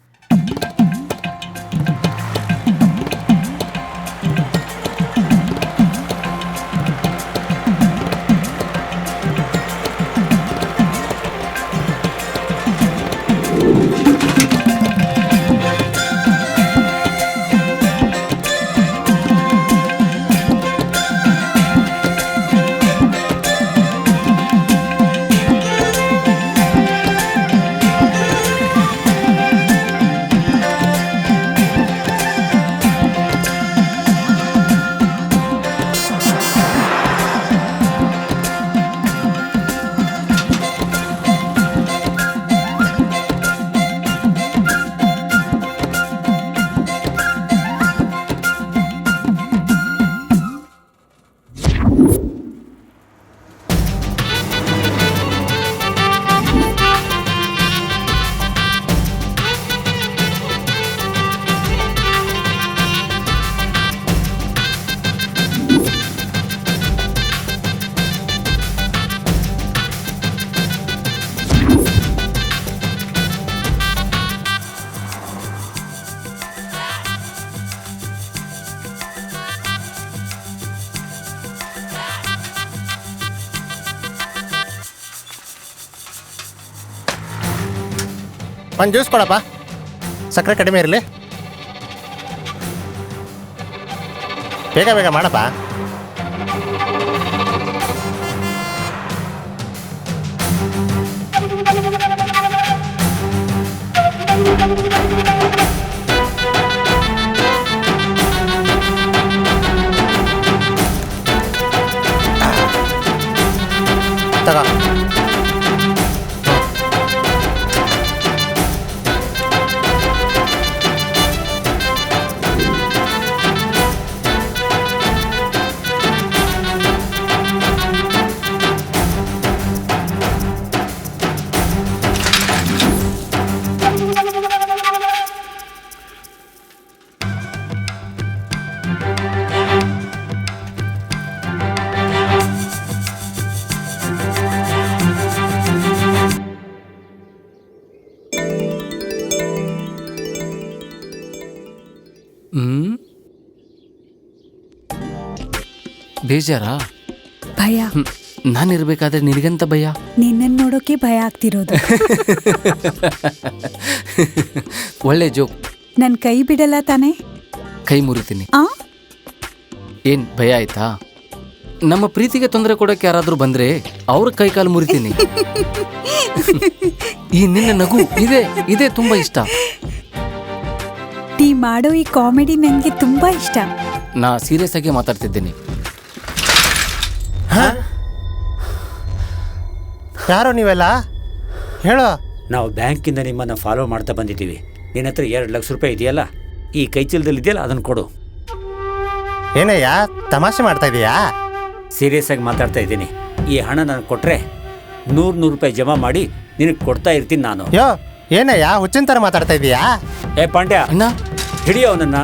ಒಂದು ಜ್ಯೂಸ್ ಕೊಡಪ್ಪ, ಸಕ್ಕರೆ ಕಡಿಮೆ ಇರಲಿ. ಬೇಗ ಬೇಗ ಮಾಡಪ್ಪ. ತಗೋ. ಬೇಜಾರಾ? ಭಯ. ನಾನಿರ್ಬೇಕಾದ್ರೆ ನಿನಗಂತ ಭಯ? ನಿನ್ನನ್ನು ನೋಡೋಕೆ ಭಯ ಆಗ್ತಿರೋದು. ಒಳ್ಳೆ ಜೋಕ್. ನನ್ ಕೈ ಬಿಡಲ್ಲ ತಾನೆ? ಕೈ ಮುರಿತೀನಿ. ಏನ್ ಭಯ ಆಯ್ತಾ? ನಮ್ಮ ಪ್ರೀತಿಗೆ ತೊಂದರೆ ಕೊಡೋಕೆ ಯಾರಾದ್ರೂ ಬಂದ್ರೆ ಅವ್ರ ಕೈ ಕಾಲು ಮುರಿತೀನಿ. ಈ ನಿನ್ನ ನಗು ಇದೇ ತುಂಬಾ ಇಷ್ಟ. ನೀ ಮಾಡೋ ಈ ಕಾಮಿಡಿ ನನ್ಗೆ ತುಂಬಾ ಇಷ್ಟ. ನಾ ಸೀರಿಯಸ್ ಆಗಿ ಮಾತಾಡ್ತಿದ್ದೀನಿ. ಯಾರೋ ನೀವೆಲ್ಲ ಹೇಳೋ. ನಾವು ಬ್ಯಾಂಕಿಂದ ನಿಮ್ಮನ್ನು ಫಾಲೋ ಮಾಡ್ತಾ ಬಂದಿದ್ದೀವಿ. ನಿನ್ನ ಹತ್ರ 2 ಲಕ್ಷ ರೂಪಾಯಿ ಇದೆಯಲ್ಲ, ಈ ಕೈ ಚೀಲದಲ್ಲಿ ಇದೆಯಲ್ಲ, ಅದನ್ನು ಕೊಡು. ಏನಯ್ಯ, ತಮಾಷೆ ಮಾಡ್ತಾ ಇದೀಯಾ? ಸೀರಿಯಸ್ ಆಗಿ ಮಾತಾಡ್ತಾ ಇದ್ದೀನಿ. ಈ ಹಣ ನಾನು ಕೊಟ್ರೆ 100 ರೂಪಾಯಿ ಜಮಾ ಮಾಡಿ ನಿನಗೆ ಕೊಡ್ತಾ ಇರ್ತೀನಿ ನಾನು. ಯೋ, ಏನಯ್ಯ ಹುಚ್ಚಿನ ಥರ ಮಾತಾಡ್ತಾ ಇದೀಯಾ? ಏ ಪಾಂಡ್ಯ, ಹಿಡಿಯೋ ಅವನನ್ನ.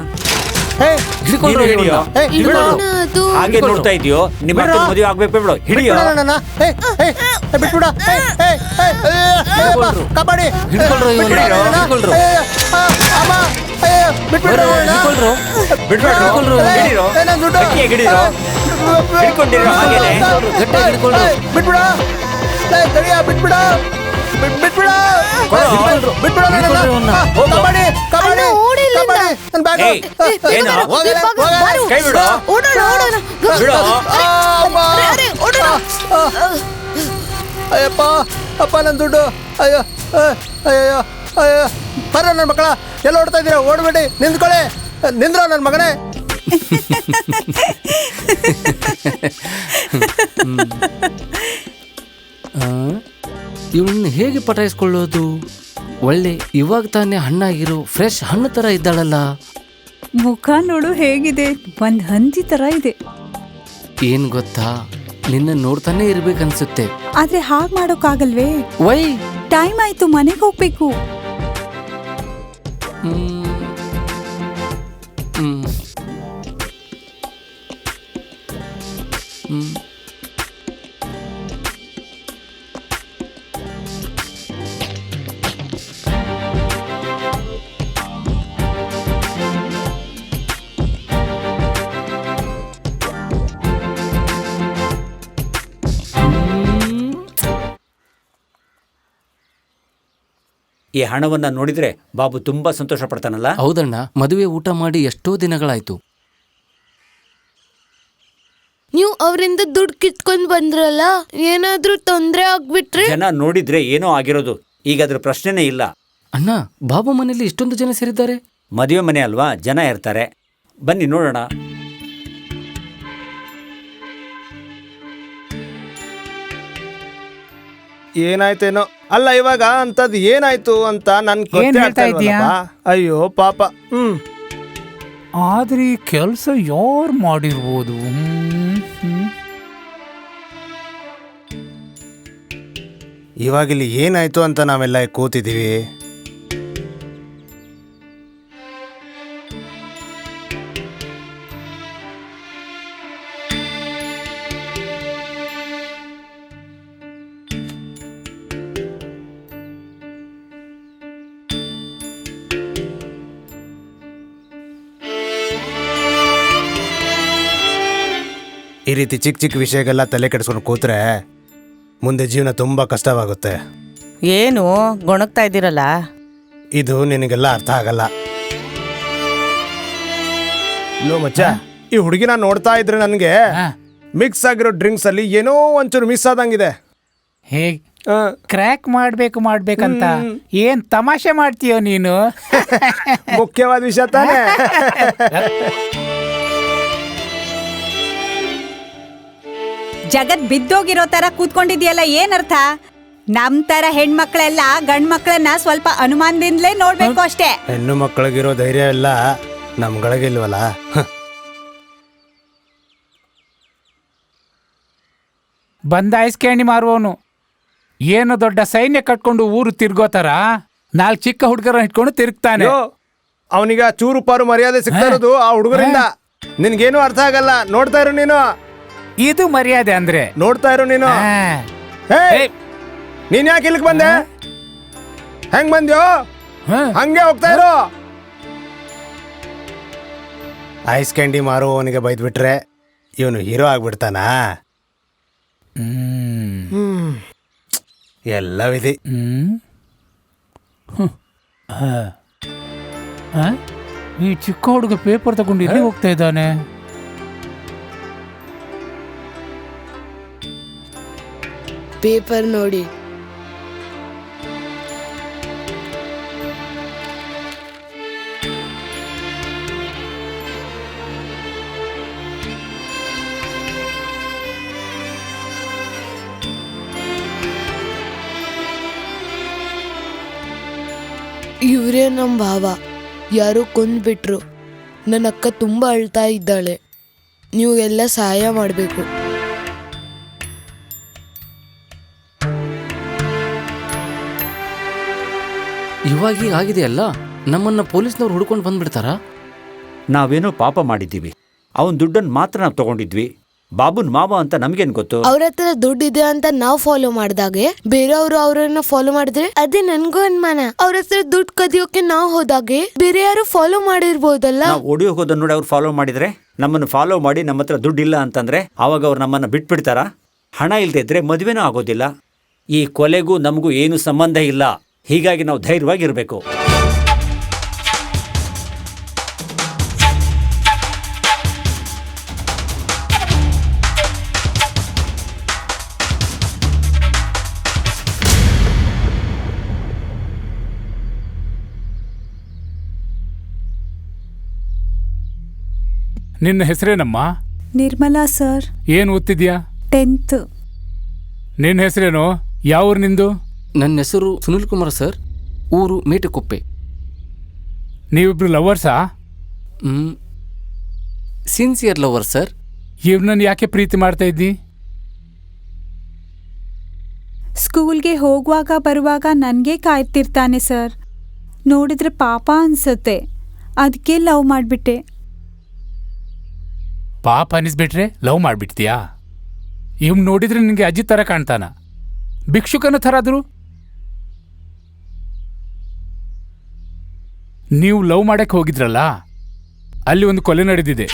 ಹಾಗೆ ನೋಡ್ತಾ ಇದೆಯೋ? ನಿಮ್ಮ ಮದುವೆ ಆಗ್ಬೇಕು ಬಿಡು. ಹಿಡಿಯೋ. ಕಬಡ್ಡಿ ಬಿಟ್ಬಿಡ್ರೋ ಅಣ್ಣ. ಬಿಡ್ಬೇಡ್ರು, ಹಿಡೀರೋ. ಏ, ನನ್ ದುಡ್ಡು. ಗಟ್ಟಿಯಾಗಿ ಹಿಡೀರೋ. ಹಿಡ್ಕೊಂಡಿರೋ ಹಾಗೇನೆ. ಗಟ್ಟಿಯಾಗಿ ಹಿಡ್ಕೊಳ್ರು. ಬಿಟ್ಬಿಡ ತಡಿಯ ಬಿಟ್ಬಿಡ ಬಿಟ್ಬಿಡ ಬಿಟ್ಬಿಡ ಕಬಡ್ಡಿ ಕಬಡ್ಡಿ ನನ್ನ ಬ್ಯಾಗ್ ಏಯ್, ಏನು? ಕೈ ಬಿಡು. ಬಿಡು. ಅಯ್ಯಪ್ಪ ಅಪ್ಪ ನನ್ನ ದುಡ್ಡು ಅಯ್ಯೋ ಅಯ್ಯೋ ಅಯ್ಯೋ ಬರ ನನ್ನ ಮಕ್ಕಳ ಎಲ್ಲ ಓಡ್ತಾ ಇದ್ದೀರಾ ಓಡ್ಬೇಡಿ ನಿಂತ್ಕೊಳ್ಳಿ ನಿಂದ್ರೋ ನನ್ನ ಮಗನೇ ಇವಳನ್ನ ಹೇಗೆ ಪಟಾಯಿಸ್ಕೊಳ್ಳೋದು? ಒಳ್ಳೆ ಇವಾಗ ತಾನೇ ಹಣ್ಣಾಗಿರೋ ಫ್ರೆಶ್ ಹಣ್ಣು ತರ ಇದ್ದಾಳಲ್ಲ. ಮುಖ ನೋಡು ಹೇಗಿದೆ, ಒಂದ್ ಹಂದಿ ತರ ಇದೆ. ಏನ್ ಗೊತ್ತಾ, ನಿನ್ನ ನೋಡ್ತಾನೆ ಇರ್ಬೇಕನ್ಸುತ್ತೆ. ಆದ್ರೆ ಹಾಗ್ ಮಾಡೋಕ್ಕಾಗಲ್ವೇ? ವೈ ಟೈಮ್ ಆಯ್ತು, ಮನೆಗೆ ಹೋಗ್ಬೇಕು. ಹ್ಮ್. ಹ್ಮ್. ಹ್ಮ್. ಈ ಹಣವನ್ನ ನೋಡಿದ್ರೆ ಬಾಬು ತುಂಬಾ ಸಂತೋಷ ಪಡ್ತಾನಲ್ಲ. ಹೌದಣ್ಣ, ಮದುವೆ ಊಟ ಮಾಡಿ ಎಷ್ಟೋ ದಿನಗಳಾಯ್ತು. ನೀವು ಅವರಿಂದ ದುಡ್ಡು ಕಿತ್ಕೊಂಡ್ ಬಂದ್ರಲ್ಲ, ಏನಾದ್ರೂ ತೊಂದ್ರೆ ಆಗ್ಬಿಟ್ರೆ? ಜನ ನೋಡಿದ್ರೆ ಏನೋ ಆಗಿರೋದು, ಈಗ ಅದ್ರ ಪ್ರಶ್ನೆನೇ ಇಲ್ಲ. ಅಣ್ಣ, ಬಾಬು ಮನೆಯಲ್ಲಿ ಇಷ್ಟೊಂದು ಜನ ಸೇರಿದ್ದಾರೆ. ಮದುವೆ ಮನೆ ಅಲ್ವಾ, ಜನ ಇರ್ತಾರೆ. ಬನ್ನಿ ನೋಡೋಣ. ಏನಾಯ್ತೇನೋ. ಅಲ್ಲ ಇವಾಗ ಅಂತದ್ ಏನಾಯ್ತು ಅಂತ ನನ್ ಹೇಳ್ತಾ ಇದೀಯಾ? ಅಯ್ಯೋ ಪಾಪ. ಆದ್ರೆ ಈ ಕೆಲಸ ಯಾರು ಮಾಡಿರ್ಬೋದು? ಇವಾಗಿಲ್ಲಿ ಏನಾಯ್ತು ಅಂತ ನಾವೆಲ್ಲ ಕೂತಿದೀವಿ. ಈ ರೀತಿ ಚಿಕ್ಕ ಚಿಕ್ಕ ವಿಷಯಕ್ಕೆಲ್ಲ ತಲೆ ಕೆಡಿಸ್ಕೊಂಡು ಕೂತ್ರೆ ಮುಂದೆ ಜೀವನ ತುಂಬಾ ಕಷ್ಟವಾಗುತ್ತೆ. ಏನು ಗೊಣಗ್ತಾ ಇದ್ದೀರಲ್ಲ? ಇದು ನಿನಗೆಲ್ಲ ಅರ್ಥ ಆಗಲ್ಲ. ಲೋ ಮಚ್ಚ, ಈ ಹುಡುಗಿನ ನೋಡ್ತಾ ಇದ್ರೆ ನನ್ಗೆ ಮಿಕ್ಸ್ ಆಗಿರೋ ಡ್ರಿಂಕ್ಸ್ ಅಲ್ಲಿ ಏನೋ ಒಂಚೂರು ಮಿಸ್ ಆದಂಗಿದೆ. ಹೇಗ್ ಕ್ರ್ಯಾಕ್ ಮಾಡ್ಬೇಕಂತ ಏನ್ ತಮಾಷೆ ಮಾಡ್ತೀಯೋ ನೀನು? ಮುಖ್ಯವಾದ ವಿಷಯ ತಾನೇ. ಜಗತ್ ಬಿದ್ದೋಗಿರೋ ತರ ಕೂತ್ಕೊಂಡಿದ್ಯಲ್ಲ, ಏನರ್ಥ? ನಮ್ ತರ ಹೆಣ್ಮಕ್ಳೆಲ್ಲ ಗಂಡ್ ಮಕ್ಳನ್ನ ಸ್ವಲ್ಪ ಅನುಮಾನದಿಂದಲೇ ನೋಡ್ಬೇಕು ಅಷ್ಟೇ. ಹೆಣ್ಣು ಮಕ್ಕಳಿಗಿರೋ ಧೈರ್ಯ ಎಲ್ಲ ನಮ್ಗಳಿಗಿಲ್ವಲ್ಲ. ಬಂದ ಐಸ್ಕ್ಯಾಂಡಿ ಮಾರುವವನು ಏನು ದೊಡ್ಡ ಸೈನ್ಯ ಕಟ್ಕೊಂಡು ಊರು ತಿರ್ಗೋತಾರ, 4 ಚಿಕ್ಕ ಹುಡುಗರ ಇಟ್ಕೊಂಡು ತಿರುಗ್ತಾನೆ. ಅವನಿಗೆ ಚೂರು ಪಾರು ಮರ್ಯಾದೆ ಸಿಗ್ತಾ ಇರೋದು ಆ ಹುಡುಗರಿಂದ. ನಿನ್ಗೇನು ಅರ್ಥ ಆಗಲ್ಲ, ನೋಡ್ತಾ ಇರು ನೀನು. ಇದು ಮರ್ಯಾದೆ ಅಂದ್ರೆ? ನೋಡ್ತಾ ಇರು ನೀನು. ನೀನ್ ಯಾಕೆ ಇಲ್ಲಿಗೆ ಬಂದೆ? ಹೆಂಗ್ ಬಂದ್ಯೋ ಹಂಗೆ ಹೋಗ್ತಾ ಇರು. ಐಸ್ ಕ್ಯಾಂಡಿ ಮಾರುವವನಿಗೆ ಬೈದ್ಬಿಟ್ರೆ ಇವನು ಹೀರೋ ಆಗ್ಬಿಡ್ತಾನ? ಎಲ್ಲ ವಿಧಿ. ಈ ಚಿಕ್ಕ ಹುಡುಗ ಪೇಪರ್ ತಗೊಂಡು ಇಲ್ಲಿ ಹೋಗ್ತಾ ಇದ್ದಾನೆ. ಪೇಪರ್ ನೋಡಿ. ಇವರೇ ನಮ್ಮ ಭಾವ. ಯಾರೋ ಕೊಂದ್ಬಿಟ್ರು. ನನ್ನ ಅಕ್ಕ ತುಂಬ ಅಳ್ತಾ ಇದ್ದಾಳೆ. ನೀವು ಎಲ್ಲ ಸಹಾಯ ಮಾಡಬೇಕು. ಇವಾಗ ಆಗಿದೆಯಲ್ಲ, ನಮ್ಮನ್ನ ಪೊಲೀಸ್ನವ್ರು ಹುಡ್ಕೊಂಡು ಬಂದ್ಬಿಡ್ತಾರಾ? ನಾವೇನೋ ಪಾಪ ಮಾಡಿದ್ದೀವಿ, ಅವನ ದುಡ್ಡನ್ನು ಮಾತ್ರ ನಾವು ತಗೊಂಡಿದ್ವಿ. ಬಾಬುನ್ ಮಾವ ಅಂತ ನಮ್ಗೇನ್ ಗೊತ್ತು? ಅವ್ರ ಹತ್ರ ದುಡ್ಡಿದೆ ಅಂತ ನಾವ್ ಫಾಲೋ ಮಾಡ್ದಾಗೆ ಬೇರೆಯವರು ಅವ್ರನ್ನ ಫಾಲೋ ಮಾಡಿದ್ರೆ ಅದೇ ನನ್ಗೂ ಅನುಮಾನ. ಅವ್ರ ಹತ್ರ ದುಡ್ಡು ಕದಿಯೋಕೆ ನಾವ್ ಹೋದಾಗೆ ಬೇರೆ ಯಾರು ಫಾಲೋ ಮಾಡಿರ್ಬೋದಲ್ಲ. ನಾವು ಓಡಿ ಹೋಗೋದನ್ನ ನೋಡಿ ಅವ್ರು ಫಾಲೋ ಮಾಡಿದ್ರೆ, ನಮ್ಮನ್ನು ಫಾಲೋ ಮಾಡಿ ನಮ್ಮ ಹತ್ರ ದುಡ್ಡಿಲ್ಲ ಅಂತಂದ್ರೆ ಅವಾಗ ಅವ್ರು ನಮ್ಮನ್ನ ಬಿಟ್ಬಿಡ್ತಾರ? ಹಣ ಇಲ್ದೇ ಇದ್ರೆ ಮದುವೆನೂ ಆಗೋದಿಲ್ಲ. ಈ ಕೊಲೆಗೂ ನಮಗೂ ಏನು ಸಂಬಂಧ ಇಲ್ಲ. ಹೀಗಾಗಿ ನಾವು ಧೈರ್ಯವಾಗಿರ್ಬೇಕು. ನಿನ್ನ ಹೆಸರೇನಮ್ಮ? ನಿರ್ಮಲಾ ಸರ್. ಏನ್ ಓದ್ತಿದ್ಯಾ? 10th. ನಿನ್ನ ಹೆಸರೇನು? ಯಾವ ಊರು ನಿಂದು? ನನ್ನ ಹೆಸರು ಸುನಿಲ್ ಕುಮಾರ್ ಸರ್, ಊರು ಮೇಟೆಕೊಪ್ಪೆ. ನೀವಿಬ್ರು ಲವರ್ಸಾ? Sincere lover sir. ಇವ್ನನ್ನ ಯಾಕೆ ಪ್ರೀತಿ ಮಾಡ್ತಾ ಇದ್ದಿ? ಸ್ಕೂಲ್ಗೆ ಹೋಗುವಾಗ ಬರುವಾಗ ನನಗೆ ಕಾಯ್ತಿರ್ತಾನೆ ಸರ್. ನೋಡಿದ್ರೆ ಪಾಪ ಅನ್ಸುತ್ತೆ, ಅದಕ್ಕೆ ಲವ್ ಮಾಡಿಬಿಟ್ಟೆ. ಪಾಪ ಅನಿಸ್ಬಿಟ್ರೆ ಲವ್ ಮಾಡ್ಬಿಡ್ತೀಯಾ? ಇವ್ ನೋಡಿದ್ರೆ ನಿನ್ಗೆ ಅಜ್ಜಿ ತರ ಕಾಣ್ತಾನ, ಭಿಕ್ಷುಕನ ಥರ ಆದ್ರು. ನೀವು ಲವ್ ಮಾಡಕ್ಕೆ ಹೋಗಿದ್ರಲ್ಲ, ಅಲ್ಲಿ ಒಂದು ಕೊಲೆ ನಡೆದಿದೆ.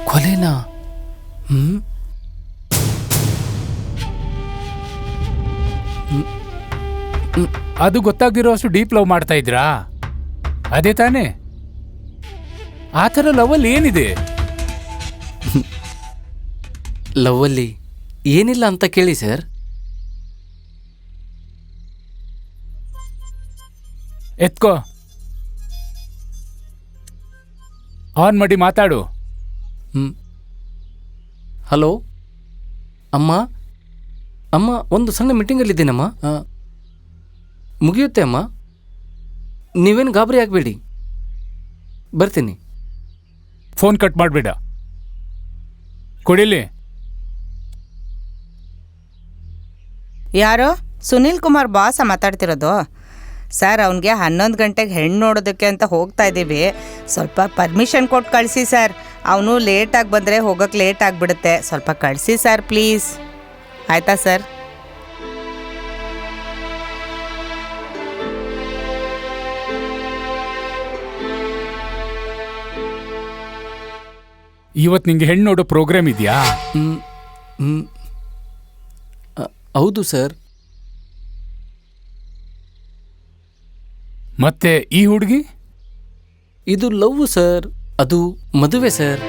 ಕೊಲೆನಾ? ಅದು ಗೊತ್ತಾಗ್ದಿರೋ ಅಷ್ಟು ಡೀಪ್ ಲವ್ ಮಾಡ್ತಾ ಇದ್ರಾ? ಅದೇ ತಾನೇ? ಆ ಥರ ಲವಲ್ಲಿ ಏನಿದೆ? ಲವ್ವಲ್ಲಿ ಏನಿಲ್ಲ ಅಂತ ಕೇಳಿ ಸರ್. ಎತ್ಕೋ, ಆನ್ ಮಾಡಿ ಮಾತಾಡು. ಹಲೋ ಅಮ್ಮ. ಅಮ್ಮ, ಒಂದು ಸಣ್ಣ ಮೀಟಿಂಗಲ್ಲಿದ್ದೀನಮ್ಮ, ಮುಗಿಯುತ್ತೆ ಅಮ್ಮ. ನೀವೇನು ಗಾಬರಿ ಆಗಬೇಡಿ, ಬರ್ತೀನಿ. ಫೋನ್ ಕಟ್ ಮಾಡಬೇಡ, ಕೊಡಿಲಿ. ಯಾರೋ ಸುನಿಲ್ ಕುಮಾರ್ ಬಾಸ ಮಾತಾಡ್ತಿರೋದು? ಸರ್, ಅವನಿಗೆ 11 ಗಂಟೆಗೆ ಹೆಣ್ಣು ನೋಡೋದಕ್ಕೆ ಅಂತ ಹೋಗ್ತಾ ಇದ್ದೀವಿ. ಸ್ವಲ್ಪ ಪರ್ಮಿಷನ್ ಕೊಟ್ಟು ಕಳಿಸಿ ಸರ್. ಅವನು ಲೇಟಾಗಿ ಬಂದರೆ ಹೋಗೋಕ್ಕೆ ಲೇಟ್ ಆಗಿಬಿಡುತ್ತೆ. ಸ್ವಲ್ಪ ಕಳಿಸಿ ಸರ್ ಪ್ಲೀಸ್. ಆಯಿತಾ ಸರ್? ಇವತ್ತು ನಿಂಗೆ ಹೆಣ್ಣು ನೋಡೋ ಪ್ರೋಗ್ರಾಮ್ ಇದೆಯಾ? ಹೌದು ಸರ್. ಮತ್ತೆ ಈ ಹುಡುಗಿ? ಇದು ಲವ್ ಸರ್, ಅದು ಮದುವೆ ಸರ್.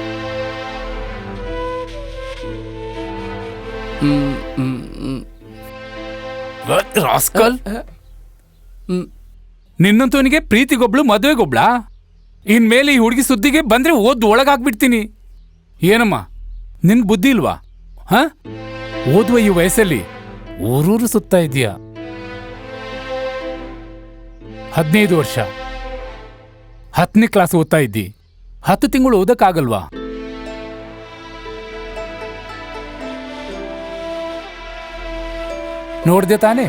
ರಾಸ್ಕಲ್, ನಿನ್ನಂತವನಿಗೆ ಪ್ರೀತಿಗೊಬ್ಳು ಮದುವೆಗೊಬ್ಳಾ? ಇನ್ಮೇಲೆ ಈ ಹುಡುಗಿ ಸುದ್ದಿಗೆ ಬಂದ್ರೆ ಓದ್ ಒಳಗಾಗ್ಬಿಡ್ತೀನಿ. ಏನಮ್ಮ, ನಿನ್ ಬುದ್ಧಿ ಇಲ್ವಾ? ಹ, ಓದುವ ಈ ವಯಸ್ಸಲ್ಲಿ ಊರೂರು ಸುತ್ತಾ ಇದೀಯ. 15 ವರ್ಷ 10ನೇ ಕ್ಲಾಸ್ ಓದ್ತಾ ಇದ್ದಿ, 10 ತಿಂಗಳು ಓದಕ್ಕಾಗಲ್ವಾ? ನೋಡ್ದೆ ತಾನೆ?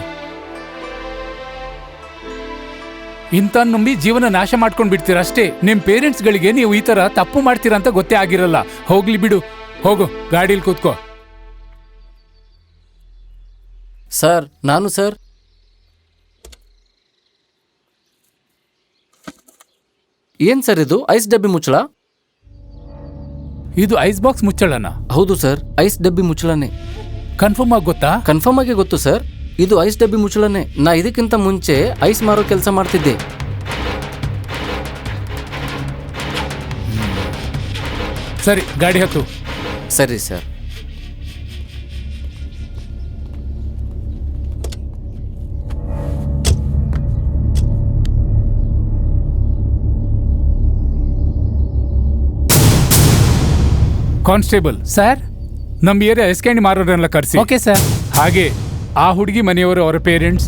ಇಂಥ ನಂಬಿ ಜೀವನ ನಾಶ ಮಾಡ್ಕೊಂಡ್ ಬಿಡ್ತೀರ ಅಷ್ಟೇ. ನಿಮ್ ಪೇರೆಂಟ್ಸ್ಗಳಿಗೆ ನೀವು ಈ ತರ ತಪ್ಪು ಮಾಡ್ತೀರಾ ಅಂತ ಗೊತ್ತೇ ಆಗಿರಲ್ಲ. ಹೋಗ್ಲಿ ಬಿಡು, ಹೋಗು, ಗಾಡೀಲಿ ಕೂತ್ಕೋ. ಸರ್, ನಾನು ಸರ್. ಏನ್ ಸರ್ ಇದು? ಐಸ್ ಡಬ್ಬಿ ಮುಚ್ಚಳ? ಇದು ಐಸ್ ಬಾಕ್ಸ್ ಮುಚ್ಚಳನ? ಹೌದು ಸರ್, ಐಸ್ ಡಬ್ಬಿ ಮುಚ್ಚಳನೆ. ಕನ್ಫರ್ಮ್ ಆಗಿ ಗೊತ್ತಾ? ಕನ್ಫರ್ಮ್ ಆಗಿ ಗೊತ್ತು ಸರ್. ಇದು ಐಸ್ ಡಬ್ಬಿ ಮುಚ್ಚಳನೆ. ನಾ ಇದಕ್ಕಿಂತ ಮುಂಚೆ ಐಸ್ ಮಾರೋ ಕೆಲಸ ಮಾಡ್ತಿದ್ದೆ. ಸರಿ, ಗಾಡಿ ಹತ್ತು. ಸರಿ ಸರ್. ಕಾನ್ಸ್ಟೇಬಲ್ ಸರ್, ನಮ್ಮ ಏರಿಯಾ ಐಸ್ ಕ್ಯಾಂಡಿ ಮಾರೋರೆಲ್ಲ ಕರೆಸಿ. Okay sir. ಹಾಗೆ ಆ ಹುಡುಗಿ ಮನೆಯವರು, ಅವರ ಪೇರೆಂಟ್ಸ್,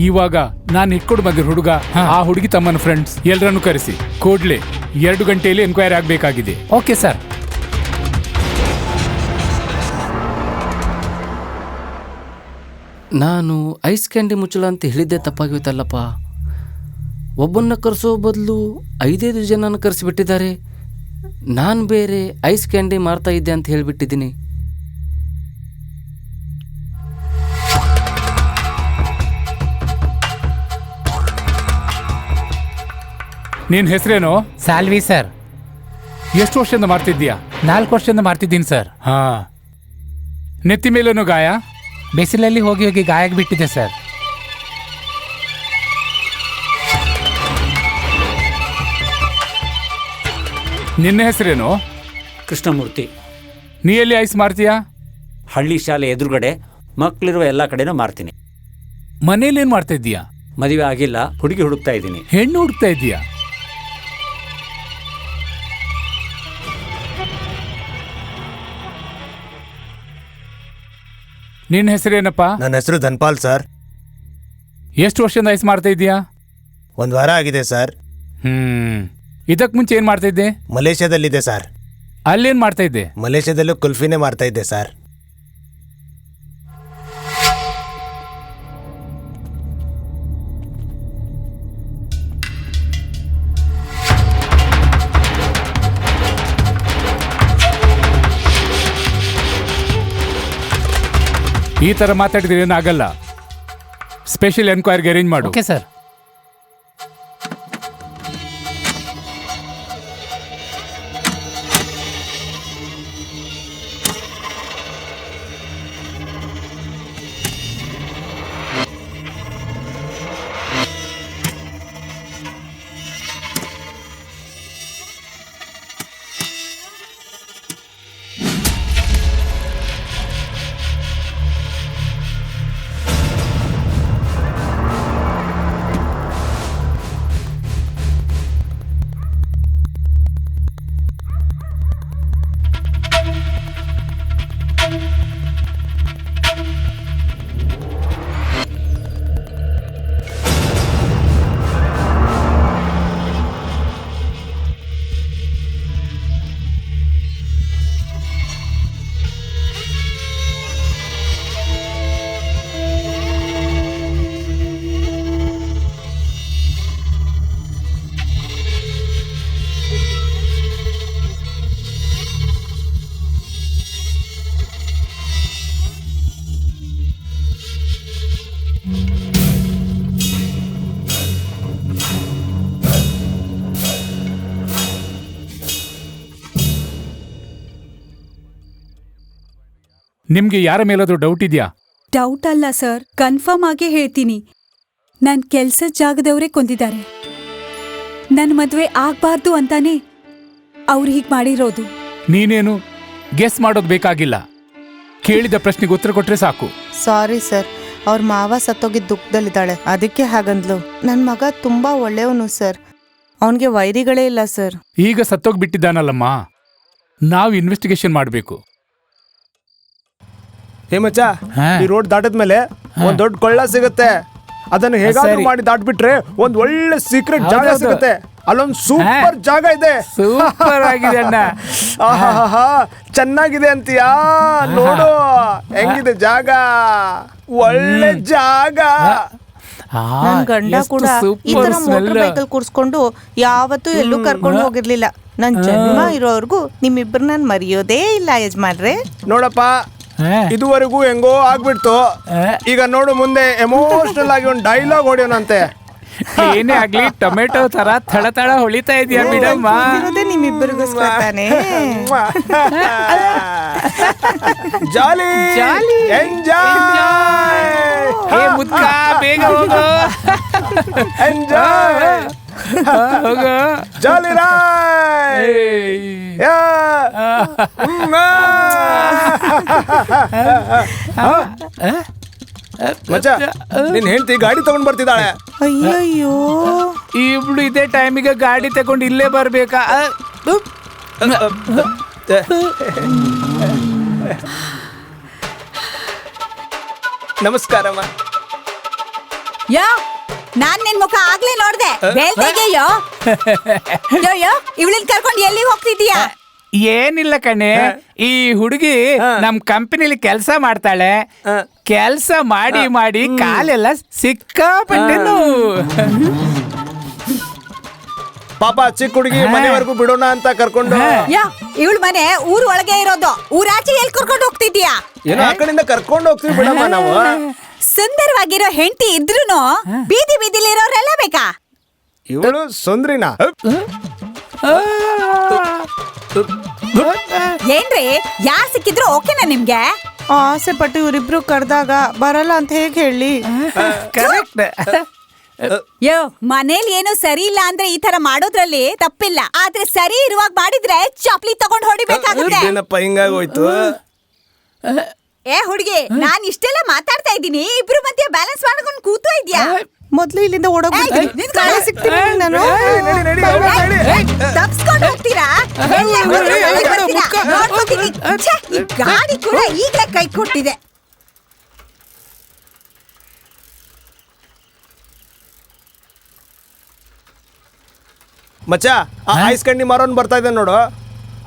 ಇವಾಗ ನಾನು ಇಟ್ಕೊಂಡು ಬಂದಿರೋ ಹುಡುಗ, ಆ ಹುಡುಗಿ ತಮ್ಮನ ಫ್ರೆಂಡ್ಸ್ ಎಲ್ಲರನ್ನು ಕರೆಸಿ. ಕೂಡ್ಲೆ 2 ಗಂಟೆಯಲ್ಲಿ ಎನ್ಕ್ವೈರಿ ಆಗಬೇಕಾಗಿದೆ. Okay sir. ನಾನು ಐಸ್ ಕ್ಯಾಂಡಿ ಮುಚ್ಚಳ ಅಂತ ಹೇಳಿದ್ದೆ ತಪ್ಪಾಗಿತ್ತಲ್ಲಪ್ಪ. ಒಬ್ಬನ್ನ ಕರೆಸೋ ಬದಲು 5 ಜನನ ಕರೆಸಿಬಿಟ್ಟಿದ್ದಾರೆ. ನಾನು ಬೇರೆ ಐಸ್ ಕ್ಯಾಂಡಿ ಮಾರ್ತಾ ಇದ್ದೆ ಅಂತ ಹೇಳ್ಬಿಟ್ಟಿದ್ದೀನಿ. ನಿನ್ ಹೆಸರೇನು? ಸಾಲ್ವಿ ಸರ್. ಎಷ್ಟು ವರ್ಷದಿಂದ ಮಾಡ್ತಿದ್ದೀಯಾ? 4 ವರ್ಷದಿಂದ ಮಾಡ್ತಿದ್ದೀನಿ ಸರ್. ಹಾ. ನೆತ್ತಿ ಮೇಲೇನು ಗಾಯ? ಬಿಸಿಲಲ್ಲಿ ಹೋಗಿ ಹೋಗಿ ಗಾಯ ಬಿಟ್ಟಿದೆ ಸರ್. ನಿನ್ನ ಹೆಸರೇನು? ಕೃಷ್ಣಮೂರ್ತಿ. ನೀ ಎಲ್ಲಿ ಐಸ್ ಮಾರ್ತೀಯಾ? ಹಳ್ಳಿ ಶಾಲೆ ಎದುರುಗಡೆ ಮಕ್ಕಳಿರುವ ಎಲ್ಲ ಕಡೆನೂ ಮಾರ್ತೀನಿ. ಮನೇಲಿ ಏನ್ ಮಾಡ್ತಾ ಇದ್ದೀಯಾ? ಮದುವೆ ಆಗಿಲ್ಲ, ಹುಡುಗಿ ಹುಡುಕ್ತಾ ಇದ್ದೀನಿ. ಹೆಣ್ಣು ಹುಡುಕ್ತಾ ಇದ್ದೀಯಾ? ನಿನ್ನ ಹೆಸರೇನಪ್ಪ? ನನ್ನ ಹೆಸರು ಧನ್ಪಾಲ್ ಸರ್. ಎಷ್ಟು ವರ್ಷದಿಂದ ಐಸ್ ಮಾಡ್ತಾ ಇದ್ದೀಯಾ? 1 ವಾರ ಆಗಿದೆ ಸರ್. ಇದಕ್ ಮುಂಚೆ ಏನ್ ಮಾಡ್ತಾ ಇದ್ದೆ? ಮಲೇಷ್ಯಾದಲ್ಲಿದೆ ಸರ್. ಅಲ್ಲೇನ್ ಮಾಡ್ತಾ ಇದ್ದೆ? ಮಲೇಷ್ಯಾದಲ್ಲೂ ಕುಲ್ಫಿನೇ ಮಾಡ್ತಾ ಇದ್ದೆ ಸರ್. ಈ ತರ ಮಾತಾಡಿದ್ರೆ ಏನಾಗಲ್ಲ. ಸ್ಪೆಷಲ್ ಎನ್ಕ್ವೈರಿಗೆ ಅರೇಂಜ್ ಮಾಡು. Okay sir. ನಿಮ್ಗೆ ಯಾರ ಮೇಲಾದ್ರೂ ಡೌಟ್ ಇದೆಯಾ? ಡೌಟ್ ಅಲ್ಲ ಸರ್, ಕನ್ಫರ್ಮ್ ಆಗಿ ಹೇಳ್ತೀನಿ. ನನ್ನ ಕೆಲ್ಸದ ಜಾಗದವರೇ ಕೊಂದಿದ್ದಾರೆ. ನನ್ನ ಮದುವೆ ಆಗ್ಬಾರ್ದು ಅಂತಾನೆ ಅವ್ರು ಹೀಗೆ ಮಾಡಿರೋದು. ನೀನೇನು ಗೆಸ್ ಮಾಡೋದು ಬೇಕಾಗಿಲ್ಲ. ಕೇಳಿದ ಪ್ರಶ್ನೆಗೆ ಉತ್ತರ ಕೊಟ್ರೆ ಸಾಕು. ಸಾರಿ ಸರ್, ಅವ್ರ ಮಾವ ಸತ್ತೋಗಿದ್ದ ದುಃಖದಲ್ಲಿದ್ದಾಳೆ, ಅದಕ್ಕೆ ಹಾಗಂದ್ಲು. ನನ್ನ ಮಗ ತುಂಬಾ ಒಳ್ಳೆಯವನು ಸರ್, ಅವನಿಗೆ ವೈರಿಗಳೇ ಇಲ್ಲ ಸರ್. ಈಗ ಸತ್ತೋಗ್ಬಿಟ್ಟಿದ್ದಾನಲ್ಲಮ್ಮ, ನಾವು ಇನ್ವೆಸ್ಟಿಗೇಷನ್ ಮಾಡಬೇಕು. ಹೇ ಮಚ್ಚ, ಈ ರೋಡ್ ದಾಟದ್ಮೇಲೆ ಒಂದ್ ದೊಡ್ಡ ಕೊಳ್ಳ ಸಿಗುತ್ತೆ. ಅದನ್ನು ಹೇಗಾದ್ರೂ ಮಾಡಿ ದಾಟ್ಬಿಟ್ರೆ ಒಂದ್ ಒಳ್ಳೆ ಸೀಕ್ರೆಟ್ ಜಾಗ ಸಿಗುತ್ತೆ. ಅಲ್ಲೊಂದ್ ಸೂಪರ್ ಜಾಗ ಇದೆ. ಸೂಪರ್ ಆಗಿದೆ ಅಣ್ಣ. ಚೆನ್ನಾಗಿದೆ ಅಂತೀಯಾ? ನೋಡು ಹೆಂಗಿದೆ ಜಾಗ, ಒಳ್ಳೆ ಜಾಗ. ನನ್ ಗಂಡ ಕೂಡ ಈ ತರ ಮೋಟರ್ ಬೈಕಲ್ ಕೂರ್ಸ್ಕೊಂಡು ಯಾವತ್ತೂ ಎಲ್ಲೂ ಕರ್ಕೊಂಡು ಹೋಗಿರ್ಲಿಲ್ಲ. ನನ್ ಜನ್ಮ ಇರೋವರೆಗೂ ನಿಮ್ಮಿಬ್ರು ನಾನ್ ಮರೆಯೋದೇ ಇಲ್ಲ ಯಜಮಾನ್ರೆ. ನೋಡಪ್ಪ, ಇದುವರೆಗೂ ಹೆಂಗೋ ಆಗ್ಬಿಡ್ತು. ಈಗ ನೋಡು, ಮುಂದೆ ಎಮೋಷನಲ್ ಆಗಿ ಒಂದು ಡೈಲಾಗ್ ಹೊಡೆಯೋಣಂತೆ. ಏನೇ ಆಗ್ಲಿ ಟೊಮೆಟೊ ತರ ಥಳ ಥಳ ಹೊಳಿತಾ ಇದೆಯಾ ಬಿಡಮ್ಮ? ನಿಮ್ಮಿಬ್ಬರಿಗೋಸ್ಕರ ತಾನೇ. ಜಾಲಿ ಎಂಜಾಯ್. ಏ ಮುದ್ಕ, ಬೇಗ ಹೋಗು. ಎಂಜಾಯ್ ಹೋಗು. ಜಾಲಿ ರಾಯ್. ಮಚ್ಚ, ನಿನ್ ಹೆಂಡತಿ ಗಾಡಿ ತಗೊಂಡ್ ಬರ್ತಿದ್ದಾಳೆ. ಅಯ್ಯಯ್ಯೋ, ಇಬ್ಳು ಇದೇ ಟೈಮಿಗೆ ಗಾಡಿ ತಗೊಂಡು ಇಲ್ಲೇ ಬರ್ಬೇಕಾ? ನಮಸ್ಕಾರಮ್ಮ. ಯೋ, ನಾನ್ ನಿನ್ ಮುಖ ಆಗ್ಲೇ ನೋಡ್ದೆ. ಬೇಲ್ತೆಗೆಯೋ ಯೋ, ಇವಳನ್ ಕರ್ಕೊಂಡು ಎಲ್ಲಿ ಹೋಗ್ತಿದೀಯಾ? ಏನಿಲ್ಲ ಕಣೆ, ಈ ಹುಡುಗಿ ನಮ್ ಕಂಪನಿಲಿ ಕೆಲಸ ಮಾಡ್ತಾಳೆ. ಕೆಲಸ ಮಾಡಿ ಮಾಡಿ ಕಾಲೆಲ್ಲ ಸಿಕ್ಕಾಪಟ್ಟೆ ನೋವು. ಪಾಪ ಚಿಕ್ಕ ಹುಡುಗಿ ಮನೆವರೆಗೂ ಬಿಡೋಣ ಅಂತ ಕರ್ಕೊಂಡು ಯಾ ಇವಳ ಮನೆ ಊರ್ ಒಳಗೆ ಇರೋದು, ಊರಾಚೆ ಎಲ್ಲಿ ಕರ್ಕೊಂಡು ಹೋಗ್ತಿದ್ಯಾ? ಏನೋ ಆ ಕಡೆಯಿಂದ ಕರ್ಕೊಂಡು ಹೋಗ್ತೀವಿ ಬಿಡಮ್ಮ ನಾವು. ಸುಂದರವಾಗಿರೋ ಹೆಂಡತಿ ಇದ್ರೂನು ಬೀದಿ ಬೀದಿಲಿರೋರೆಲ್ಲ ಬೇಕಾ? ಇವಳು ಸುಂದ್ರಿನ ಏನ್ರಿ ಯಾರ್ ಸಿಕ್ಕಿದ್ರು ಓಕೆನಾ ನಿಮ್ಗೆ? ಆಸೆ ಪಟ್ಟು ಇವರಿಬ್ರು ಕರೆದಾಗ ಬರಲ್ಲ ಅಂತ ಹೇಗೆ ಹೇಳಿ? ಯೋ ಮನೇಲಿ ಏನೋ ಸರಿ ಇಲ್ಲ ಅಂದ್ರೆ ಈ ತರ ಮಾಡೋದ್ರಲ್ಲಿ ತಪ್ಪಿಲ್ಲ, ಆದ್ರೆ ಸರಿ ಇರುವಾಗ ಮಾಡಿದ್ರೆ ಚಪ್ಲಿ ತಗೊಂಡ್ ಹೊಡಿಬೇಕಾಗುತ್ತೆ. ಏನಪ್ಪ ಹಿಂಗಾಗೋಯ್ತು? ಏ ಹುಡುಗಿ, ನಾನ್ ಇಷ್ಟೆಲ್ಲ ಮಾತಾಡ್ತಾ ಇದ್ದೀನಿ, ಇಬ್ರು ಮಧ್ಯೆ ಬ್ಯಾಲೆನ್ಸ್ ಮಾಡ್ಕೊಂಡು ಕೂತು ಇದ್ಯಾ? ಮೊದ್ಲು ಇಲ್ಲಿಂದ ಓಡೋಗ್ಬಿಡ್ತೀನಿ, ಸಿಗ್ತೀನಿ ನಾನು. ತಪ್ಸ್ಕೊಂಡು ಹೋಗ್ತೀರಾ? ಎಲ್ಲೇ ಹೋದ್ರು ಮನೆಗ್ ಬರ್ತೀರಾ? ನೋಡ್ಕೊತೀನಿ. ಛೆ, ಈ ಗಾಡಿ ಕೂಡ ಈಗ್ಲೇ ಕೈ ಕೊಟ್ಟಿದೆ. ಮಚ್ಚ, ಆ ಐಸ್ ಕಂಡಿ ಮಾರೋನ್ ಬರ್ತಾ ಇದ್ದಾನೆ ನೋಡು.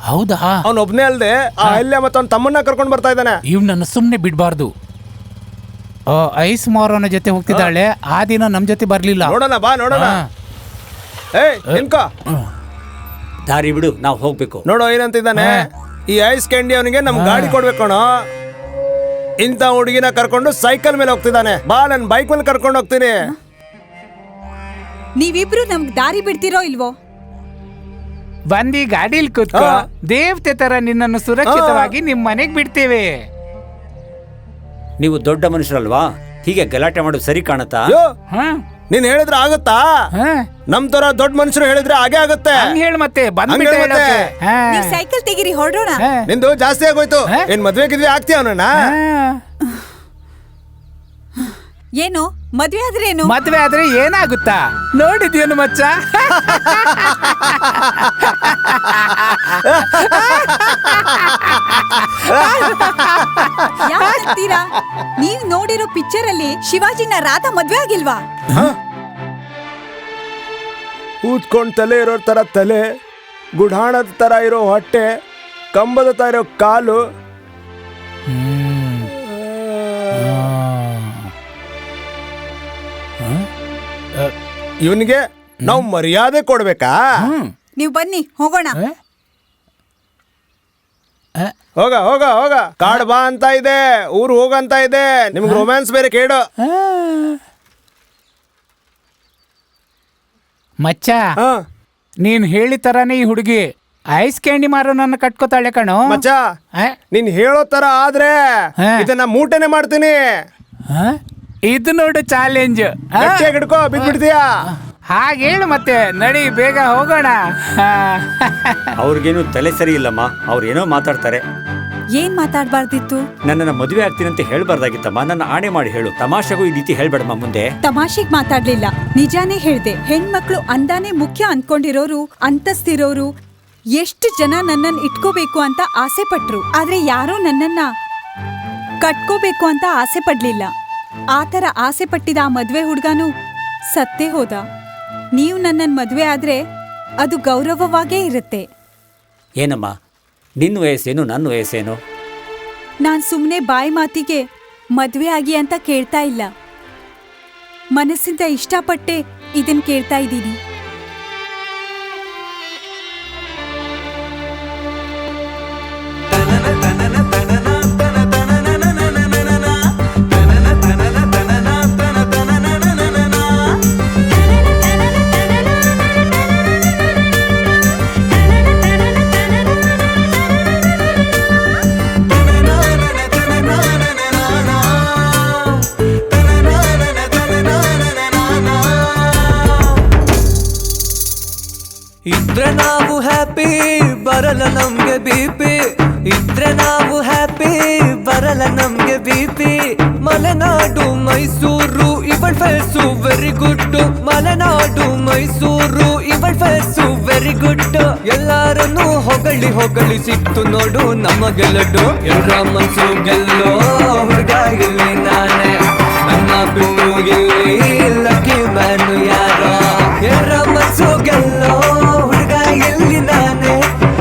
ಹೌದಾ? ಅವ್ನ ಒಬ್ನೇ ಅಲ್ದೆ ಆ ಅಲ್ಯ ಮತ್ತೆ ಅವ್ನ ತಮ್ಮನ್ನ ಕರ್ಕೊಂಡ್ ಬರ್ತಾ ಇದ್ದಾನೆ. ಇವ್ನನ್ನ ಸುಮ್ನೆ ಬಿಡ್ಬಾರ್ದು. ಐಸ್ ಮಾರೋನ ಜೊತೆ ಹೋಗ್ತಿದ್ದಾಳೆ, ಆ ದಿನ ನಮ್ ಜೊತೆ ಬರ್ಲಿಲ್ಲ. ನೋಡೋಣ ಬಾ, ನೋಡೋಣ. ಏಯ್ ನಿನ್ಕೋ, ದಾರಿ ಬಿಡು, ನಾವು ಹೋಗ್ಬೇಕು. ನೋಡೋ ಏನಂತಿದ್ದಾನೆ, ಈ ಐಸ್ ಕ್ಯಾಂಡಿ ಅವನಿಗೆ ನಮ್ ಗಾಡಿ ಕೊಡ್ಬೇಕಣ. ಇಂಥ ಹುಡುಗಿನ ಕರ್ಕೊಂಡು ಸೈಕಲ್ ಮೇಲೆ ಹೋಗ್ತಿದ್ದಾನೆ. ಬಾ, ನನ್ ಬೈಕ್ ಮೇಲೆ ಕರ್ಕೊಂಡು ಹೋಗ್ತೀನಿ. ನೀವಿಬ್ರು ನಮ್ಗ್ ದಾರಿ ಬಿಡ್ತಿರೋ ಇಲ್ವೋ? ಬಂದಿ ಗಾಡಿಲಿ ಕೂತ್ಕೋ, ದೇವತೆ ತರ ನಿನ್ನನ್ನು ಸುರಕ್ಷಿತವಾಗಿ ನಿಮ್ ಮನೆಗ್ ಬಿಡ್ತೇವೆ. ನೀವು ದೊಡ್ಡ ಮನುಷ್ಯರಲ್ವಾ, ಹೀಗೆ ಗಲಾಟೆ ಮಾಡೋದು ಸರಿ ಕಾಣುತ್ತಾ? ನೀನ್ ಹೇಳಿದ್ರೆ ಆಗುತ್ತಾ? ನಮ್ ತರ ದೊಡ್ಡ ಮನುಷ್ಯರು ಹೇಳಿದ್ರೆ ಹಾಗೆ ಆಗುತ್ತೆ. ಹೇಳ ಮತ್ತೆ ನೀವ್ ಸೈಕಲ್ ತೆಗಿರಿ, ಹೊರಡೋಣ. ನಿಂದು ಜಾಸ್ತಿ ಆಗೋಯ್ತು. ಏನ್ ಮದ್ವೆಗಿದ್ವಿ ಆಗ್ತೀಯ ಅವನನ್ನ? ಏನು ಮದ್ವೆ ಆದ್ರೆ ಏನು? ಮದ್ವೆ ಆದ್ರೆ ಏನಾಗುತ್ತಾ ನೋಡಿದ್ಯೇನು ಮಚ್ಚ? ನೀವ್ ನೋಡಿರೋ ಪಿಕ್ಚರ್ ಅಲ್ಲಿ ಶಿವಾಜಿನ ರಾಧಾ ಮದ್ವೆ ಆಗಿಲ್ವಾ? ಊದ್ಕೊಂಡ್ ತಲೆ ಇರೋ ತರ ತಲೆ, ಗುಢಾಣದ ತರ ಇರೋ ಹೊಟ್ಟೆ, ಕಂಬದ ತರ ಇರೋ ಕಾಲು. ಇವನಿಗೆ ನಾವು ಮರ್ಯಾದೆ ಕೊಡ್ಬೇಕಾ? ನೀವ್ ಬನ್ನಿ ಹೋಗೋಣ. ಹೋಗ ಹೋಗ ಹೋಗ, ಕಾಡ್ ಬಾ ಅಂತ ಇದೆ, ಊರು ಹೋಗಂತ ಇದೆ. ನಿಮ್ಗೆ ರೊಮ್ಯಾನ್ಸ್ ಬೇರೆ ಕೇಳು. ಮಚ್ಚ, ನೀನ್ ಹೇಳಿ ತರಾನೇ ಈ ಹುಡುಗಿ ಐಸ್ ಕ್ಯಾಂಡಿ ಮಾರೋ ನನ್ನ ಕಟ್ಕೋತಾಳೆ ಕಣೋ. ಮಚ್ಚ, ನೀನ್ ಹೇಳೋ ತರ ಆದ್ರೆ ಇದನ್ನ ಮೂಟೆನೆ ಮಾಡ್ತೀನಿ. ಇದು ನೋಡು ಚಾಲೆಂಜ್. ಹಿಡ್ಕೋ, ಬಿಟ್ಬಿಡ್ತೀಯಾ? ಹಾಗೆ ಹೇಳು ಮತ್ತೆ, ನಡಿ ಬೇಗ ಹೋಗೋಣ. ಅವ್ರಿಗೇನು ತಲೆ ಸರಿ ಇಲ್ಲಮ್ಮ, ಅವ್ರೇನೋ ಮಾತಾಡ್ತಾರೆ. ಏನ್ ಮಾತಾಡ್ಬಾರ್ದಿತ್ತು? ನನ್ನನ್ನ ಮದುವೆ ಆಗ್ತೀನಿ ಅಂತ ಹೇಳ್ಬಾರ್ದಾಗಿತ್ತಮ್ಮ. ನನ್ನ ಆಣೆ ಮಾಡಿ ಹೇಳು, ತಮಾಷೆಗೂ ಈ ರೀತಿ ಹೇಳ್ಬೇಡಮ್ಮ ಮುಂದೆ. ತಮಾಷೆಗ್ ಮಾತಾಡ್ಲಿಲ್ಲ, ನಿಜಾನೇ ಹೇಳ್ದೆ. ಹೆಣ್ಮಕ್ಳು ಅಂದಾನೆ ಮುಖ್ಯ ಅನ್ಕೊಂಡಿರೋರು, ಅಂತಸ್ತಿರೋರು ಎಷ್ಟು ಜನ ನನ್ನನ್ನ ಇಟ್ಕೋಬೇಕು ಅಂತ ಆಸೆ ಪಟ್ರು, ಆದ್ರೆ ಯಾರೋ ನನ್ನನ್ನ ಕಟ್ಕೋಬೇಕು ಅಂತ ಆಸೆ ಪಡ್ಲಿಲ್ಲ. ಆತರ ಆಸೆ ಪಟ್ಟಿದ ಆ ಮದ್ವೆ ಹುಡ್ಗಾನು ಸತ್ತೇ ಹೋದ. ನೀವು ನನ್ನನ್ ಮದ್ವೆ ಆದ್ರೆ ಅದು ಗೌರವವಾಗೇ ಇರುತ್ತೆ. ಏನಮ್ಮ, ನಿನ್ನ ವಯಸ್ಸೇನು, ನನ್ನ ವಯಸ್ಸೇನು? ನಾನ್ ಸುಮ್ನೆ ಬಾಯಿ ಮಾತಿಗೆ ಮದ್ವೆ ಆಗಿ ಅಂತ ಕೇಳ್ತಾ ಇಲ್ಲ, ಮನಸ್ಸಿಂದ ಇಷ್ಟಪಟ್ಟೆ ಇದನ್ ಕೇಳ್ತಾ ಇದ್ದೀನಿ. ಇದ್ರೆ ನಾವು ಹ್ಯಾಪಿ, ಬರಲ್ಲ ನಮ್ಗೆ ಬಿಪಿ. ಇದ್ರೆ ನಾವು ಹ್ಯಾಪಿ, ಬರಲ್ಲ ನಮ್ಗೆ ಬಿಪಿ. ಮಲೆನಾಡು ಮೈಸೂರು ಇವಳ್ face very good. Malenadu Mysuru ಇವಳ್ ಫೇಸು ವೆರಿ ಗುಡ್. ಎಲ್ಲಾರನ್ನು ಹೊಗಳಿ ಹೊಗಳಿ ಸಿಕ್ತು ನೋಡು ನಮಗೆ ಲಡ್ಡು. ಎಲ್ಲರ ಮನ್ಸು ಗೆಲ್ಲೋ ಹುಡುಗ ಇಲ್ಲಿ ನಾನೇ, ನನ್ನ ಬಿಟ್ಟು ಇಲ್ಲಿ ಲಕ್ಕಿ ಮ್ಯಾನು ಯಾರೋ. ಎಲ್ಲರ ಮನ್ಸು ಗೆಲ್ಲೋ ಹುಡುಗ ಇಲ್ಲಿ ನಾನೇ,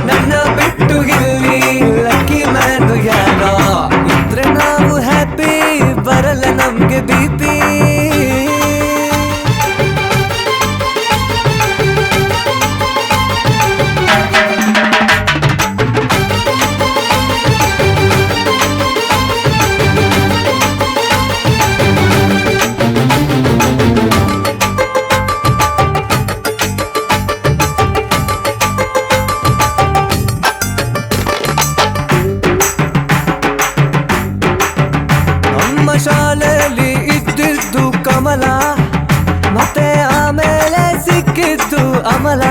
ನನ್ನ ಬಿಟ್ಟು ಇಲ್ಲಿ ಲಕ್ಕಿ ಮ್ಯಾನು ಯಾರೋ. ಇದ್ರೆ ನಾವು ಹ್ಯಾಪಿ, ಬರಲ್ಲ ನಮ್ಗೆ ಬಿಪಿ. ಕಮಲ.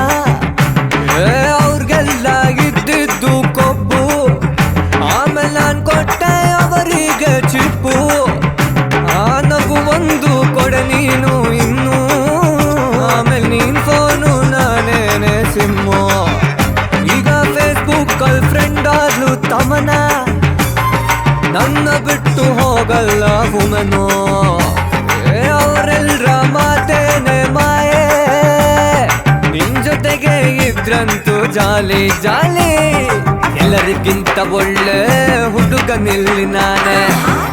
ಅವ್ರಿಗೆಲ್ಲ ಇದ್ದಿದ್ದು ಕೊಬ್ಬು, ಆಮೇಲೆ ನಾನ್ ಕೊಟ್ಟೆ ಅವರಿಗೆ ಚಿಪ್ಪು. ಆ ನಗು ಒಂದು ಕೊಡೆ ನೀನು ಇನ್ನು, ಆಮೇಲೆ ನೀನ್ ಫೋನು ನಾನೇನೆ ಸಿಮ್ಮು. ಈಗ ಫೇಸ್ಬುಕ್ ಅಲ್ಲಿ ಫ್ರೆಂಡ್ ಆದ್ಲು ತಮನ, ನನ್ನ ಬಿಟ್ಟು ಹೋಗಲ್ಲ ವುಮೆನು. ಅವರೆಲ್ರ ಮಾತೇನೆ ಮಾಯೆ, ನಿನ್ ಜೊತೆಗೆ ಇದ್ರಂತೂ ಜಾಲಿ ಜಾಲಿ. ಎಲ್ಲರಿಗಿಂತ ಒಳ್ಳೆ ಹುಡುಗನಿಲ್ಲಿ ನಾನೇ,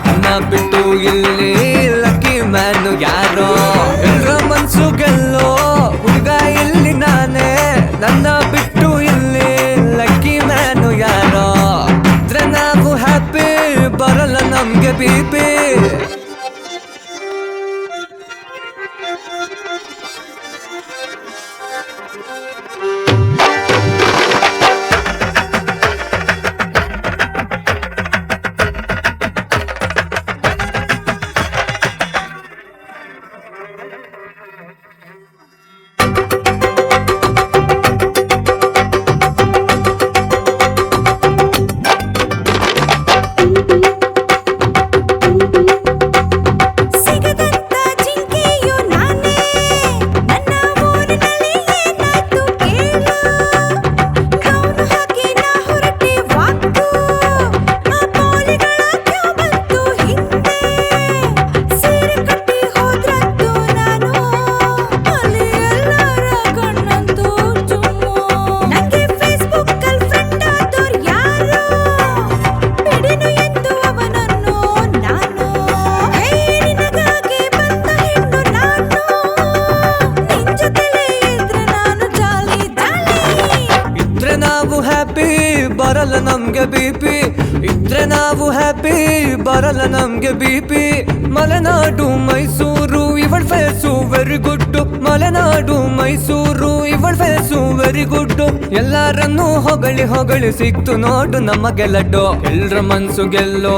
ನನ್ನ ಬಿಟ್ಟು ಇಲ್ಲಿ ಲಕ್ಕಿ ಮ್ಯಾನು ಯಾರೋ. ಎಲ್ರ ಮನ್ಸು ಗೆಲ್ಲೋ ಹುಡುಗ ಇಲ್ಲಿ ನಾನೇ, ನನ್ನ ಬಿಟ್ಟು ಇಲ್ಲಿ ಲಕ್ಕಿ ಮ್ಯಾನು ಯಾರೋ. ಇದ್ರೆ ನಾವು ಹ್ಯಾಪಿ, ಬರಲ್ಲ ನಮ್ಗೆ ಬಿಪಿ. ಬರಲ್ಲ ನಮ್ಗೆ ಬಿಪಿ. ಇದ್ರೆ ನಾವು ಹ್ಯಾಪಿ, ಬರಲ್ಲ ನಮ್ಗೆ ಬಿಪಿ. ಮಲೆನಾಡು ಮೈಸೂರು ಇವಳ face very good. Malenadu Mysuru ಇವಳ ಫೇಸು ವೆರಿ ಗುಡ್. ಎಲ್ಲರನ್ನೂ ಹೊಗಳಿ ಹೊಗಳಿ ಸಿಕ್ತು ನೋಡು ನಮಗೆ ಲಡ್ಡು. ಎಲ್ರ ಮನ್ಸು ಗೆಲ್ಲೋ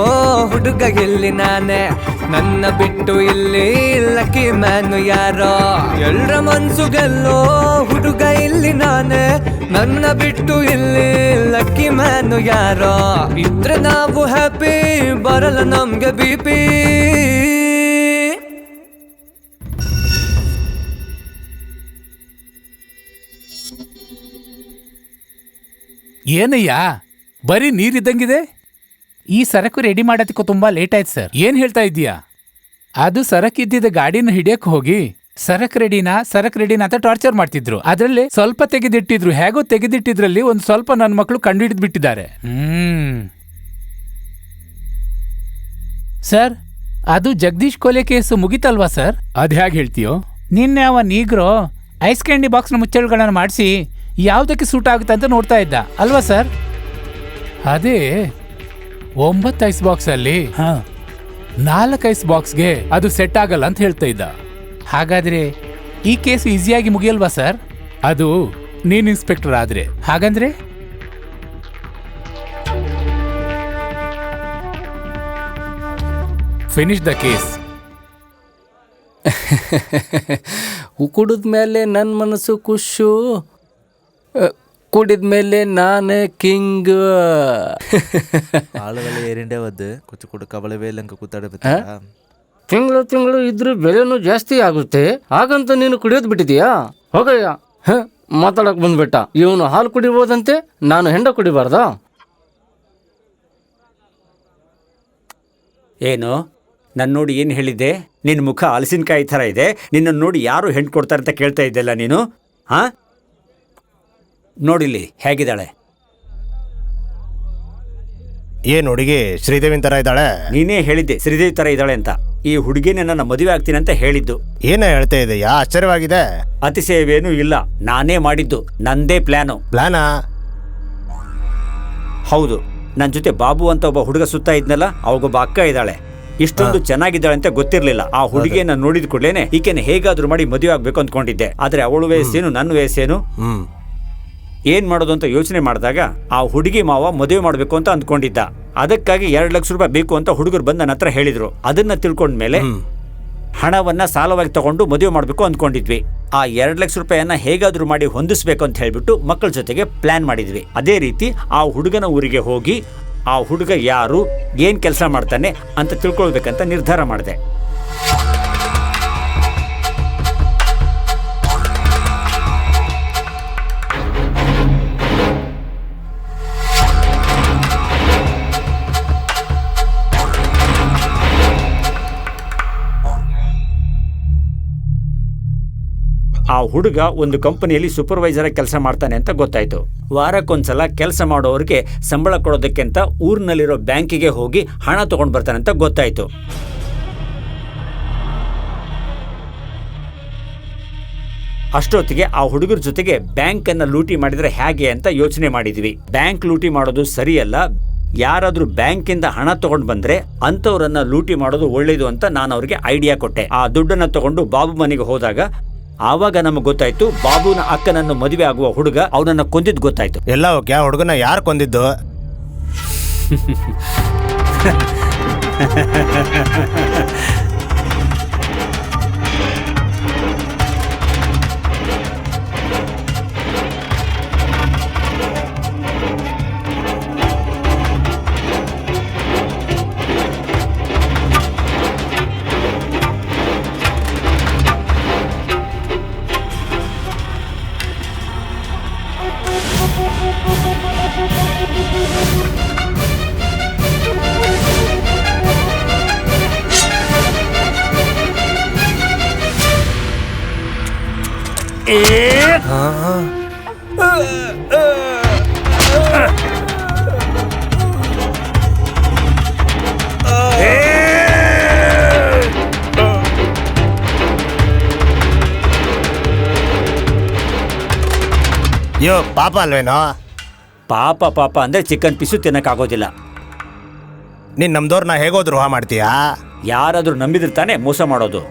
ಹುಡುಗ ಇಲ್ಲಿ ನಾನೇ, ನನ್ನ ಬಿಟ್ಟು ಇಲ್ಲಿ ಲಕ್ಕಿ ಮ್ಯಾನು ಯಾರೋ. ಎಲ್ರ ಮನ್ಸು ಗೆಲ್ಲೋ ಹುಡುಗ ಇಲ್ಲಿ ನಾನೇ, ನನ್ನ ಬಿಟ್ಟು ಇಲ್ಲಿ ಲಕ್ಕಿ ಮ್ಯಾನು ಯಾರೋ. ಇದ್ರೆ ನಾವು ಹ್ಯಾಪಿ, ಬರಲ್ಲ ನಮ್ಗೆ ಬಿಪಿ. ಏನಯ್ಯ ಬರೀ ನೀರಿದ್ದಂಗಿದೆ? ಈ ಸರಕು ರೆಡಿ ಮಾಡೋದಕ್ಕೂ ತುಂಬಾ ಲೇಟ್ ಆಯ್ತು ಸರ್. ಏನ್ ಹೇಳ್ತಾ ಇದ್ದೀಯಾ? ಅದು ಸರಕಿದ್ದಿದ್ದ ಗಾಡಿನ ಹಿಡಿಯಕ್ ಹೋಗಿ ಸರಕ್ ರೆಡಿನಾ ಅಂತ ಟಾರ್ಚರ್ ಮಾಡ್ತಿದ್ರು. ಅದ್ರಲ್ಲಿ ಸ್ವಲ್ಪ ತೆಗೆದಿಟ್ಟಿದ್ರು. ಹೇಗೋ ತೆಗೆದಿಟ್ಟಿದ್ರಲ್ಲಿ ಒಂದ್ ಸ್ವಲ್ಪ ನನ್ನ ಮಕ್ಕಳು ಕಂಡುಹಿಡಿದ್ ಬಿಟ್ಟಿದ್ದಾರೆ. ಸರ್, ಅದು ಜಗದೀಶ್ ಕೊಲೆ ಕೇಸು ಮುಗಿತಲ್ವಾ ಸರ್? ಅದ್ ಹೇಗೆ ಹೇಳ್ತೀಯೋ? ನಿನ್ನೆ ಅವ ನೀಗ್ರೋ ಐಸ್ ಕ್ಯಾಂಡಿ ಬಾಕ್ಸ್ನ ಮುಚ್ಚಳಗಳನ್ನ ಮಾಡಿಸಿ ಯಾವ್ದಕ್ಕೆ ಸೂಟ್ ಆಗುತ್ತೆ ಅಂತ ನೋಡ್ತಾ ಇದ್ದ ಅಲ್ವಾ ಸರ್? ಅದೇ 9 ಐಸ್ ಬಾಕ್ಸ್ ಅಲ್ಲಿ 4 ಐಸ್ ಬಾಕ್ಸ್ಗೆ ಅದು ಸೆಟ್ ಆಗಲ್ಲ ಅಂತ ಹೇಳ್ತಾ ಇದ್ದ. ಹಾಗಾದ್ರೆ ಈ ಕೇಸು ಈಸಿಯಾಗಿ ಮುಗಿಯಲ್ವಾ ಸರ್? ಅದು ನೀನ್ ಇನ್ಸ್ಪೆಕ್ಟರ್ ಆದ್ರೆ. ಹಾಗಂದ್ರೆ ಫಿನಿಶ್ ದ ಕೇಸ್. ಕುಡಿದ್ಮೇಲೆ ನನ್ನ ಮನಸ್ಸು ಖುಷು, ಕುಡಿದ್ಮೇಲೆ ನಾನೇ ಕಿಂಗ್. ಆಳುಗಳು ಏರಿಂಡೆ ಒದ್ದು ಕುಚ್ಚು ಕುಡು ಕಬಳೆ ಬೇಲಂಕ ಕೂತಾಡ ತಿಂಗಳು ಇದ್ರೆ ಬೆಲೆನೂ ಜಾಸ್ತಿ ಆಗುತ್ತೆ. ಹಾಗಂತ ನೀನು ಕುಡಿಯೋದು ಬಿಟ್ಟಿದೀಯಾ? ಹೋಗಯ್ಯ. ಮಾತಾಡಕ್ ಬಂದ್ಬಿಟ್ಟ. ಇವನು ಹಾಲು ಕುಡಿಬೋದಂತೆ, ನಾನು ಹೆಂಡ ಕುಡಿಬಾರ್ದಾ? ಏನು ನನ್ನ ನೋಡಿ ಏನು ಹೇಳಿದ್ದೆ? ನಿನ್ನ ಮುಖ ಹಲಸಿನಕಾಯಿ ಥರ ಇದೆ, ನಿನ್ನ ನೋಡಿ ಯಾರು ಹೆಣ್ಣು ಕೊಡ್ತಾರೆ ಅಂತ ಕೇಳ್ತಾ ಇದ್ದಲ್ಲ ನೀನು? ಹಾ, ನೋಡಿಲ್ಲಿ ಹೇಗಿದ್ದಾಳೆ. ಏನು ಹುಡುಗಿ ಶ್ರೀದೇವಿನ ಥರ ಇದ್ದಾಳೆ? ನೀನೇ ಹೇಳಿದ್ದೆ ಶ್ರೀದೇವಿ ಥರ ಇದ್ದಾಳೆ ಅಂತ. ಈ ಹುಡುಗಿನ ನನ್ನ ಮದುವೆ ಆಗ್ತೀನಿ ಅಂತ ಹೇಳಿದ್ದು. ಏನ ಹೇಳ್ತಾ ಇದೆಯಾ? ಆಶ್ಚರ್ಯವಾಗಿದೆ. ಅತಿಶಯವೇನೂ ಇಲ್ಲ, ನಾನೇ ಮಾಡಿದ್ದು, ನಂದೇ ಪ್ಲಾನು. ಪ್ಲಾನಾ? ಹೌದು, ನನ್ನ ಜೊತೆ ಬಾಬು ಅಂತ ಒಬ್ಬ ಹುಡುಗ ಸುತ್ತ ಇದ್ನಲ್ಲ, ಅವಾಗೊಬ್ಬ ಅಕ್ಕ ಇದ್ದಾಳೆ. ಇಷ್ಟೊಂದು ಚೆನ್ನಾಗಿದ್ದಾಳೆ ಅಂತ ಗೊತ್ತಿರ್ಲಿಲ್ಲ. ಆ ಹುಡುಗಿಯನ್ನ ನೋಡಿದ ಕೂಡಲೇನೆ ಈಕೆನ ಹೇಗಾದ್ರೂ ಮಾಡಿ ಮದುವೆ ಆಗ್ಬೇಕು ಅಂದ್ಕೊಂಡಿದ್ದೆ. ಆದ್ರೆ ಅವಳು ವಯಸ್ಸೇನು ನನ್ನ ವಯಸ್ಸೇನು, ಏನ್ ಮಾಡೋದು ಅಂತ ಯೋಚನೆ ಮಾಡಿದಾಗ ಆ ಹುಡುಗಿ ಮಾವ ಮದುವೆ ಮಾಡ್ಬೇಕು ಅಂತ ಅಂದ್ಕೊಂಡಿದ್ದ. ಅದಕ್ಕಾಗಿ 2 ಲಕ್ಷ ರೂಪಾಯಿ ಬೇಕು ಅಂತ ಹುಡುಗರು ಬಂದು ನನ್ನ ಹತ್ರ ಹೇಳಿದ್ರು. ಅದನ್ನ ತಿಳ್ಕೊಂಡ್ಮೇಲೆ ಹಣವನ್ನ ಸಾಲವಾಗಿ ತಗೊಂಡು ಮದುವೆ ಮಾಡಬೇಕು ಅಂದ್ಕೊಂಡಿದ್ವಿ. ಆ 2 ಲಕ್ಷ ರೂಪಾಯಿಯನ್ನ ಹೇಗಾದ್ರೂ ಮಾಡಿ ಹೊಂದಿಸ್ಬೇಕು ಅಂತ ಹೇಳ್ಬಿಟ್ಟು ಮಕ್ಕಳ ಜೊತೆಗೆ ಪ್ಲಾನ್ ಮಾಡಿದ್ವಿ. ಅದೇ ರೀತಿ ಆ ಹುಡುಗನ ಊರಿಗೆ ಹೋಗಿ ಆ ಹುಡುಗ ಯಾರು, ಏನ್ ಕೆಲಸ ಮಾಡ್ತಾನೆ ಅಂತ ತಿಳ್ಕೊಳ್ಬೇಕಂತ ನಿರ್ಧಾರ ಮಾಡಿದೆ. ಆ ಹುಡುಗ ಒಂದು ಕಂಪನಿಯಲ್ಲಿ ಸೂಪರ್ವೈಸರ್ ಕೆಲಸ ಮಾಡ್ತಾನೆ ಅಂತ ಗೊತ್ತಾಯ್ತು. ವಾರಕ್ಕೊಂದ್ಸಲ ಕೆಲಸ ಮಾಡೋರಿಗೆ ಸಂಬಳ ಕೊಡೋದಕ್ಕೆ ಅಂತ ಊರಿನಲ್ಲಿರೋ ಬ್ಯಾಂಕಿಗೆ ಹೋಗಿ ಹಣ ತಗೊಂಡು ಬರ್ತಾನೆ ಅಂತ ಗೊತ್ತಾಯ್ತು. ಅಷ್ಟೊತ್ತಿಗೆ ಆ ಹುಡುಗರ ಜೊತೆಗೆ ಬ್ಯಾಂಕ್ ಅನ್ನ ಲೂಟಿ ಮಾಡಿದ್ರೆ ಹೇಗೆ ಅಂತ ಯೋಚನೆ ಮಾಡಿದ್ವಿ. ಬ್ಯಾಂಕ್ ಲೂಟಿ ಮಾಡೋದು ಸರಿಯಲ್ಲ, ಯಾರಾದ್ರೂ ಬ್ಯಾಂಕಿಂದ ಹಣ ತಗೊಂಡು ಬಂದ್ರೆ ಅಂತವ್ರನ್ನ ಲೂಟಿ ಮಾಡೋದು ಒಳ್ಳೇದು ಅಂತ ನಾನು ಅವ್ರಿಗೆ ಐಡಿಯಾ ಕೊಟ್ಟೆ. ಆ ದುಡ್ಡನ್ನ ತಗೊಂಡು ಬಾಬು ಮನೆಗೆ ಹೋದಾಗ ಆವಾಗ ನಮಗೆ ಗೊತ್ತಾಯ್ತು, ಬಾಬುನ ಅಕ್ಕನನ್ನು ಮದುವೆ ಆಗುವ ಹುಡುಗ ಅವನನ್ನ ಕೊಂದಿದ್ದು ಗೊತ್ತಾಯ್ತು. ಎಲ್ಲ ಓಕೆ, ಆ ಹುಡುಗನ ಯಾರು ಕೊಂದಿದ್ದು? ಯೋ ಪಾಪ ಅಲ್ವೇನೋ? ಪಾಪ ಪಾಪ ಅಂದ್ರೆ ಚಿಕನ್ ಪೀಸು ತಿನ್ನಕ್ಕಾಗೋದಿಲ್ಲ. ನೀನ್ ನಮ್ದವ್ರನ್ನ ಹೇಗೋ ದ್ರೋಹ ಮಾಡ್ತೀಯಾ? ಯಾರಾದ್ರೂ ನಂಬಿದ್ರೆ ತಾನೇ ಮೋಸ ಮಾಡೋದು.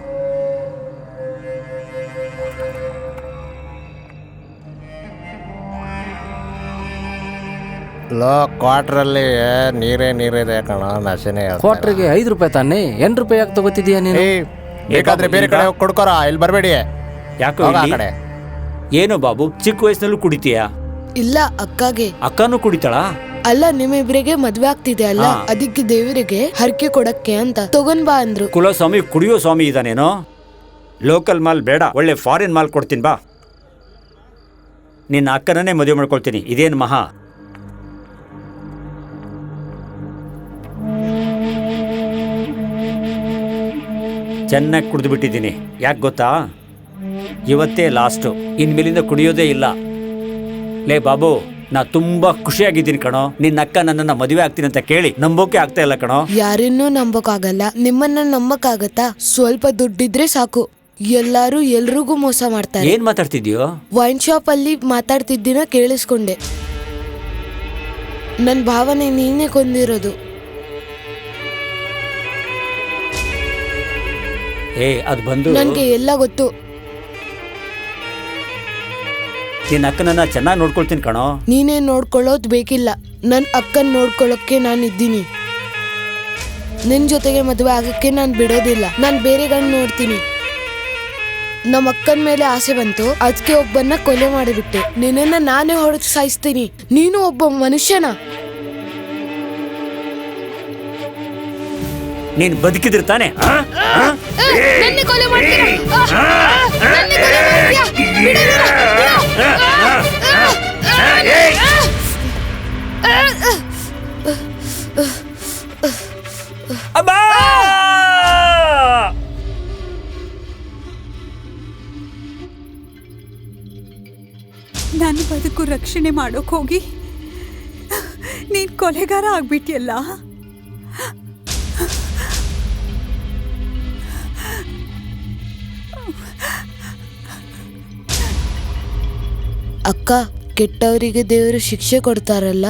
ಲೋ ಕ್ವಾರ್ಟ್ರಲ್ಲಿ ನೀರಿದೆ ಕಣ, ನಶೆನೇ. ಕ್ವಾರ್ಟ್ರಿಗೆ 5 ರೂಪಾಯಿ ತಾನೇ, 8 ರೂಪಾಯಿ ಯಾಕೆ ತಗೋತಿದ್ಯಾ ನೀನು? ಬೇಕಾದ್ರೆ ಬೇರೆ ಕಡೆ ಹೋಗಿ ಕೊಡ್ಕೋರ, ಇಲ್ಲಿ ಬರಬೇಡಿ. ಯಾಕೋ ಕಡೆ ಏನು ಬಾಬು, ಚಿಕ್ಕ ವಯಸ್ಸಿನಲ್ಲೂ ಕುಡಿತೀಯಾ? ಇಲ್ಲ, ಅಕ್ಕಗೆ. ಅಕ್ಕನೂ ಕುಡಿತಾಳಾ? ಅಲ್ಲ, ನಿಮ್ಮಿಬ್ರಿಗೆ ಮದ್ವೆ ಆಗ್ತಿದೆ ಅಲ್ಲ, ಅದಕ್ಕೆ ದೇವರಿಗೆ ಹರಕೆ ಕೊಡಕ್ಕೆ ಅಂತ ತಗೊಂಡ್ ಬಾ ಅಂದ್ರು. ಕುಲಸ್ವಾಮಿ ಕುಡಿಯೋ ಸ್ವಾಮಿ ಇದಾನೇನೋ? ಲೋಕಲ್ ಮಾಲ್ ಬೇಡ, ಒಳ್ಳೆ ಫಾರಿನ್ ಮಾಲ್ ಕೊಡ್ತೀನಿ ಬಾ. ನಿನ್ನ ಅಕ್ಕನನ್ನೇ ಮದುವೆ ಮಾಡ್ಕೊಳ್ತೀನಿ. ಇದೇನು ಮಹಾ? ಚೆನ್ನಾಗಿ ಕುಡಿದು ಬಿಟ್ಟಿದ್ದೀನಿ. ಯಾಕೆ ಗೊತ್ತಾ? ಇವತ್ತೇ ಲಾಸ್ಟು, ಇನ್ಮೇಲಿಂದ ಕುಡಿಯೋದೇ ಇಲ್ಲ. ಲೇ ಬಾಬು, ನಾ ತುಂಬಾ ಖುಷಿಯಾಗಿದ್ದೀನಿ ಕಣೋ. ನಿನ್ನ ಅಕ್ಕ ನನ್ನನ್ನ ಮದುವೆ ಆಗ್ತೀನಿ ಅಂತ ಕೇಳಿ ನಂಬೋಕೆ ಆಗ್ತಾ ಇಲ್ಲ ಕಣೋ. ಯಾರನ್ನೂ ನಂಬಕ್ಕಾಗಲ್ಲ, ನಿಮ್ಮನ್ನ ನಂಬಕ್ಕಾಗತ್ತಾ? ಸ್ವಲ್ಪ ದುಡ್ಡಿದ್ರೆ ಸಾಕು, ಎಲ್ಲಾರು ಎಲ್ರಿಗೂ ಮೋಸ ಮಾಡ್ತಾರೆ. ಏನ್ ಮಾತಾಡ್ತಿದ್ಯೋ? ವೈನ್ ಶಾಪ್ ಅಲ್ಲಿ ಮಾತಾಡ್ತಿದ್ದಿನ ಕೇಳಿಸ್ಕೊಂಡೆ. ನನ್ ಭಾವನೆ ನೀನೇ ಕೊಂದಿರೋದು. ಅದು ಬಂದು ನನ್ಗೆ ಎಲ್ಲ ಗೊತ್ತು. ನಿನ್ನ ಅಕ್ಕನನ್ನ ಚೆನ್ನಾಗಿ ನೋಡ್ಕೊಳ್ತೀನಿ ಕಣೋ. ನೀನೇ ನೋಡ್ಕೊಳ್ಳೋದ್ ಬೇಕಿಲ್ಲ, ನನ್ ಅಕ್ಕನ್ ನೋಡ್ಕೊಳ್ಳೋಕೆ ನಾನು ಇದ್ದೀನಿ. ನಿನ್ ಜೊತೆಗೆ ಮದುವೆ ಆಗಕ್ಕೆ ನಾನು ಬಿಡೋದಿಲ್ಲ. ನಾನು ಬೇರೆ ಗಂಡು ನೋಡ್ತೀನಿ. ನಮ್ಮ ಅಕ್ಕನ ಮೇಲೆ ಆಸೆ ಬಂತು, ಅದಕ್ಕೆ ಒಬ್ಬನ್ನ ಕೊಲೆ ಮಾಡಿಬಿಟ್ಟೆ. ನಿನ್ನನ್ನ ನಾನೇ ಹೊಡೆದು ಸಾಯಿಸ್ತೀನಿ. ನೀನು ಒಬ್ಬ ಮನುಷ್ಯನ? ನೀನ್ ಬದುಕಿದ್ರೆ ತಾನೆ? ನನ್ನ ಬದುಕು ರಕ್ಷಣೆ ಮಾಡೋಕ್ ಹೋಗಿ ನೀನ್ ಕೊಲೆಗಾರ ಆಗ್ಬಿಟ್ಟಿಯಲ್ಲ. ಅಕ್ಕ, ಕೆಟ್ಟವರಿಗೆ ದೇವರು ಶಿಕ್ಷೆ ಕೊಡ್ತಾರಲ್ಲ.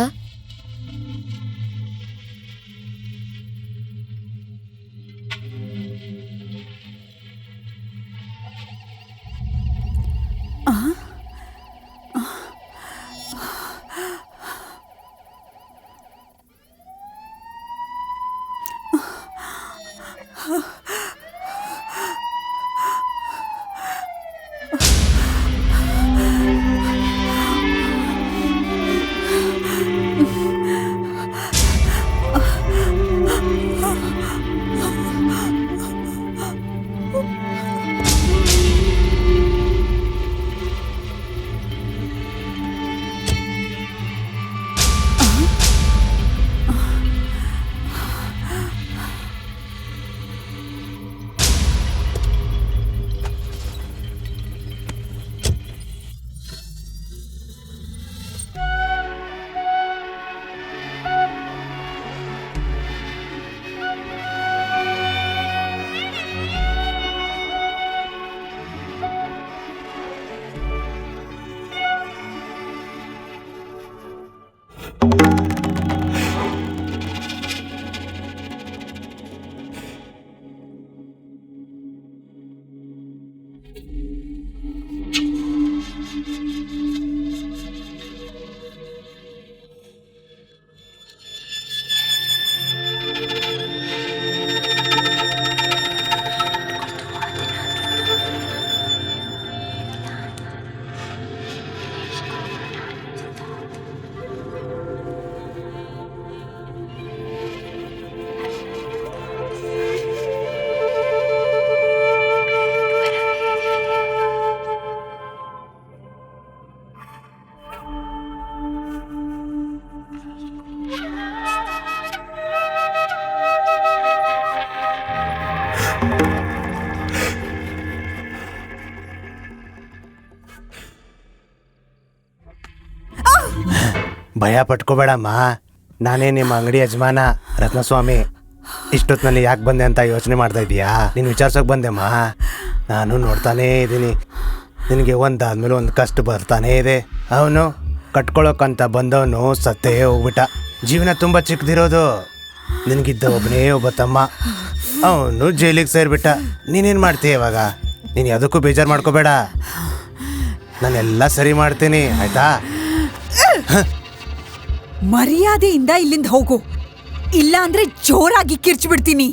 ಭಯ ಪಟ್ಕೋಬೇಡಮ್ಮ, ನಾನೇ ನಿಮ್ಮ ಅಂಗಡಿ ಯಜಮಾನ ರತ್ನಸ್ವಾಮಿ. ಇಷ್ಟೊತ್ತಿನಲ್ಲಿ ಯಾಕೆ ಬಂದೆ ಅಂತ ಯೋಚನೆ ಮಾಡ್ತಾ ಇದೀಯಾ? ನೀನು ವಿಚಾರ್ಸೋಕೆ ಬಂದೆಮ್ಮ. ನಾನು ನೋಡ್ತಾನೇ ಇದ್ದೀನಿ, ನಿನಗೆ ಒಂದಾದ್ಮೇಲೆ ಒಂದು ಕಷ್ಟ ಬರ್ತಾನೇ ಇದೆ. ಅವನು ಕಟ್ಕೊಳ್ಳೋಕ್ಕಂತ ಬಂದವನು ಸತ್ತೇ ಹೋಗ್ಬಿಟ್ಟ. ಜೀವನ ತುಂಬ ಚಿಕ್ಕದಿರೋದು. ನಿನಗಿದ್ದ ಒಬ್ಬನೇ ಒಬ್ಬ ತಮ್ಮ, ಅವನು ಜೈಲಿಗೆ ಸೇರಿಬಿಟ್ಟ. ನೀನೇನು ಮಾಡ್ತೀಯ ಇವಾಗ? ನೀನು ಯಾವುದಕ್ಕೂ ಬೇಜಾರು ಮಾಡ್ಕೋಬೇಡ, ನಾನೆಲ್ಲ ಸರಿ ಮಾಡ್ತೀನಿ, ಆಯ್ತಾ? ಮರ್ಯಾದೆಯಿಂದ ಇಲ್ಲಿಂದ ಹೋಗು, ಇಲ್ಲ ಅಂದ್ರೆ ಜೋರಾಗಿ ಕಿರ್ಚ್ಬಿಡ್ತೀನಿ.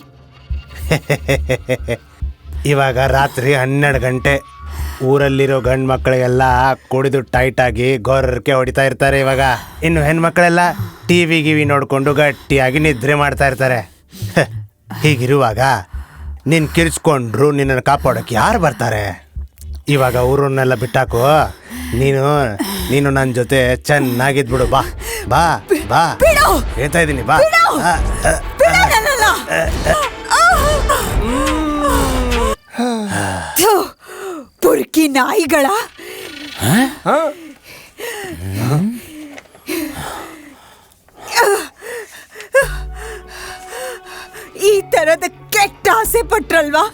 ಇವಾಗ ರಾತ್ರಿ 12 ಗಂಟೆ. ಊರಲ್ಲಿರೋ ಗಂಡು ಮಕ್ಕಳಿಗೆಲ್ಲ ಕುಡಿದು ಟೈಟ್ ಆಗಿ ಗೊರ್ರಕ್ಕೆ ಹೊಡಿತಾ ಇರ್ತಾರೆ. ಇವಾಗ ಇನ್ನು ಹೆಣ್ಮಕ್ಳೆಲ್ಲ ಟಿವಿ ನೋಡ್ಕೊಂಡು ಗಟ್ಟಿಯಾಗಿ ನಿದ್ರೆ ಮಾಡ್ತಾ ಇರ್ತಾರೆ. ಹೀಗಿರುವಾಗ ನೀನು ಕಿರ್ಚ್ಕೊಂಡ್ರು ನಿನ್ನನ್ನು ಕಾಪಾಡೋಕೆ ಯಾರು ಬರ್ತಾರೆ? ಇವಾಗ ಊರನ್ನೆಲ್ಲ ಬಿಟ್ಟಾಕು, ನೀನು ನನ್ನ ಜೊತೆ ಚೆನ್ನಾಗಿದ್ಬಿಡು. ಬಾ ಬಾ ಬಾ, ಹೇಳ್ತಾ ಇದ್ದೀನಿ ಬಾ. ಪುರ್ಕಿ ನಾಯಿಗಳ, ಈ ತರದ ಕೆಟ್ಟ ಆಸೆ ಪಟ್ರಲ್ವಾ?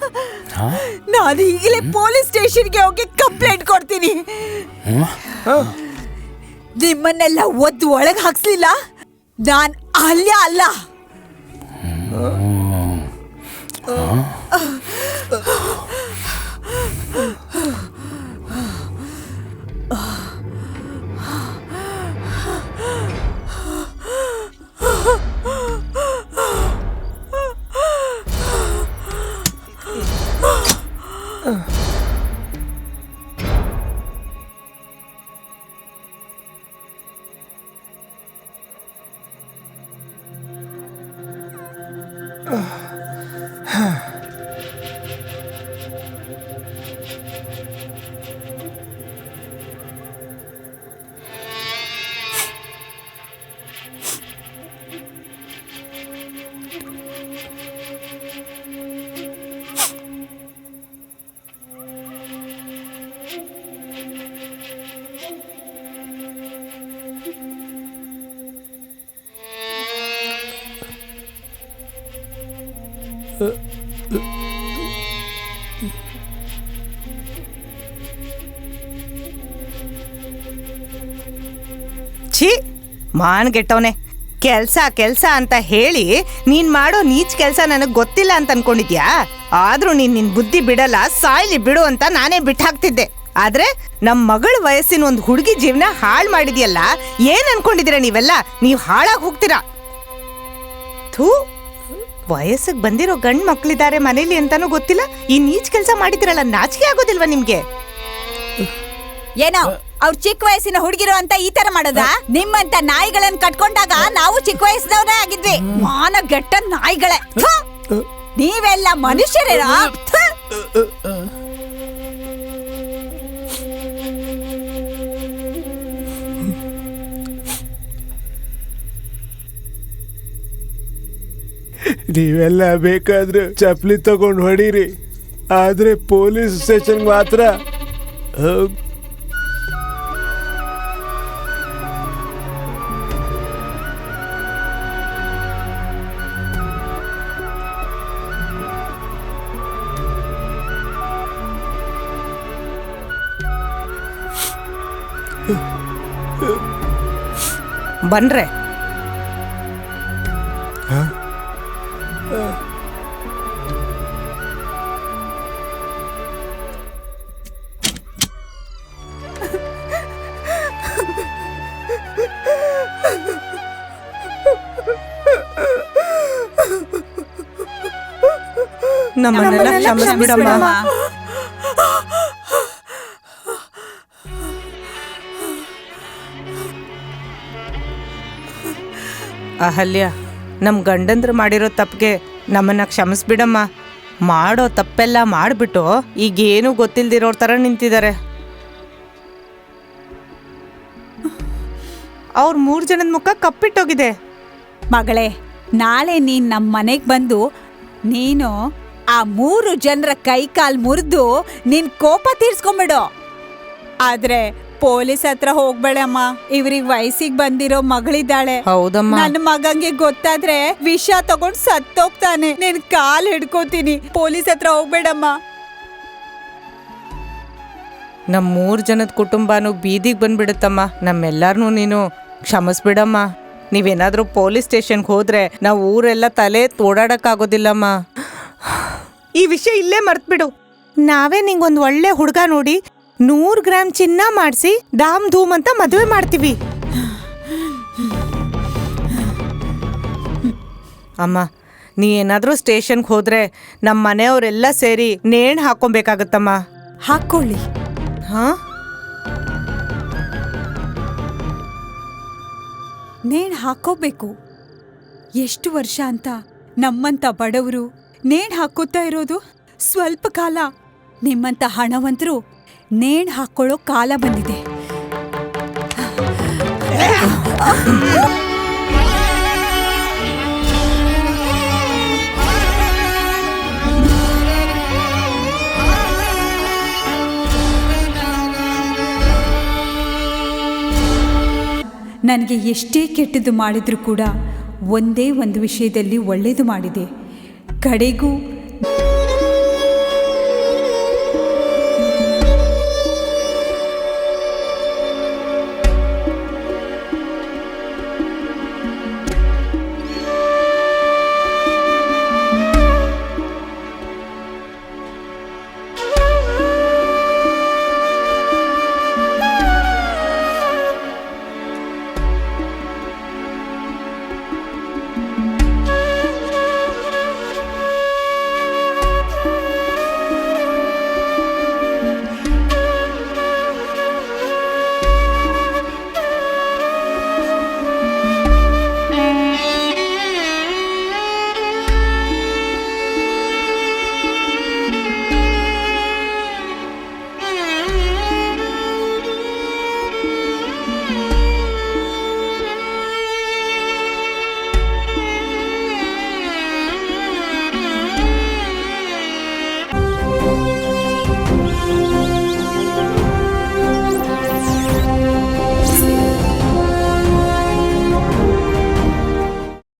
ನಾನು ಈಗಲೇ ಪೊಲೀಸ್ ಸ್ಟೇಷನ್ಗೆ ಹೋಗಿ ಕಂಪ್ಲೇಂಟ್ ಕೊಡ್ತೀನಿ. ನಿಮ್ಮನ್ನೆಲ್ಲ ಒದ್ದು ಒಳಗೆ ಹಾಕ್ಸ್ಲಿಲ್ಲ, ನಾನ್ ಅಲ್ಯ ಅಲ್ಲ. ಛೀ, ಮಾನ್ಗೆಟ್ಟವನೆ. ಕೆಲ್ಸ ಅಂತ ಹೇಳಿ ನೀನ್ ಮಾಡೋ ನೀಚ್ ಕೆಲ್ಸ ನನಗ್ ಗೊತ್ತಿಲ್ಲ ಅಂತ ಅನ್ಕೊಂಡಿದ್ಯಾ? ಆದ್ರೂ ನಿನ್ ಬುದ್ಧಿ ಬಿಡಲ್ಲ, ಸಾಯ್ಲಿ ಬಿಡು ಅಂತ ನಾನೇ ಬಿಟ್ಟಾಕ್ತಿದ್ದೆ. ಆದ್ರೆ ನಮ್ ಮಗಳ ವಯಸ್ಸಿನ ಒಂದು ಹುಡುಗಿ ಜೀವನ ಹಾಳು ಮಾಡಿದ್ಯಲ್ಲ, ಏನ್ ಅನ್ಕೊಂಡಿದೀರ ನೀವೆಲ್ಲ? ನೀವ್ ಹಾಳಾಗಿ ಹೋಗ್ತೀರಾ. ಥೂ, ವಯಸ್ಸಿಗೆ ಬಂದಿರೋ ಗಂಡ್ ಮಕ್ಳಿದ್ದಾರೆ ಮನೇಲಿ ಅಂತಾನೂ ಗೊತ್ತಿಲ್ಲ, ಈ ನೀಚ್ ಕೆಲ್ಸ ಮಾಡಿದಿರಲ್ಲ, ನಾಚಿಕೆ ಆಗೋದಿಲ್ವಾ ನಿಮ್ಗೆ? ಏನೋ ಅವ್ರ ಚಿಕ್ಕ ವಯಸ್ಸಿನ ಹುಡುಗಿರು ಅಂತ ಈ ತರ ಮಾಡೋದಾ? ನಿಮ್ಮಂತ ನಾಯಿಗಳನ್ನ ಕಟ್ಕೊಂಡಾಗ ನಾವು ಚಿಕ್ಕ ವಯಸ್ಸಿನವರೇ ಆಗಿದ್ವಿ. ಮಾನಗೆಟ್ಟ ನಾಯಿಗಳೇ, ನೀವೆಲ್ಲ ಮನುಷ್ಯರೇನಾ? ನೀವೆಲ್ಲ ಬೇಕಾದ್ರೆ ಚಪ್ಲಿ ತಗೊಂಡು ಹೊಡೀರಿ, ಆದ್ರೆ ಪೊಲೀಸ್ ಸ್ಟೇಷನ್ ಮಾತ್ರ ಬನ್ರೆ ನಮ್ಮನ್ನೆಲ್ಲ ಕ್ಷಮಿಸ್ಬಿಡಮ್ಮ. ಅಹಲ್ಯ, ನಮ್ ಗಂಡಂದ್ರು ಮಾಡಿರೋ ತಪ್ಪಿಗೆ ನಮ್ಮನ್ನ ಕ್ಷಮಿಸ್ಬಿಡಮ್ಮ. ಮಾಡೋ ತಪ್ಪೆಲ್ಲ ಮಾಡ್ಬಿಟ್ಟು ಈಗೇನು ಗೊತ್ತಿಲ್ದಿರೋರ್ ತರ ನಿಂತಿದ್ದಾರೆ. ಅವ್ರ 3 ಜನದ ಮುಖ ಕಪ್ಪಿಟ್ಟೋಗಿದೆ. ಮಗಳೇ, ನಾಳೆ ನೀನ್ ನಮ್ಮ ಮನೆಗೆ ಬಂದು ನೀನು ಆ 3 ಜನರ ಕೈ ಕಾಲ್ ಮುರಿದು ನಿನ್ ಕೋಪ ತೀರ್ಸ್ಕೊಂಬಿಡು. ಆದ್ರೆ ಪೊಲೀಸ್ ಹತ್ರ ಹೋಗ್ಬೇಡಮ್ಮ. ಇವ್ರಿಗೆ ವಯಸ್ಸಿಗೆ ಬಂದಿರೋ ಮಗಳಿದ್ದಾಳೆ. ಹೌದಮ್ಮ. ನನ್ನ ಮಗಂಗೆ ಗೊತ್ತಾದ್ರೆ ವಿಷ ತಗೊಂಡ್ ಸತ್ತೋಗ್ತಾನೆ. ನಿನ್ ಕಾಲ್ ಹಿಡ್ಕೋತೀನಿ. ಪೊಲೀಸ್ ಹತ್ರ ಹೋಗ್ಬೇಡಮ್ಮ. ನಮ್ 3 ಜನದ ಕುಟುಂಬನೂ ಬೀದಿಗೆ ಬಂದ್ಬಿಡುತ್ತಮ್ಮ. ನಮ್ಮೆಲ್ಲಾರನು ನೀನು ಕ್ಷಮಿಸ್ಬಿಡಮ್ಮ. ನೀವೇನಾದ್ರೂ ಪೊಲೀಸ್ ಸ್ಟೇಷನ್ಗೆ ಹೋದ್ರೆ ನಾವು ಊರೆಲ್ಲ ತಲೆ ಓಡಾಡಕ್ಕಾಗೋದಿಲ್ಲಮ್ಮ. ಈ ವಿಷಯ ಇಲ್ಲೇ ಮರ್ತ್ಬಿಡು. ನಾವೇ ನಿಂಗೊಂದು ಒಳ್ಳೆ ಹುಡುಗ ನೋಡಿ 100 ಗ್ರಾಮ್ ಚಿನ್ನ ಮಾಡಿಸಿ ಧಾಮ್ ಧೂಮ್ ಅಂತ ಮದುವೆ ಮಾಡ್ತೀವಿ. ಅಮ್ಮ, ನೀ ಏನಾದ್ರೂ ಸ್ಟೇಷನ್ಗೆ ಹೋದ್ರೆ ನಮ್ಮ ಮನೆಯವರೆಲ್ಲ ಸೇರಿ ನೇಣು ಹಾಕೊಬೇಕಾಗತ್ತಮ್ಮ. ಹಾಕೊಳ್ಳಿ. ಹಾ, ನೇಣ್ ಹಾಕೋಬೇಕು. ಎಷ್ಟು ವರ್ಷ ಅಂತ ನಮ್ಮಂತ ಬಡವರು ನೇಣ್ ಹಾಕೋತಾ ಇರೋದು? ಸ್ವಲ್ಪ ಕಾಲ. ನಿಮ್ಮಂತ ಹಣವಂತರು ನೇಣ್ ಹಾಕೊಳ್ಳೋ ಕಾಲ ಬಂದಿದೆ. ನನಗೆ ಎಷ್ಟೇ ಕೆಟ್ಟದ್ದು ಮಾಡಿದ್ರು ಕೂಡ ಒಂದೇ ಒಂದು ವಿಷಯದಲ್ಲಿ ಒಳ್ಳೆಯದು ಮಾಡಿದೆ. ಕಡೆಗೂ